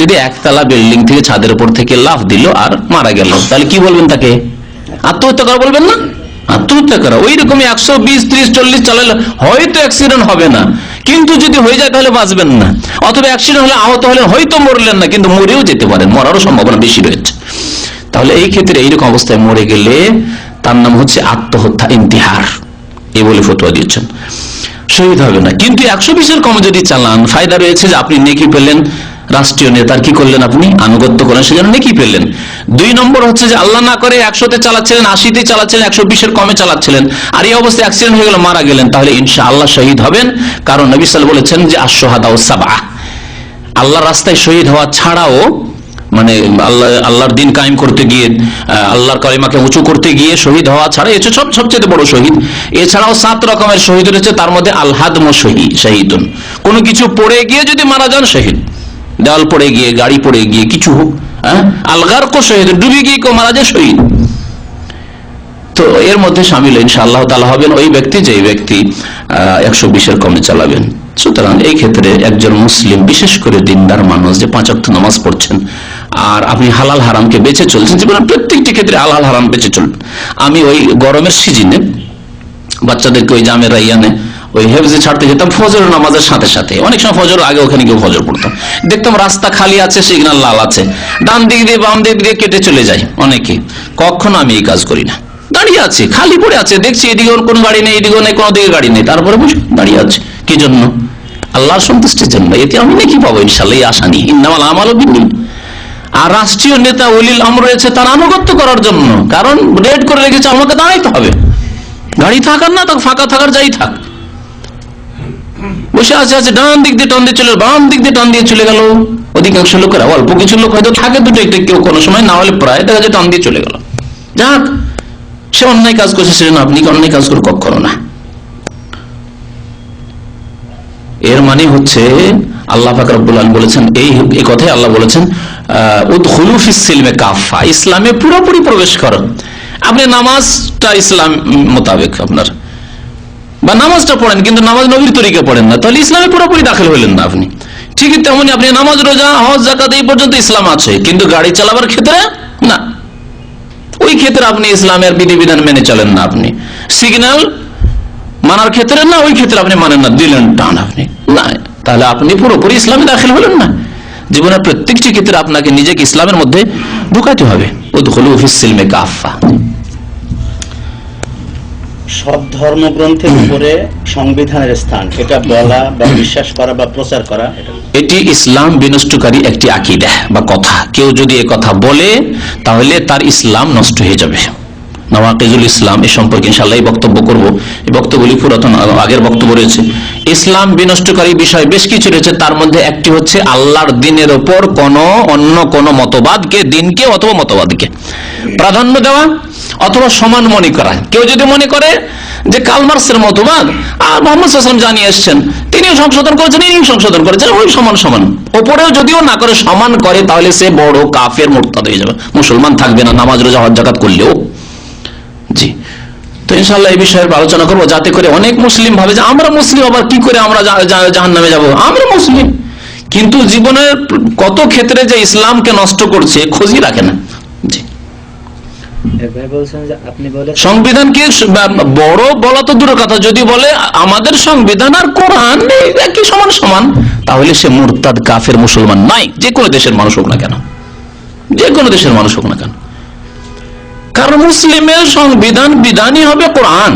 যদি একতলা বিল্ডিং থেকে ছাদের উপর থেকে লাফ দিল আর মারা গেল, তাহলে কি বলবেন? তাকে আত্মহত্যা করা বলবেন না? আত্মহত্যা করা। ওই রকমই 120, 30, 40 চালালে হয়তো অ্যাক্সিডেন্ট হবে না, কিন্তু যদি হয়ে যায় তাহলে বাঁচবেন না, অথবা অ্যাক্সিডেন্ট হলে আহত হলে হয়তো মরলেন না, কিন্তু মরেও যেতে পারেন, মরারও সম্ভাবনা বেশি রয়েছে। তাহলে এই ক্ষেত্রে এইরকম অবস্থায় মরে গেলে তার নাম হচ্ছে আত্মহত্যা, ইন্তিহার, এই বলে ফতোয়া দিয়েছেন, শহীদ হবে না। কিন্তু 120-এর কম যদি চালান, ফায়দা রয়েছে যে আপনি নেকি পেলেন, রাষ্ট্রীয় নেতার কি করলেন? আপনি আনুগত্য করেন, সেজন্য নেকি পেলেন। 2 নম্বর হচ্ছে যে আল্লাহ না করে 100-তে চালাচ্ছিলেন, 80-তে চালাচ্ছিলেন, 120-এর কমে চালাচ্ছিলেন, আর এই অবস্থায় অ্যাক্সিডেন্ট হয়ে গেল, মারা গেলেন, তাহলে ইনশাআল্লাহ শহীদ হবেন। কারণ নবী সাল্লাল্লাহু আলাইহি ওয়াসাল্লাম বলেছেন যে আশ-শুহাদাউ সাবআ, আল্লাহর রাস্তায় শহীদ হওয়া ছাড়াও, মানে আল্লাহর দিন কায়েম করতে গিয়ে, আল্লাহর কালিমাকে উঁচু করতে গিয়ে শহীদ হওয়া ছাড়া, এটা সবচেয়ে বড় শহীদ। এছাড়াও 7 রকমের শহীদ রয়েছে, তার মধ্যে আল হাদমু শহীদুন, কোনো কিছু পড়ে গিয়ে যদি মারা যান শহীদ, দেওয়াল পড়ে গিয়ে, গাড়ি পড়ে গিয়ে, কিছু হোক, আল গারকু শহীদ, ডুবে গিয়ে কেউ মারা যায় শহীদ। তো এর মধ্যে শামিল ইনশাআল্লাহ তাআলা হবেন ওই ব্যক্তি, যে ব্যক্তি 120-এর কমে চালাবেন। সুতরাং এই ক্ষেত্রে একজন মুসলিম, বিশেষ করে দিনদার মানুষ, যে 5 ওয়াক্ত নামাজ পড়ছেন আর আপনি হালাল হারামকে বেঁচে চলছেন, জীবনের প্রত্যেকটি ক্ষেত্রে হালাল হারাম বেঁচে চলবেন। আমি ওই গরমের সিজনে বাচ্চাদেরকে ওই জামে রাইয়ানে ওই হেফজে ছাড়তে যেতাম ফজর নামাজের সাথে সাথে, অনেক সময় ফজর আগে ওখানে গিয়ে ফজর পড়তাম, দেখতাম রাস্তা খালি আছে, সিগন্যাল লাল আছে, ডান দিক দিয়ে বাম দিক দিয়ে কেটে চলে যায় অনেকে। কখনো আমি এই কাজ করি না, দাঁড়িয়ে আছে, খালি পড়ে আছে, দেখছি এদিকে কোনো গাড়ি নেই, এদিকেও নেই, কোনো দিকে গাড়ি নেই, তারপরে বুঝি দাঁড়িয়ে আছে, কি জন্য? আল্লাহর সন্তুষ্টির জন্য। এতে আমি নাকি পাবো ইনশাআল্লাহ, এই আশা নেই। ইন্নামাল আমালু বিন্নিয়াত। আর রাষ্ট্রীয় নেতা উলিল আমর রয়েছে তার আনুগত্য করার জন্য, কারণ রেড করে রেখেছে, আমাকে দাঁড়াইতে হবে, গাড়ি থাকার না, তখন ফাঁকা থাকার, যাই থাক, বসে আছে আছে, ডান দিক দিয়ে টান দিয়ে চলে, বাম দিক দিয়ে টান দিয়ে চলে গেল। অধিকাংশ লোকেরা, অল্প কিছু লোক হয়তো থাকে দুটো একটা, কেউ কোনো সময়, না হলে প্রায় দেখা যায় টান দিয়ে চলে গেল। যাক, সে অন্যায় কাজ করছে, সেজন্য আপনি অন্যায় কাজ করে কখনো না। এর মানে হচ্ছে আল্লাহ পাক রব্বুল আলামিন বলেছেন, এই কথাই আল্লাহ বলেছেন, উদখুলু ফিস সিলমে কাফা, ইসলামে পুরোপুরি প্রবেশ করো। আপনি নামাজটা ইসলাম মোতাবেক আপনার, বা নামাজটা পড়েন কিন্তু নামাজ নবীর তরিকে পড়েন না, তাহলে ইসলামে পুরোপুরি দাখিল হইলেন না আপনি। ঠিক তেমনি আপনি নামাজ, রোজা, হজ, যাকাত এই পর্যন্ত ইসলাম আছে, কিন্তু গাড়ি চালাবার ক্ষেত্রে না, ওই ক্ষেত্রে আপনি ইসলামের বিধিবিধান মেনে চলেন না, আপনি সিগন্যাল মানার ক্ষেত্রে না, ওই ক্ষেত্রে আপনি মানেন না, দিলেন টান আপনি না, তাহলে আপনি পুরোপুরি ইসলামে দাখিল হলেন না। জীবনের প্রত্যেকটি ক্ষেত্রে আপনাকে নিজেকে ইসলামের মধ্যে ঢুকাতে হবে। উদখুলু ফিস সিলমে কাফা। সব ধর্মগ্রন্থের উপরে সংবিধানের স্থান, এটা বলা বা বিশ্বাস করা বা প্রচার করা, এটি ইসলাম বিনষ্টকারী একটি আকীদা বা কথা। কেউ যদি এ কথা বলে তাহলে তার ইসলাম নষ্ট হয়ে যাবে। নওয়াকিজুল ইসলাম এ সম্পর্কে ইনশাআল্লাহ বক্তব্য করব। এই বক্তব্যগুলি পুরাতন আগের বক্তব্য রয়েছে। ইসলাম বিনষ্টকারী বিষয় বেশ কিছু রয়েছে, তার মধ্যে একটি হচ্ছে আল্লাহর দ্বীনের ওপর অন্য কোন মতবাদকে, দিনকে অথবা মতবাদকে প্রাধান্য দেওয়া অথবা সমান মনে করা। কেউ যদি মনে করে যে কার্ল মার্কসের মতবাদ আর মুহাম্মদ সাল্লাল্লাহু আলাইহি ওয়াসাল্লাম জানিয়ে এসেছেন, তিনিও সংশোধন করেছেন, ইনিও সংশোধন করেছেন, ওই সমান সমান, ওপরেও যদিও না করে সমান করে, তাহলে সে বড় কাফের মুরতাদ হয়ে যাবে, মুসলমান থাকবে না, নামাজ রোজা হজ যাকাত করলেও। জি, তো ইনশাআল্লাহ এই বিষয়ে আলোচনা করবো, যাতে করে অনেক মুসলিম ভাবে যে আমরা মুসলিম, আবার কি করে আমরা জাহান্নামে যাব, আমরা মুসলিম, কিন্তু জীবনের কত ক্ষেত্রে যে ইসলামকে নষ্ট করছে খোঁজই রাখে না। জি, সংবিধানকে বড় বলা তো দূরের কথা, যদি বলে আমাদের সংবিধান আর কোরআন একই সমান সমান, তাহলে সে মুরতাদ কাফের মুসলমান নাই, যে কোনো দেশের মানুষ হোক না কেন, যে কোনো দেশের মানুষ হোক না কেন। কারণ মুসলিমের সংবিধান বিধানই হবে কোরআন।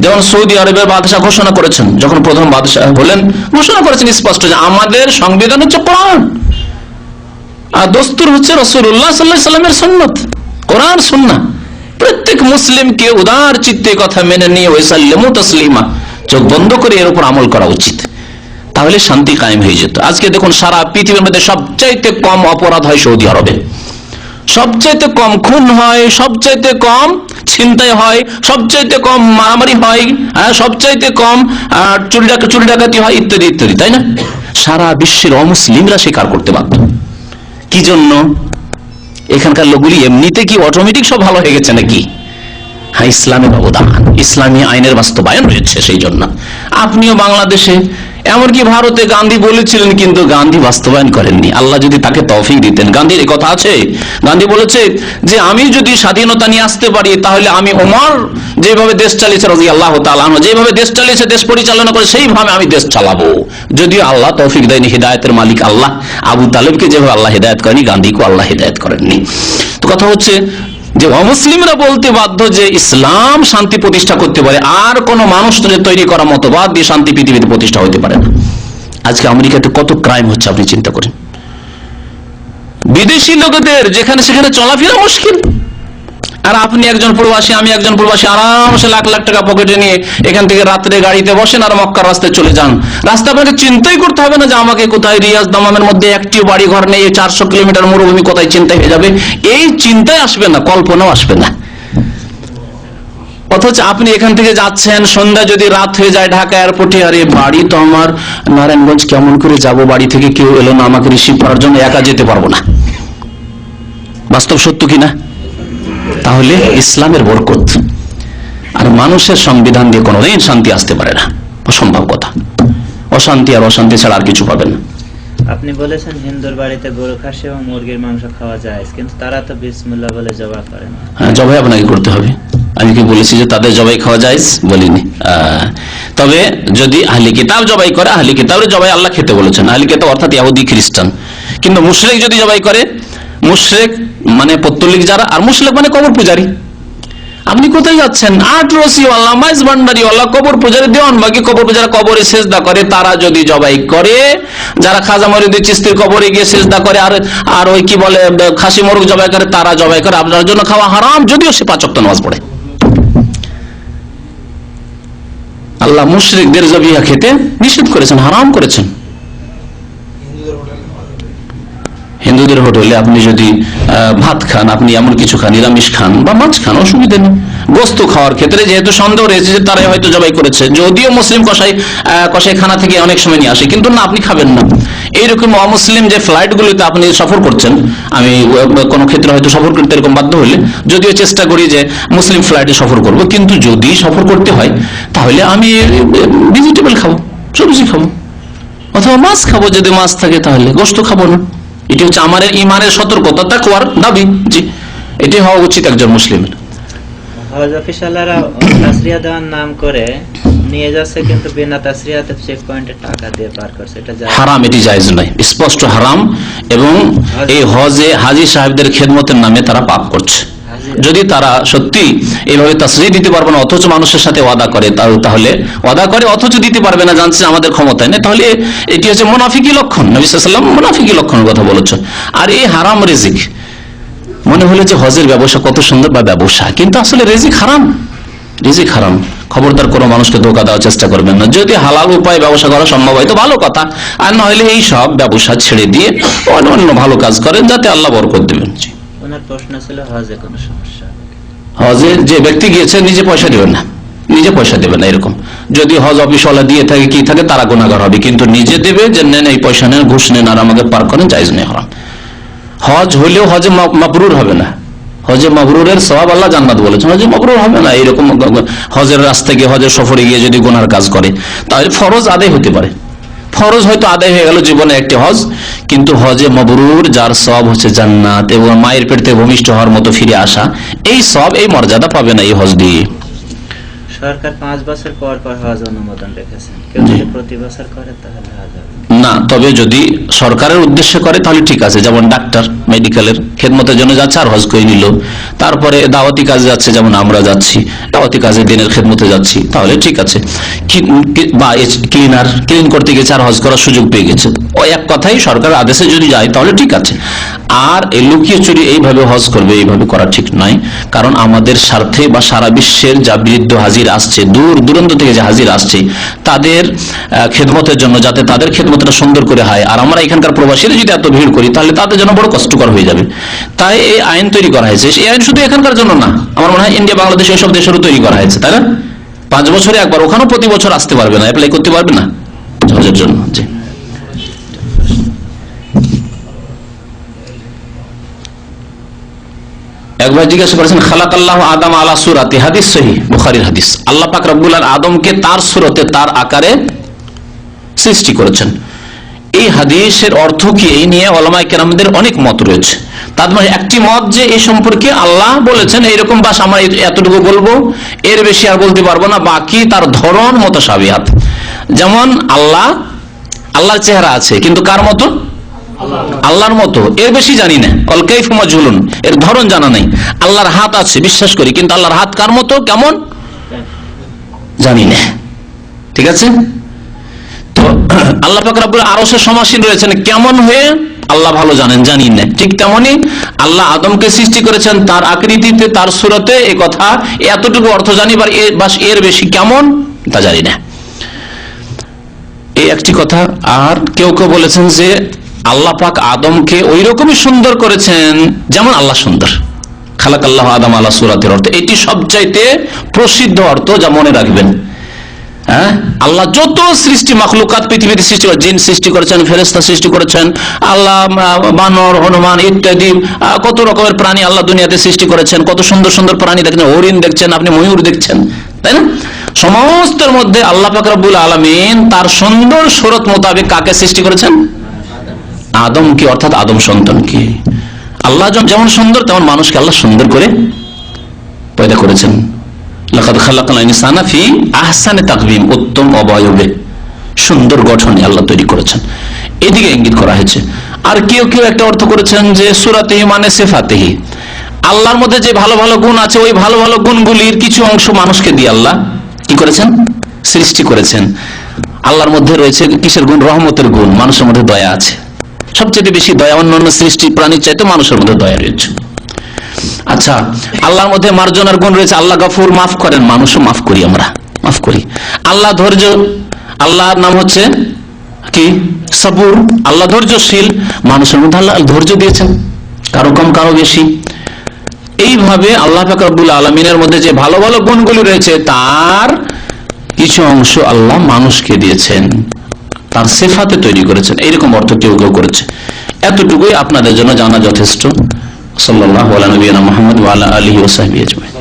যেমন সৌদি আরবের বাদশাহ ঘোষণা করেছেন, যখন প্রথম বাদশাহ হলেন ঘোষণা করেছেন স্পষ্ট যে আমাদের সংবিধান হচ্ছে কোরআন, আর দস্তুর হচ্ছে রাসূলুল্লাহ সাল্লাল্লাহু আলাইহি ওয়াসাল্লামের সুন্নাত, কোরআন সুন্নাহ। প্রত্যেক মুসলিমকে উদার চিত্তে কথা মেনে নিয়ে ওয়াসাল্লিমু তাসলিমা, চোখ বন্ধ করে এর উপর আমল করা উচিত, তাহলে শান্তি কায়েম হয়ে যেত। আজকে দেখুন সারা পৃথিবীর মধ্যে সবচাইতে কম অপরাধ হয় সৌদি আরবে, সবচাইতে কম খুন হয়, সবচাইতে কম ছিনতাই হয়, সবচাইতে কম মারামারি হয়, সবচাইতে কম চুরি ডাকাতি হয়, ইত্যাদি ইত্যাদি, তাই না? সারা বিশ্বের অমুসলিমরা স্বীকার করতে বাধ্য। কি জন্য? এখানকার লোকগুলি এমনিতে কি অটোমেটিক সব ভালো হয়ে গেছে নাকি? হ্যাঁ, ইসলামের অবদান, ইসলামী আইনের বাস্তবায়ন রয়েছে। সেই জন্য আপনিও বাংলাদেশে, এমনকি ভারতে গান্ধী বলেছিলেন, কিন্তু গান্ধী বাস্তবায়ন করেননি। আল্লাহ যদি তাকে তৌফিক দিতেন, গান্ধীর এই কথা আছে, গান্ধী বলেছে যে আমি যদি স্বাধীনতা নিয়ে আসতে পারি, তাহলে আমি ওমর যেভাবে দেশ চালিয়েছে রাদিয়াল্লাহু তাআলা আনহু, যেভাবে দেশ চালিয়েছে, দেশ পরিচালনা করে, সেইভাবে আমি দেশ চালাবো। যদিও আল্লাহ তৌফিক দেয়নি, হিদায়াতের মালিক আল্লাহ। আবু তালেবকে যেভাবে আল্লাহ হিদায়াত করেনি, গান্ধীকে আল্লাহ হিদায়াত করেননি। তো কথা হচ্ছে যে অমুসলিমরা বলতে বাধ্য যে ইসলাম শান্তি প্রতিষ্ঠা করতে পারে, আর কোন মানুষ তৈরি করা মতবাদ দিয়ে শান্তি পৃথিবীতে প্রতিষ্ঠা হতে পারে না। আজকে আমেরিকাতে কত ক্রাইম হচ্ছে আপনি চিন্তা করেন। বিদেশি লোকদের যেখানে সেখানে চলাফেরা মুশকিল, আর আপনি একজন প্রবাসী, আমি একজন প্রবাসী, আরামসে লাখ লাখ টাকা পকেটে নিয়ে এখান থেকে রাত্রে গাড়িতে বসেন আর মক্কার রাস্তায় চলে যান। রাস্তা আপনাকে চিন্তাই করতে হবে না যে আমাকে কোথায় রিয়াজ দামামের মধ্যে একটিও বাড়ি ঘর নেই, 400 কিলোমিটার মরুভূমি কোথায় চিন্তায় হয়ে যাবে, এই চিন্তায় আসবে না, কল্পনাও আসবে না। অথচ আপনি এখান থেকে যাচ্ছেন, সন্ধ্যা যদি রাত হয়ে যায় ঢাকা এয়ারপোর্টে, আরে বাড়ি তো আমার নারায়ণগঞ্জ, কেমন করে যাব, বাড়ি থেকে কেউ এলো না আমাকে রিসিভ করার জন্য, একা যেতে পারবো না। বাস্তব সত্য কিনা? তাহলে ইসলামের বরকত। আর মানুষের সংবিধান দিয়ে কোনোদিন শান্তি আসতে পারে না, অসম্ভব কথা। অশান্তি আর অশান্তি ছাড়া আর কিছু পাবেন না। আপনি বলেছেন হিন্দুর বাড়িতে গরু খাসি এবং মুরগির মাংস খাওয়া যায়, কিন্তু তারা তো বিসমিল্লাহ বলে জবাই করে না। হ্যাঁ, জবাই আপনাকে করতে হবে। আমি কি বলেছি যে তাদের জবাই খাওয়া যায়? বলিনি। তবে যদি আহলি কিতাব জবাই করে, আহলি কিতাবের জবাই আল্লাহ খেতে বলেছেন, আহলি কিতাব অর্থাৎ ইহুদি খ্রিস্টান। কিন্তু মুশরিক যদি জবাই করে, মুশরিক মানে পত্তলিক যারা, আর মুশরিক মানে কবর পূজারী। আপনি কোথায় যাচ্ছেন? আট রসিওয়ালা, মাইজ ভান্ডারিওয়ালা, কবর পূজারী, দেওয়ানবাগী কবর পূজারা কবরে সেজদা করে, তারা যদি জবাই করে, যারা খাজা মরিদি চিশতির কবরে গিয়ে সেজদা করে, আর ওই কি বলে খাসি মোরগ জবাই করে, তারা জবাই করে, আপনার জন্য খাওয়া হারাম, যদিও সে 5 ওয়াক্ত নামাজ পড়ে। আল্লাহ মুশরিকদের জবিহা খেতে নিষেধ করেছেন, হারাম করেছেন। হিন্দুদের হোটেলে আপনি যদি ভাত খান, আপনি এমন কিছু খান, নিরামিষ খান বা মাছ খান, অসুবিধা নেই। গোস্ত খাওয়ার ক্ষেত্রে যেহেতু সন্দেহ রয়েছে যে তারাই হয়তো জবাই করেছে, যদিও মুসলিম কসাইখানা থেকে অনেক সময় নিয়ে আসে, কিন্তু না, আপনি খাবেন না। এইরকম অমুসলিম যে ফ্লাইটগুলিতে আপনি সফর করছেন, আমি কোনো ক্ষেত্রে হয়তো সফর করতে এরকম বাধ্য হলে, যদিও চেষ্টা করি যে মুসলিম ফ্লাইটে সফর করব, কিন্তু যদি সফর করতে হয় তাহলে আমি ভেজিটেবল খাবো, সবজি খাবো, অথবা মাছ খাবো, যদি মাছ থাকে, তাহলে গোস্ত খাবো না। এটি হচ্ছে আমার ইমানের সতর্কতা, তাকওয়ার দাবি। জি, এটি হওয়া উচিত একজন মুসলিমের। হজ অফিসাররা তাসরিয়া দেওয়ার নাম করে নিয়ে যাচ্ছে, কিন্তু বিনা তাসরিয়াতে চেক পয়েন্টে টাকা দিয়ে পার করছে, এটা হারাম, এটি জায়েজ নয়, স্পষ্ট হারাম। এবং এই হজে হাজী সাহেবদের খেদমতের নামে তারা পাপ করছে। যদি তারা সত্যি এইভাবে তাসরিহ দিতে পারবে না অথচ মানুষের সাথে ওয়াদা করে, তাহলে ওয়াদা করে অথচ দিতে পারবে না, জানছে আমাদের ক্ষমতায় নেই, তাহলে এটি হচ্ছে মুনাফিকি লক্ষণ। নবী সাল্লাল্লাহু আলাইহি ওয়াসাল্লাম মুনাফিকি লক্ষণের কথা বলেছেন। আর এই হারাম রিজিক, মনে হলো যে হজের ব্যবসা কত সুন্দর বা ব্যবসা, কিন্তু আসলে রিজিক হারাম, রিজিক হারাম। খবরদার কোনো মানুষকে ধোঁকা দেওয়ার চেষ্টা করবেন না। যদি হালাল উপায়ে ব্যবসা করা সম্ভব হয় তো ভালো কথা, আর না হলে এই সব ব্যবসা ছেড়ে দিয়ে অন্য ভালো কাজ করেন, যাতে আল্লাহ বরকত দেবেন। ওনার প্রশ্ন ছিল হজে কোনো সমস্যা? হজে যে ব্যক্তি গিয়েছে নিজে পয়সা দেবেন না, নিজে পয়সা দেবেন না। এরকম যদি হজ অফিসওয়ালা দিয়ে থাকে কি থাকে তারা গুনাহগার হবে, কিন্তু নিজে দেবে যে নেন এই পয়সা নেন, ঘুষ নেন আর আমাকে পার করেন, জায়েজ নেই, হারাম। হজ হলেও হজে মাবরুর হবে না, হজে মাবরুরের সওয়াব আল্লাহ জান্নাত বলেছেন, হজে মাবরুর হবে না। এরকম হজের রাস্তায় গিয়ে হজের সফরে গিয়ে যদি গুনার কাজ করে তাহলে ফরজ আদায় হতে পারে, ফরজ হয়তো আদায় হয়ে গেল জীবনে একটি হজ, কিন্তু হজে মাবরুর যার সওয়াব হচ্ছে জান্নাত এবং মায়ের পেট থেকে ভূমিষ্ঠ হওয়ার মতো ফিরে আসা, এই সব এই মর্যাদা পাবে না এই হজ দিয়ে। সরকার 5 বছর পর পর হজ অনুমোদন রেখেছেন, কেউ যদি প্রতি বছর করে তাহলে হজ হবে না। তবে যদি সরকারের উদ্দেশ্যে করে তাহলে ঠিক আছে, যেমন ডাক্তার মেডিকেলের খেদমতের জন্য যাচ্ছে আর হজ করে নিল, তারপরে দাওয়াতি কাজে যাচ্ছে, যেমন আমরা যাচ্ছি দাওয়াতি কাজে দিনের খেদমতে যাচ্ছি, তাহলে ঠিক আছে। বা ক্লিনার ক্লিন করতে গেছে আর হজ করার সুযোগ পেয়ে গেছে, ওই এক কথাই সরকারের আদেশে যদি যায় তাহলে ঠিক আছে। আর এই লুকিয়ে চুরি এইভাবে হজ করবে, এইভাবে করা ঠিক নয়। কারণ আমাদের স্বার্থে বা সারা বিশ্বের যা বৃদ্ধ হাজির আসছে, দূর দূরান্ত থেকে যে হাজির আসছে, তাদের খেদমতের জন্য, যাতে তাদের খেদমতটা সুন্দর করে হয়, আর আমরা এখানকার প্রবাসীরা যদি এত ভিড় করি তাহলে তাদের জন্য বড় কষ্টকর হয়ে যাবে। তাই এই আইন তৈরি করা হয়েছে। এই আইন শুধু এখানকার জন্য না, আমার মনে হয় ইন্ডিয়া, বাংলাদেশ এইসব দেশেরও তৈরি করা হয়েছে, তাই না? 5 বছরে একবার, ওখানেও প্রতি বছর আসতে পারবে না, অ্যাপ্লাই করতে পারবে না হজের জন্য। জি, একবার জিজ্ঞাসা করেছেন খালাকাল্লাহু আদম আলা সূরাতি, হাদিস সহিহ, বুখারীর হাদিস। আল্লাহ পাক রব্বুল আলামিন আদমকে তার সূরতে, তার আকারে সৃষ্টি করেছেন। এই হাদিসের অর্থ কি, এই নিয়ে উলামায়ে কেরামদের অনেক মত রয়েছে। তার মধ্যে একটি মত যে এই সম্পর্কে আল্লাহ বলেছেন এইরকম, বাস আমরা এতটুকু বলবো, এর বেশি আর বলতে পারবো না, বাকি তার ধরন মুতাশাবিহাত। যেমন আল্লাহর চেহারা আছে, কিন্তু কার মতো? আল্লাহর মতো, এর বেশি জানি না। অল কাইফ মাজহুলুন, এর ধরন জানা নাই। আল্লাহর হাত আছে বিশ্বাস করি, কিন্তু আল্লাহর হাত কার মতো, কেমন জানি না। ঠিক আছে, তো আল্লাহ পাক রব্বুল আরশের সমাসীন রয়েছেন, কেমন হয়ে আল্লাহ ভালো জানেন, জানি না। ঠিক তেমনি আল্লাহ আদমকে সৃষ্টি করেছেন তার আকৃতিতে, তার সূরতে, এই কথা এতটুকু অর্থ জানি, বাস এর বেশি কেমন তা জানি না। এই একটি কথা। আর কেউ কেউ বলেছেন যে আল্লাহ পাক আদমকে ওই রকমই সুন্দর করেছেন যেমন আল্লাহ সুন্দর। খালাকাল্লাহু আদম আলা সূরাতির অর্থ এটি সবচাইতে প্রসিদ্ধ অর্থ, যা মনে রাখবেন। হ্যাঁ, আল্লাহ যত সৃষ্টি মাখলুকাত পৃথিবীতে সৃষ্টি করেছেন, জিন সৃষ্টি করেছেন, ফেরেশতা সৃষ্টি করেছেন, আল্লাহ বানর, হনুমান ইত্যাদি কত রকমের প্রাণী আল্লাহ দুনিয়াতে সৃষ্টি করেছেন। কত সুন্দর সুন্দর প্রাণী দেখছেন, হরিণ দেখছেন, আপনি ময়ূর দেখছেন, তাই না? সমস্তের মধ্যে আল্লাহ পাক রব্বুল আলামিন তার সুন্দর সূরত মোতাবেক কাকে সৃষ্টি করেছেন? আদমকে, অর্থাৎ আদম সন্তানকে। আল্লাহ যেমন সুন্দর তেমন মানুষকে আল্লাহ সুন্দর করে পয়দা করেছেন। লাকাদ খালাকনাল ইনসানা ফি আহসানি তাকওয়িম, উত্তম অবয়বে সুন্দর গঠনে আল্লাহ তৈরি করেছেন, এদিকে ইঙ্গিত করা হয়েছে। আর কেউ কেউ একটা অর্থ করেছেন যে সূরাতিহি মানে সিফাতিহি, আল্লাহর মধ্যে যে ভালো ভালো গুণ আছে, ওই ভালো ভালো গুণগুলির কিছু অংশ মানুষকে দিয়ে আল্লাহ কি করেছেন? সৃষ্টি করেছেন। আল্লাহর মধ্যে রয়েছে কিসের গুণ? রহমতের গুণ। মানুষের মধ্যে দয়া আছে, সবচেয়ে বেশি দয়া অন্যান্য সৃষ্টি প্রাণীর চাইতে মানুষের মধ্যে দয়া রয়েছে। আচ্ছা, আল্লাহর মধ্যে মার্জনার গুণ রয়েছে, আল্লাহ গফুর, মাফ করেন, মানুষও মাফ করি, আমরা মাফ করি। আল্লাহ ধৈর্য, আল্লাহর নাম হচ্ছে কি? সবুর, আল্লাহ ধৈর্যশীল। মানুষের মধ্যে আল্লাহ ধৈর্য দিয়েছেন, কারো কম কারো বেশি। এইভাবে আল্লাহ পাক রব্বুল আলামিনের মধ্যে যে ভালো ভালো গুণগুলি রয়েছে তার কিছু অংশ আল্লাহ মানুষকে দিয়েছেন, তার সিফাতে তৈরি করেছেন। এইরকম অর্থ কেউ কেউ করেছে। এতটুকুই আপনাদের জন্য জানা যথেষ্ট। সাল্লাল্লাহু আলা নবিয়িনা মুহাম্মদ ওয়া আলা আলিহি ওয়া সাহবিহি আজমাইন।